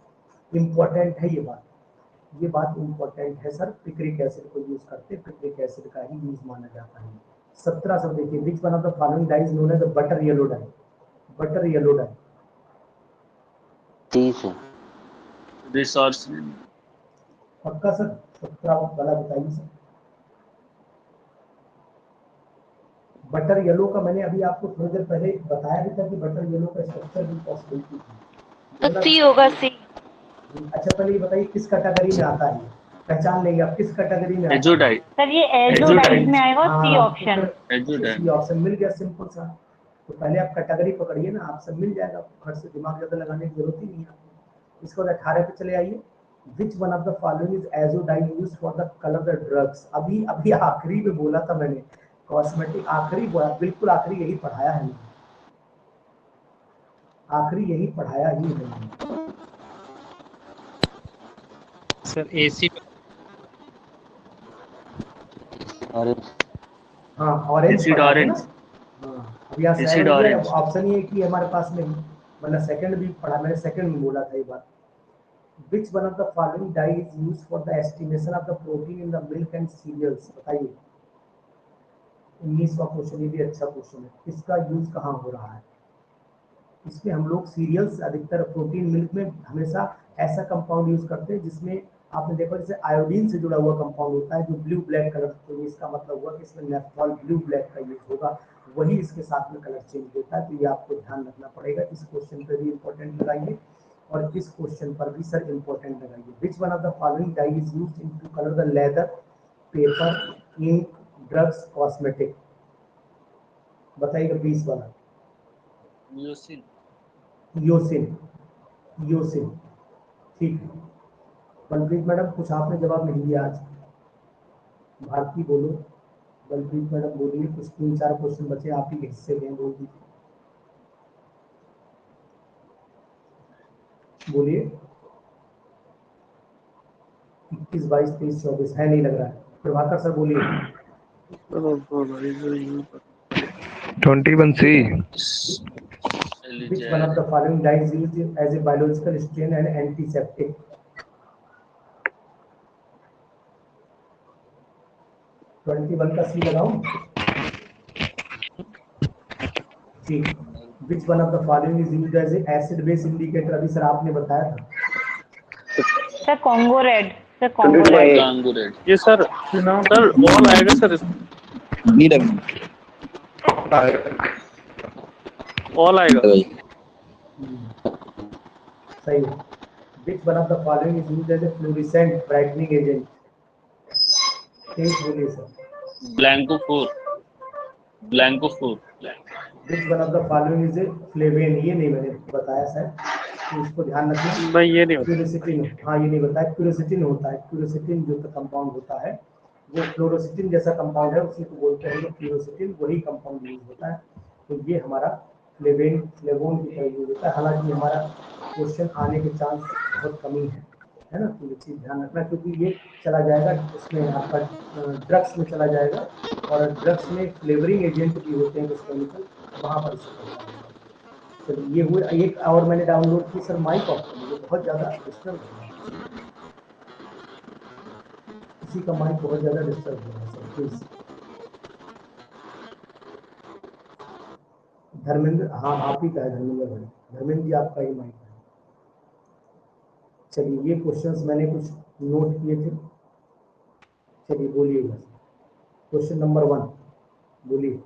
इंपॉर्टेंट है, ये बात इंपॉर्टेंट है सर। पिक्रिक एसिड को यूज करते, पिक्रिक एसिड का ही यूज माना जाता है। 17 सब देखिए, which one of the following dye is known as butter yellow dye, butter yellow dye. जी सर। रिसोर्स पक्का सर? 17 वाला बताइए सर। बटर येलो का मैंने अभी आपको थोड़ी देर पहले बताया भी था कि बटर येलो का स्ट्रक्चर भी पॉसिबिलिटी थी। सी होगा, सी। अच्छा, पहले ये बताइए किस कैटेगरी में आता है? पहचान लेंगे आप किस कैटेगरी में आएगा? एजोडाइट। सर ये एजोडाइट में आएगा सी हाँ, ऑप्शन। एजोडाइट। सी ऑप्शन मिल गया, सिंपल सा। तो पहले आप कैटेगरी पकड़िए ना, आप सब मिल जाएगा, घर से दिमाग ज्यादा लगाने की जरूरत ही नहीं है। इसको 18 पे चले आइए। Which one of the following is azo dye used for the colour the drugs. अभी अभी आखिरी में बोला था मैंने, कॉस्मेटिक आखिरी बोला, बिल्कुल आखिरी यही पढ़ाया है मैंने, आखिरी यही पढ़ाया ही है मैंने। Sir AC orange. हाँ ऑरेंज एसिड पढ़ा था ना। ऑरेंज। हाँ अब यहाँ से एसिड हो गया, ऑरेंज। ऑप्शन ये है कि हमारे पास में, मतलब सेकंड भी पढ़ा मैंने, सेकंड में बोला था ये बात। Which one of the following dye is used for the estimation of the protein in the milk and cereals? बताइए। 19वां क्वेश्चन, ये भी अच्छा क्वेश्चन है। इसका यूज कहाँ हो रहा है? इसमें हम लोग सीरियल्स, अधिकतर प्रोटीन मिल्क में हमेशा ऐसा कंपाउंड यूज करते हैं जिसमें आपने देखा जैसे आयोडीन से जुड़ा हुआ कंपाउंड होता है जो ब्लू ब्लैक कलर, तो इसका मतलब हुआ कि इसमें नेफ्थॉल ब्लू ब्लैक का यूज होगा, वही इसके साथ में कलर चेंज होता है। तो ये आपको ध्यान रखना पड़ेगा। इस क्वेश्चन पर भी इंपॉर्टेंट लगाइए और इस क्वेश्चन पर भी सर इंपॉर्टेंट लगाइए। Which one of the following dye is used in to colour the leather, paper, ink, drugs, cosmetic? बताइएगा 20 वाला। यूसिन। योसिन, योसिन, ठीक है। बलप्रीत मैडम कुछ आपने जवाब नहीं दिया आज। भारती बोलो, बलप्रीत मैडम बोलिए, कुछ 3-4 क्वेश्चन बचे आप ही के हिस्से में, बोल दीजिए, बोलिए। 21, 22, 23, 24 है, नहीं लग रहा है। प्रभाकर सर बोलिए। 21C Which one of the following dyes is used as a biological stain and antiseptic? का सी लगाऊं? ठीक। Which one of the following is used as a acid base indicator? अभी सर आपने बताया था। Sir Congo red, sir Congo red. Congo red. ये sir all आएगा sir, नहीं लग ऑल आएगा। सही है। Which one of the following is used as a fluorescent brightening agent? तेज बोलिए sir. Blanco 4। Blanco 4। Which one of the following is a flavin? ये नहीं मैंने बताया सर, तो इसको ध्यान रखना। नहीं ये नहीं होता। क्यूरोसिटिन, हाँ ये नहीं बताया। क्यूरोसिटिन होता है, क्यूरोसिटिन जो कंपाउंड होता है वो फ्लोरोसिटिन जैसा कंपाउंड है, उसी को बोलते हैं क्यूरोसिटिन, वही कंपाउंड यूज होता है। तो ये हमारा फ्लेवेन, फ्लेवोन की तरह यूज होता है। हालांकि हमारा क्वेश्चन आने के चांस बहुत कमी है ना, तो ये चीज़ ध्यान रखना, क्योंकि ये चला जाएगा उसमें आपका ड्रग्स में चला जाएगा, और ड्रग्स में फ्लेवरिंग एजेंट भी होते हैं कुछ केमिकल, वहाँ पर इसको पढ़ना होगा। चलिए ये हुए। एक और मैंने डाउनलोड की सर, माइक ऑफ कर लीजिए, बहुत ज़्यादा डिस्टर्ब हो रहा है, किसी का माइक बहुत ज़्यादा डिस्टर्ब हो रहा है सर, प्लीज़। धर्मेंद्र, हाँ आप ही का है धर्मेंद्र भाई, धर्मेंद्र जी आपका ही माइक है। चलिए ये क्वेश्चंस मैंने कुछ नोट किए थे, चलिए बोलिएगा। क्वेश्चन नंबर 1 बोलिए।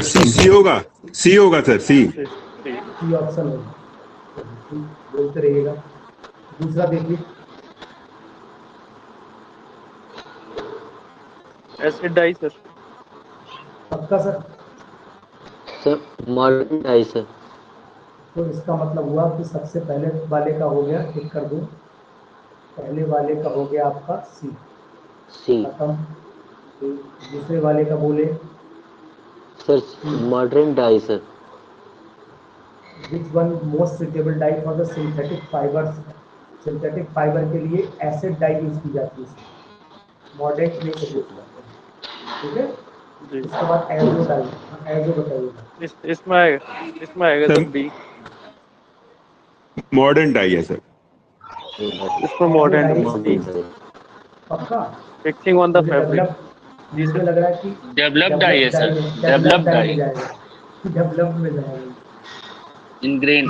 सी होगा सर, सी ऑप्शन होगा, बोलते रहिएगा। दूसरा देखिए। Acid dye sir. पक्का sir? Sir modern dye sir. तो इसका मतलब हुआ कि सबसे पहले वाले का हो गया, टिक कर दो। पहले वाले का हो गया आपका सी, खत्म। दूसरे वाले का बोले sir modern dye sir. Which one most suitable dye for the synthetic fibres? Synthetic fibre के लिए एसिड डाई यूज की जाती है, मॉडरेट नहीं सजेस्ट करते हैं, ठीक है। इसके बाद एजो डाई, एजो बताइएगा। इसमें आएगा सर बी। मॉडर्न डाई है सर। इसमें मॉडर्न पक्का? Fixing on the fabric. मुझे लग रहा है कि डेवलप डाई है सर, डेवलप डाई। डेवलप में जाएगा, इनग्रेन।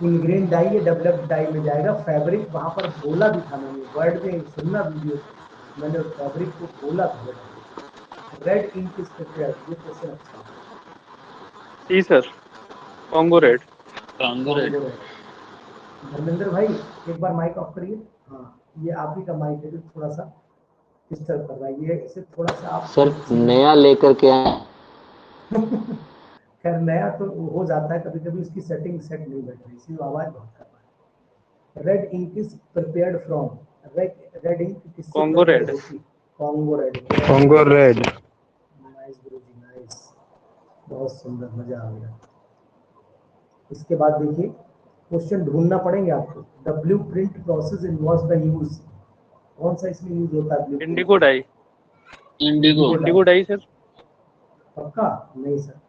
इनग्रेन डाई या डेवलप डाई में जाएगा। फैब्रिक वहां पर बोला भी था मैंने, वर्ड में सुनना वीडियो, मैंने फैब्रिक को बोला था। रेड इंक इज प्रिपेयर्ड, ये क्वेश्चन अच्छा है। C sir, Congo red. Congo red. Dharmendra भाई एक बार माइक ऑफ करिए। हाँ, ये आप ही का माइक है जो थोड़ा सा डिस्टर्ब कर रहा है, ये इसे थोड़ा सा आप सर नया लेकर के आए। खैर नया तो हो जाता है कभी कभी, उसकी सेटिंग सेट नहीं बैठ रही, इसलिए आवाज बहुत कर रहा है। Red ink is prepared from, red ink किससे Congo प्रिपेयर red. होती? Congo red. Congo red. Nice guruji nice, बहुत सुंदर, मजा आ गया। इसके बाद देखिए क्वेश्चन ढूंढना पड़ेंगे आपको। The blue print process involves the use, कौन सा इसमें यूज होता है blue print? Indigo dye. Indigo. Indigo dye sir. पक्का? नहीं सर,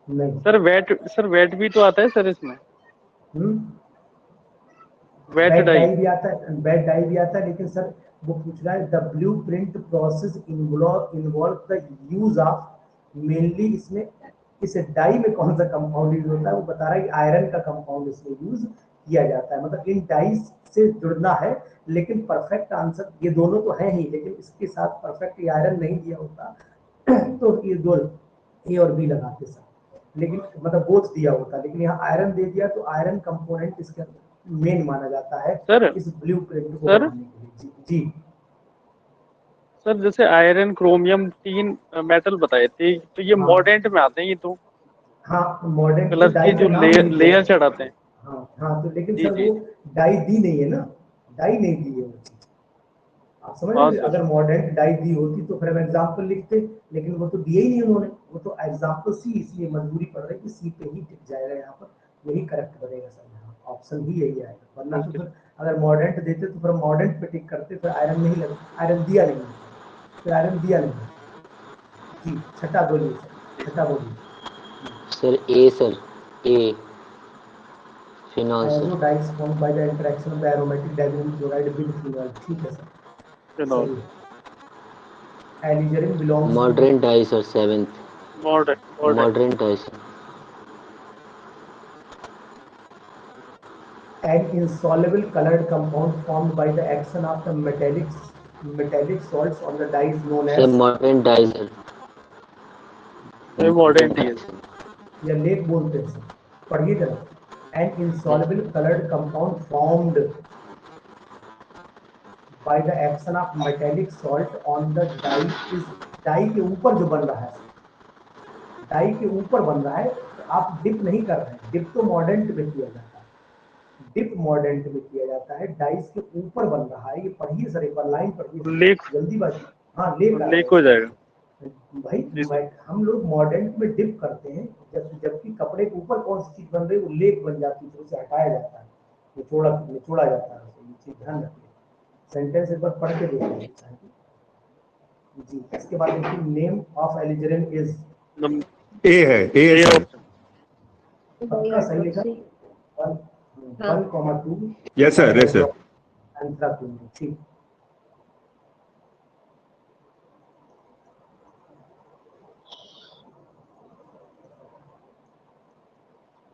नहीं। सर वेट भी तो आता है सर इसमें. Wait bad die. डाई भी आता है, बैड डाई भी आता है, लेकिन सर वो पूछ रहा है the blue print process involve the use of, mainly इसमें इस डाई में कौन सा कंपाउंड यूज होता है, वो बता रहा है कि आयरन का कंपाउंड इसमें यूज किया जाता है। मतलब इन डाइस से जुड़ना है, लेकिन परफेक्ट आंसर ये दोनों तो है ही, लेकिन इसके साथ परफेक्ट आयरन नहीं दिया होता तो ये दो ए और बी लगाते सर, लेकिन मतलब बोथ दिया होता, लेकिन यहाँ आयरन दे दिया तो आयरन कंपोनेंट इसके मेन माना जाता है सर इस ब्लू प्रिंट को सर बनाने के लिए। जी जी सर जैसे आयरन क्रोमियम 3 मेटल बताए थे, तो ये हाँ मॉडर्न में आते हैं ये तो. हाँ, मॉडर्न तो कलर डाई की का जो नाम नहीं दिया लेयर है। चढ़ाते हैं. हाँ हाँ, तो लेकिन जी सर जी वो जी. डाई दी नहीं है ना, डाई नहीं दी है वो चीज, आप समझ हाँ रहे हैं? सर. अगर मॉडर्न डाई दी होती तो फिर हम एग्जाम्पल लिखते, लेकिन वो तो दिए ही नहीं उन्होंने, वो तो एग्जाम्पल सी, इसलिए मजबूरी पड़ रही है कि सी पे ही टिक जाएगा यहाँ पर, यही करेक्ट बनेगा सर, यहाँ ऑप्शन ही यही आएगा। वरना तो ओके. फिर अगर मॉडर्न देते तो फिर मॉडर्न पे टिक करते, फिर आयरन नहीं लग, आयरन दिया नहीं, फिर आयरन दिया नहीं। जी छठा बोलिए सर, छठा बोलिए। Sir A sir, A phenol sir. Azo dyes formed by the interaction of the aromatic diazoxide chloride with phenol, ठीक है सर, फिनॉल. सही है। Alizarin belongs to, modern dye sir, 7th. Modern. Modern dye sir. an insoluble colored compound formed by the action of the metallic salts on the dyes known sir as, modern dye sir. Modern modern टी है. Dye sir. या lake बोलते हैं sir, पढ़िए जरा। an insoluble colored compound formed by the action of metallic salt on the dye is, dye के ऊपर जो बन रहा है, डाई के ऊपर बन रहा है, तो आप डिप नहीं कर रहे हैं, डिप तो मॉडर्न में किया जाता है, डिप मॉडर्न में किया जाता है, डाइस के ऊपर बन रहा है। ये पढ़िए सर, एक बार लाइन पढ़िए सर, लेक. जल्दीबाजी। हाँ लेक आ रहा लेक है हो सर। जाएगा. भाई जी सर. हम लोग मॉडर्न में डिप करते हैं, जबकि कपड़े के ऊपर कौन सी चीज बन रही है, वो लेक बन जाती है, तो उसे हटाया जाता है, निचोड़ा जाता है उसे, ये चीज ध्यान रखिए। सेंटेंस एक बार पढ़ के देखिए जी। इसके बाद देखिए नेम ऑफ एलिजरिन इज, ए है, ए है ए सर. ऑप्शन. पक्का सही लिखा, 1,2 yes sir, yes sir. Anthraquinone, ठीक।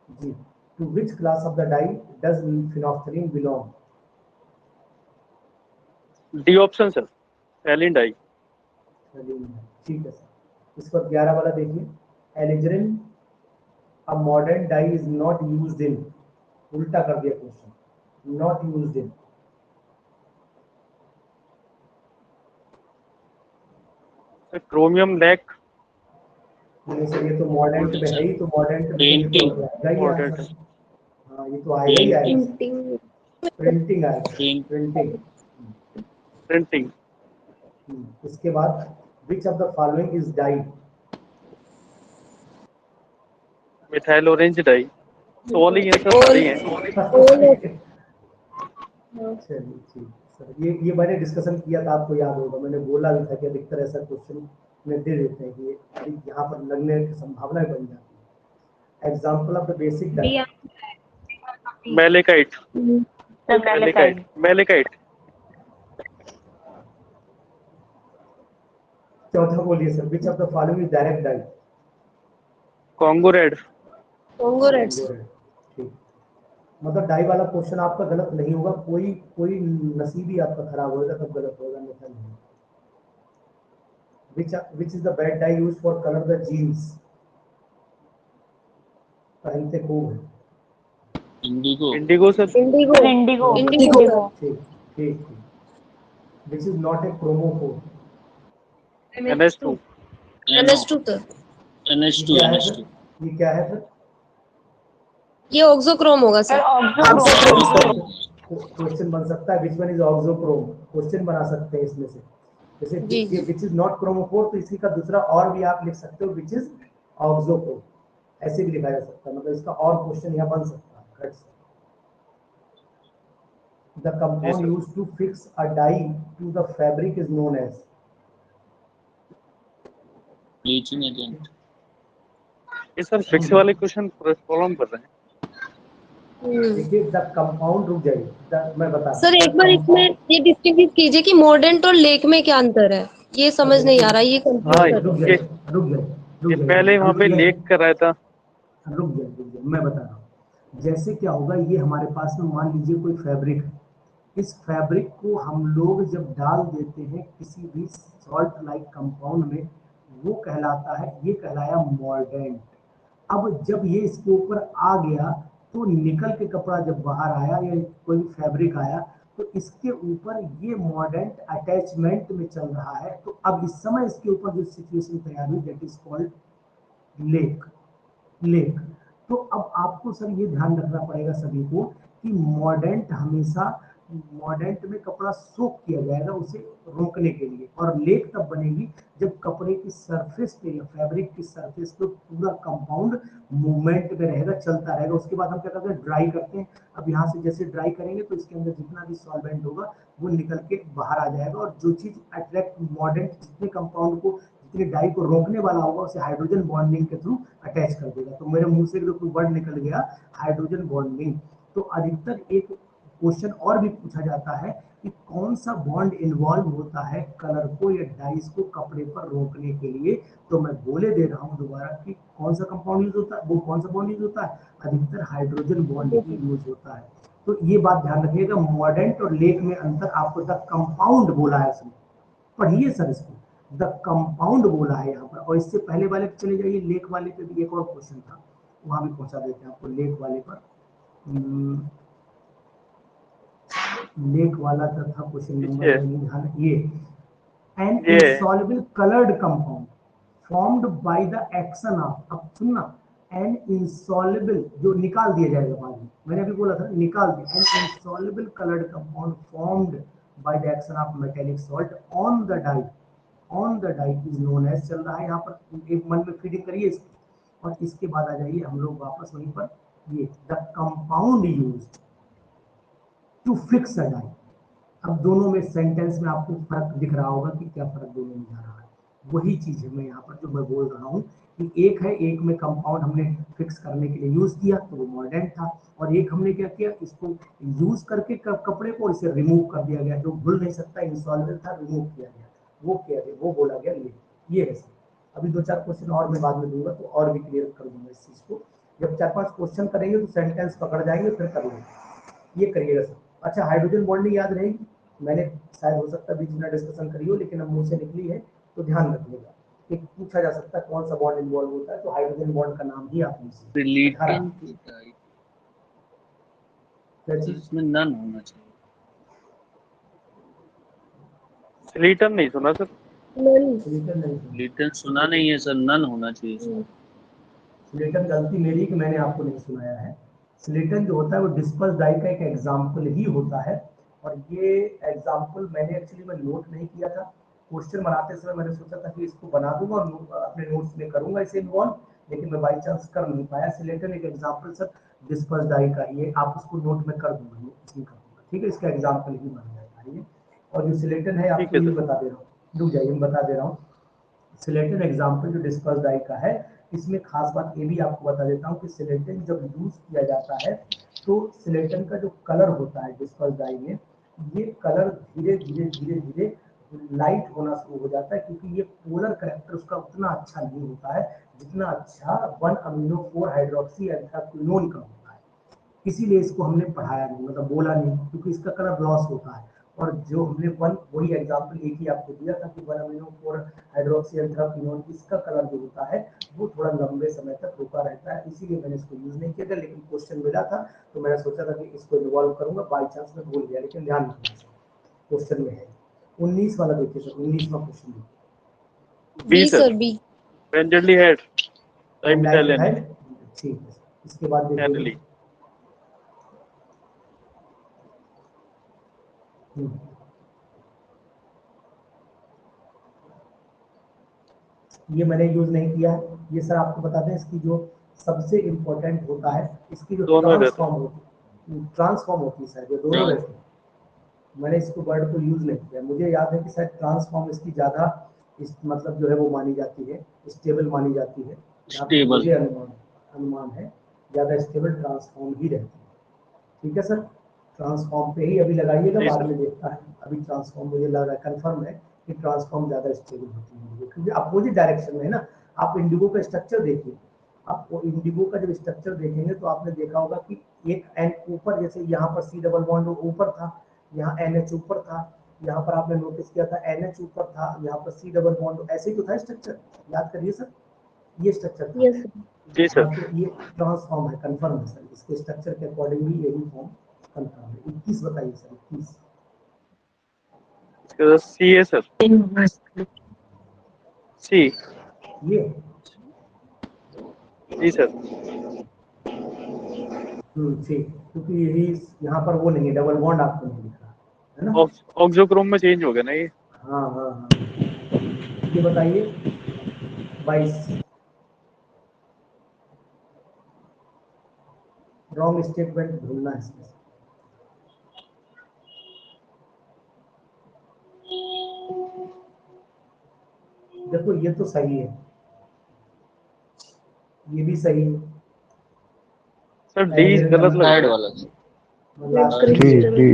जी, to which class of the dye does phenolphthalein belong? D option sir, aniline dye. ठीक है सर। इस पर 11 वाला देखिए, एलिजरिन अ मॉडर्न dye is not used in, उल्टा कर दिया question, not used in, chromium lake. नहीं सर ये तो मॉडर्न में है ही, तो मॉडर्न में तो ये तो Painting. आएगा ही मॉडर्न. आंसर। हाँ ये तो आएगा ही आएगा। Painting. प्रिंटिंग आएगा, Paint. प्रिंटिंग। प्रिंटिंग. इसके बाद which of the following is dye, methyl orange dye. तो ऑल ही है सर, सारे ही हैं. चलिए ठीक सर, ये मैंने डिस्कशन किया था, आपको याद होगा, मैंने बोला भी था कि अधिकतर ऐसा क्वेश्चन में दे देते हैं कि यहाँ पर लगने की संभावना बन जाती है। Example of the basic dye, malachite. Malachite. Malachite. चौथा बोलिए sir, which of the following is direct dye, Congo red. ठीक। मतलब डाई वाला क्वेश्चन आपका गलत नहीं होगा, कोई नसीब ही आपका खराब होगा तब गलत होगा, अन्यथा नहीं। which is the bad dye used for color the jeans, पहनते खूब है। Indigo Indigo sir. Indigo indigo indigo Indigo ठीक ठीक ठीक। This is not a chromophore. NH2। NH2 sir. ये NH2 क्या है NH2 सर? ये क्या है सर? ये ऑक्सोक्रोम होगा सर सर। ऑक्सोक्रोम। क्वेश्चन बन सकता है विच वन इज ऑक्सोक्रोम, क्वेश्चन बना सकते हैं इसमें से। जैसे जी ये विच इज नॉट क्रोमोफोर, तो इसी का दूसरा और भी आप लिख सकते हो विच इज ऑक्सोक्रोम, ऐसे भी लिखा जा सकता है, मतलब इसका और क्वेश्चन यहाँ बन सकता है। The compound used to fix a dye to the fabric is known as. Bleaching agent. ये सर फिक्स वाले क्वेश्चन प्रॉब्लम कर रहे हैं। देखिए द कंपाउंड, रुक जाइए, मैं बता सर एक बार इसमें ये डिस्टिंग्विश कीजिए कि मॉर्डेंट और लेक में क्या अंतर है, ये समझ नहीं आ रहा, ये कंफ्यूज हाँ कर रहा रुक है। जाइए, रुक जाइए, रुक ये जाइए, पहले वहाँ पे लेक कर रहा था। रुक जाइए, मैं बता रहा हूँ। जैसे क्या होगा, ये हमारे पास में मान लीजिए कोई फैब्रिक है, इस फैब्रिक को हम लोग जब डाल देते हैं किसी भी सॉल्ट लाइक कंपाउंड में, वो कहलाता है, ये कहलाया मॉर्डेंट। अब जब ये इसके ऊपर आ गया तो निकल के कपड़ा जब बाहर आया या कोई फैब्रिक आया, तो इसके ऊपर ये मॉर्डेंट अटैचमेंट में चल रहा है। तो अब इस समय इसके ऊपर जो सिचुएशन तैयार हुई, that is called lake. Lake. तो अब आपको सर ये ध्यान रखना पड़ेगा सभी को कि मॉर्डेंट हमेशा, मॉर्डेंट में कपड़ा सोक किया जाएगा उसे रोकने के लिए, और लेक तब बनेगी जब कपड़े की सरफेस पे या फैब्रिक की सरफेस पे पूरा कंपाउंड मूवमेंट में रहेगा, चलता रहेगा। उसके बाद हम क्या करते हैं, ड्राई करते हैं। अब यहाँ से जैसे ड्राई करेंगे तो इसके अंदर जितना भी सॉल्वेंट होगा वो निकल के बाहर आ जाएगा, और जो चीज अट्रैक्ट मॉर्डेंट जितने कंपाउंड को, जितने डाई को रोकने वाला होगा, उसे हाइड्रोजन बॉन्डिंग के थ्रू अटैच कर देगा। तो मेरे मुंह से जो वर्ड निकल गया, हाइड्रोजन बॉन्डिंग। तो अधिकतर एक क्वेश्चन और भी पूछा जाता है कि कौन सा बॉन्ड इन्वॉल्व होता है कलर को या डाइस को कपड़े पर रोकने के लिए। तो मैं बोले दे रहा हूं दोबारा कि कौन सा कंपाउंड यूज होता है, वो कौन सा बॉन्ड यूज होता है, अधिकतर हाइड्रोजन बॉन्ड ही यूज होता है। तो ये बात ध्यान रखिएगा, मॉर्डेंट और लेक में अंतर आपको द कंपाउंड बोला है इसमें, पढ़िए सर इसको, द कंपाउंड बोला है यहाँ पर। और इससे पहले वाले पे चले जाइए, लेक वाले पे भी एक और क्वेश्चन था, वहां भी पहुंचा देते हैं आपको लेक वाले पर। लेक वाला था क्वेश्चन नंबर ये, an insoluble coloured compound formed by the action of, अब सुनना, एन इंसॉल्युबल जो निकाल दिया जाएगा बाद में, मैंने अभी बोला था निकाल दिया, an insoluble coloured compound formed by the action of metallic salt on the dye, on the dye is known as. चल रहा है यहाँ पर, एक मन में फीडिंग करिए इसको, और इसके बाद आ जाइए हम लोग वापस वहीं पर, ये the compound used to fix a dye. अब दोनों में सेंटेंस में आपको फर्क दिख रहा होगा कि क्या फर्क दोनों में जा रहा है। वही चीज है मैं यहाँ पर जो मैं बोल रहा हूँ कि एक है, एक में कंपाउंड हमने फिक्स करने के लिए यूज किया तो वो मॉर्डेंट था, और एक हमने क्या किया, इसको यूज करके कपड़े को इसे रिमूव कर दिया गया, जो भूल नहीं सकता, इंसॉल्वेंट था, रिमूव किया गया, वो किया गया, वो बोला गया ये है सर। अभी दो चार क्वेश्चन और मैं बाद में दूंगा तो और भी क्लियर कर दूंगा इस चीज को। जब चार पांच क्वेश्चन करेंगे तो सेंटेंस पकड़ जाएंगे, फिर कर लेंगे, ये करिएगा सर। अच्छा, हाइड्रोजन बॉन्डिंग याद रहेगी, मैंने शायद हो सकता है बीच में डिस्कशन करी हो, लेकिन अब मुंह से निकली है तो ध्यान रखिएगा। एक पूछा जा सकता है कौन सा बॉन्ड इन्वॉल्व होता है, तो हाइड्रोजन बॉन्ड का नाम ही आप लीजिए। रिलेटेंट टू डाई, इसमें नन होना चाहिए। सिलीटन नहीं सुना सर। रिलेटेंट सुना नहीं है सर, नन होना चाहिए सर। सिलेटन गलती मेरी कि मैंने आपको नहीं सुनाया है। सिलेटन जो होता है वो डिस्पर्स डाई का एक एग्जाम्पल ही होता है, और ये एग्जाम्पल मैंने एक्चुअली में नोट नहीं किया था, क्वेश्चन बनाते समय मैंने सोचा था कि इसको बना दूंगा और अपने नोट्स में करूंगा इसे इन्वॉल्व, लेकिन मैं बाई चांस कर नहीं पाया। सिलेटन एक एग्जाम्पल सर डिस्पर्स डाई का, ये आप उसको नोट में कर दूंगा, ठीक है, इसका एग्जाम्पल ही बन जाएगा ये। और जो सिलेटन है आपको ये बता दे रहा हूँ, रुक जाइए मैं बता दे रहा हूँ। सिलेटन एग्जाम्पल जो डिस्पर्स डाई का है, इसमें खास बात ये भी आपको बता देता हूँ कि सिलेटन जब यूज किया जाता है तो सिलेटन का जो कलर होता है डिस्पर्स डाई में, ये कलर धीरे धीरे धीरे धीरे लाइट होना शुरू हो जाता है, क्योंकि ये पोलर कैरेक्टर उसका उतना अच्छा नहीं होता है जितना अच्छा 1 अमीनो 4 हाइड्रोक्सी एंथ्राक्विनोन का होता है। इसीलिए इसको हमने पढ़ाया नहीं, मतलब बोला नहीं, क्योंकि इसका कलर लॉस होता है। और जो हमने वही एग्जांपल एक ही आपको दिया था कि 1 अमीनो 4 हाइड्रोक्सी एंथ्राक्विनोन, इसका कलर जो होता है वो थोड़ा लंबे समय तक रुका रहता है, इसीलिए मैंने इसको यूज नहीं किया था। लेकिन क्वेश्चन मिला था तो मैंने सोचा था कि इसको इन्वॉल्व करूंगा, बाई चांस में भूल गया, लेकिन ध्यान रखना क्वेश्चन में है। 19 वाला देखिए सर, 19वां क्वेश्चन देखिए। B B sir, sir B. Benzaldehyde dimethyl dimethyl, ठीक है। इसके बाद देखिए एनिलीन। ये मैंने यूज नहीं किया है। ये सर आपको बता दें, इसकी जो सबसे इम्पोर्टेंट होता है, इसकी जो दोनों रहते ट्रांसफॉर्म होती है सर, ये दोनों रहते हैं। मैंने इसको वर्ड को यूज नहीं किया, मुझे याद है कि शायद ट्रांसफॉर्म इसकी ज्यादा मतलब जो है वो मानी जाती है, स्टेबल मानी जाती है। स्टेबल। मुझे अनुमान है ज्यादा स्टेबल ट्रांसफॉर्म ही रहती है। ठीक है सर, ट्रांसफॉर्म पे ही अभी लगाइएगा, जी बाद सर। में देखता है। अभी ट्रांसफॉर्म मुझे लग रहा है, कंफर्म है कि ट्रांसफॉर्म ज्यादा स्टेबल होती है, क्योंकि अपोजिट डायरेक्शन में है ना। आप इंडिगो का स्ट्रक्चर देखिए, आपको इंडिगो का जब स्ट्रक्चर देखेंगे तो आपने देखा होगा कि एक एन ऊपर, जैसे यहाँ पर C डबल बॉन्ड ऊपर था, यहाँ NH ऊपर था, यहाँ पर आपने नोटिस किया था NH ऊपर था, यहाँ पर C डबल बॉन्ड, ऐसे ही तो था स्ट्रक्चर, याद करिए सर, ये स्ट्रक्चर था। यस जी सर। हाँ, तो ये ट्रांसफॉर्म है, कंफर्म है सर, इसके स्ट्रक्चर के अकॉर्डिंगली यही फॉर्म कंफर्म है। 21 बताइए सर, 21। इसका सी है सर, सी। ये जी सर। ठीक, क्योंकि यही यहाँ पर वो नहीं है, डबल बॉन्ड आपको नहीं दिख रहा है ना। ऑक्सोक्रोम में चेंज हो गया ना ये। हाँ हाँ हाँ, ये बताइए 22। रॉन्ग स्टेटमेंट ढूंढना है इसमें। देखो ये तो सही है, ये भी सही है सर डी गलत लग थर्ड रहा है। वाला। डी डी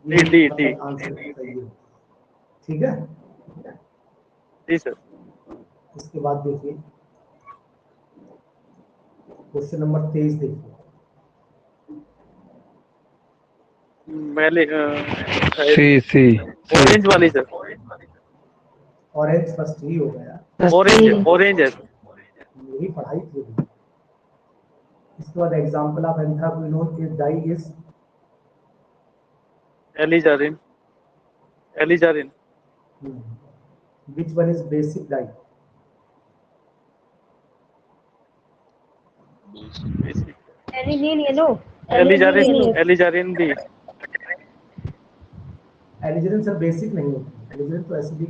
ये डी मतलब आंसर सही है। ठीक है, जी सर। इसके बाद देखिए क्वेश्चन नंबर 23 देखिए। मैंने सी सी ऑरेंज वाली सर, ऑरेंज फर्स्ट ही हो गया, ऑरेंज ऑरेंज है। यही पढ़ाई थी अभी। इसके बाद example of anthraquinone is dye is alizarin, alizarin. which one is basic dye? Aniline yellow. Alizarin, alizarin B. Alizarin sir basic नहीं होती, एलिजरिन तो ऐसे भी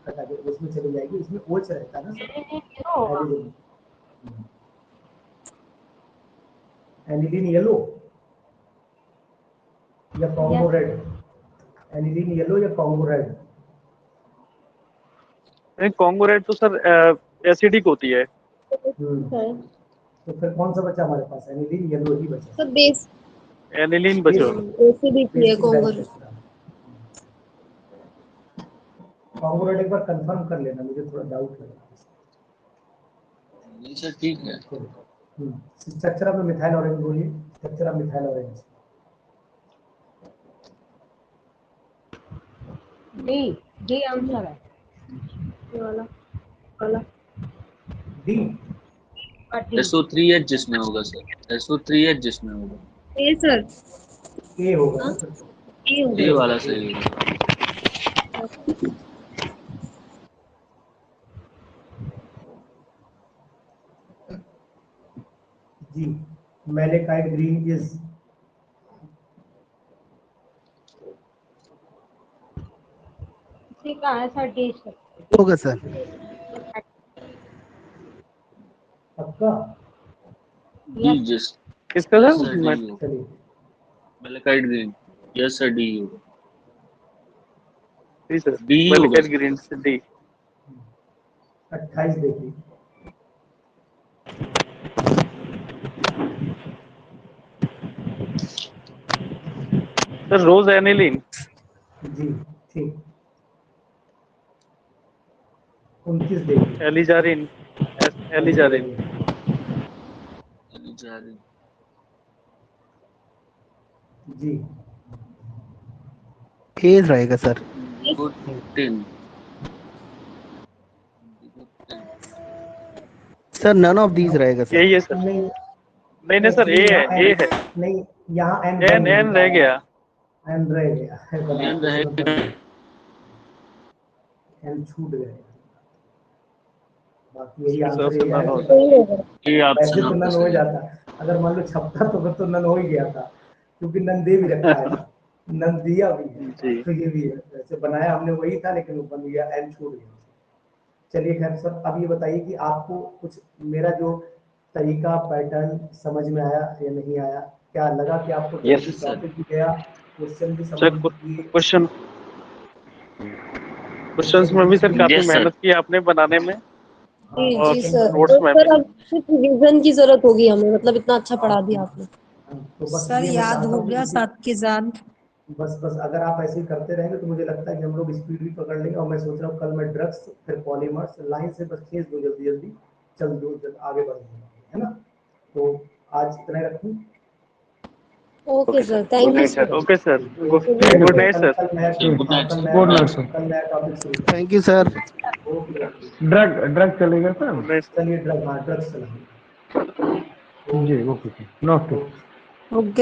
हटा के उसमें चली जाएगी, इसमें ओच रहता है ना सर, एलिजरिन। एनिलीन येलो या कॉन्गो रेड? एनिलीन येलो या कॉन्गो रेड? नहीं, कॉन्गो रेड तो सर एसिडिक होती है। तो फिर कौन सा बचा हमारे पास? एनिलीन येलो ही बचा। तो बेस एनिलीन बचो। एसिडिटी है कॉन्गो। कॉन्गो रेड एक बार कंफर्म कर लेना, मुझे थोड़ा डाउट लग रहा है। सर ठीक है। स्ट्रक्चर ऑफ मिथाइल ऑरेंज बोलिए, structure of methyl orange. D D answer है ये वाला वाला डी SO3H जिसमें होगा सर, SO3H जिसमें होगा। ए सर ए होगा ना सर, ये वाला सही होगा। जी। मैलेकाइट ग्रीन इज इसी का है सर डी सर। होगा सर। पक्का? डी जिस किसका सर सर? डी होगा। चलिए malachite green, yes sir D होगा। जी सर, डी होगा मैलेकाइट सर। ग्रीन से डी। 28 देखिए। सर रोज एनिलीन। जी ठीक। 29 देखिए। एलिजारिन, एलिजारिन। जी ए रहेगा sir. Nicotine. Sir none of these रहेगा सर। यही है सर। नहीं नहीं नहीं सर, ए है, ए है। नहीं, यहाँ एन एन एन रह गया। एन रह गया है, एन रह गया। एन छूट गए। बाकी यही सर, आंसर सर, यही है। नन हो सही होगा। ये वैसे ऑप्शन तो आपका नन हो सही है। जाता, अगर मान लो छपता तो फिर तो नन हो ही गया था, क्योंकि नन दे भी रखा है ना, नन दिया भी है, जी। तो ये भी है। वैसे बनाया हमने वही था, लेकिन वो बन गया, एन छूट गया। चलिए खैर सर, अब ये बताइए कि आपको कुछ मेरा जो तरीका पैटर्न समझ में आया या नहीं आया, क्या लगा कि आपको Yes, जल्दी sir. टॉपिक भी गया, क्वेश्चन भी सर समझ में किए? क्वेश्चंस में भी सर काफी Yes, sir. मेहनत की आपने बनाने में। जी और जी सर। नोट्स तो में सर भी। अब सिर्फ रिवीजन की जरूरत होगी हमें, मतलब इतना अच्छा पढ़ा दिया आपने। तो बस सर ये मैं याद चाहता हो हूँ कि गया साथ के साथ। बस अगर आप ऐसे ही करते रहेंगे तो मुझे लगता है कि हम लोग स्पीड भी पकड़ लेंगे। और मैं सोच रहा हूँ कल मैं ड्रग्स फिर पॉलीमर्स लाइन से बस खींच दूँ, जल्दी जल्दी चल दूँ, आगे बढ़ूँ, है ना? तो आज इतना ही रखूँ। Okay sir, thank you sir. Okay sir, ठीक है, गुड नाइट सर। कल नया Good night, कल sir. नया Good night, sir. कल नया टॉपिक शुरू करें। Thank you sir. Okay, drug चलेगा सर। Good night sir. चलिए ड्रग्स चलाएंगे। जी ओके सर। नमस्ते। ओके। ओके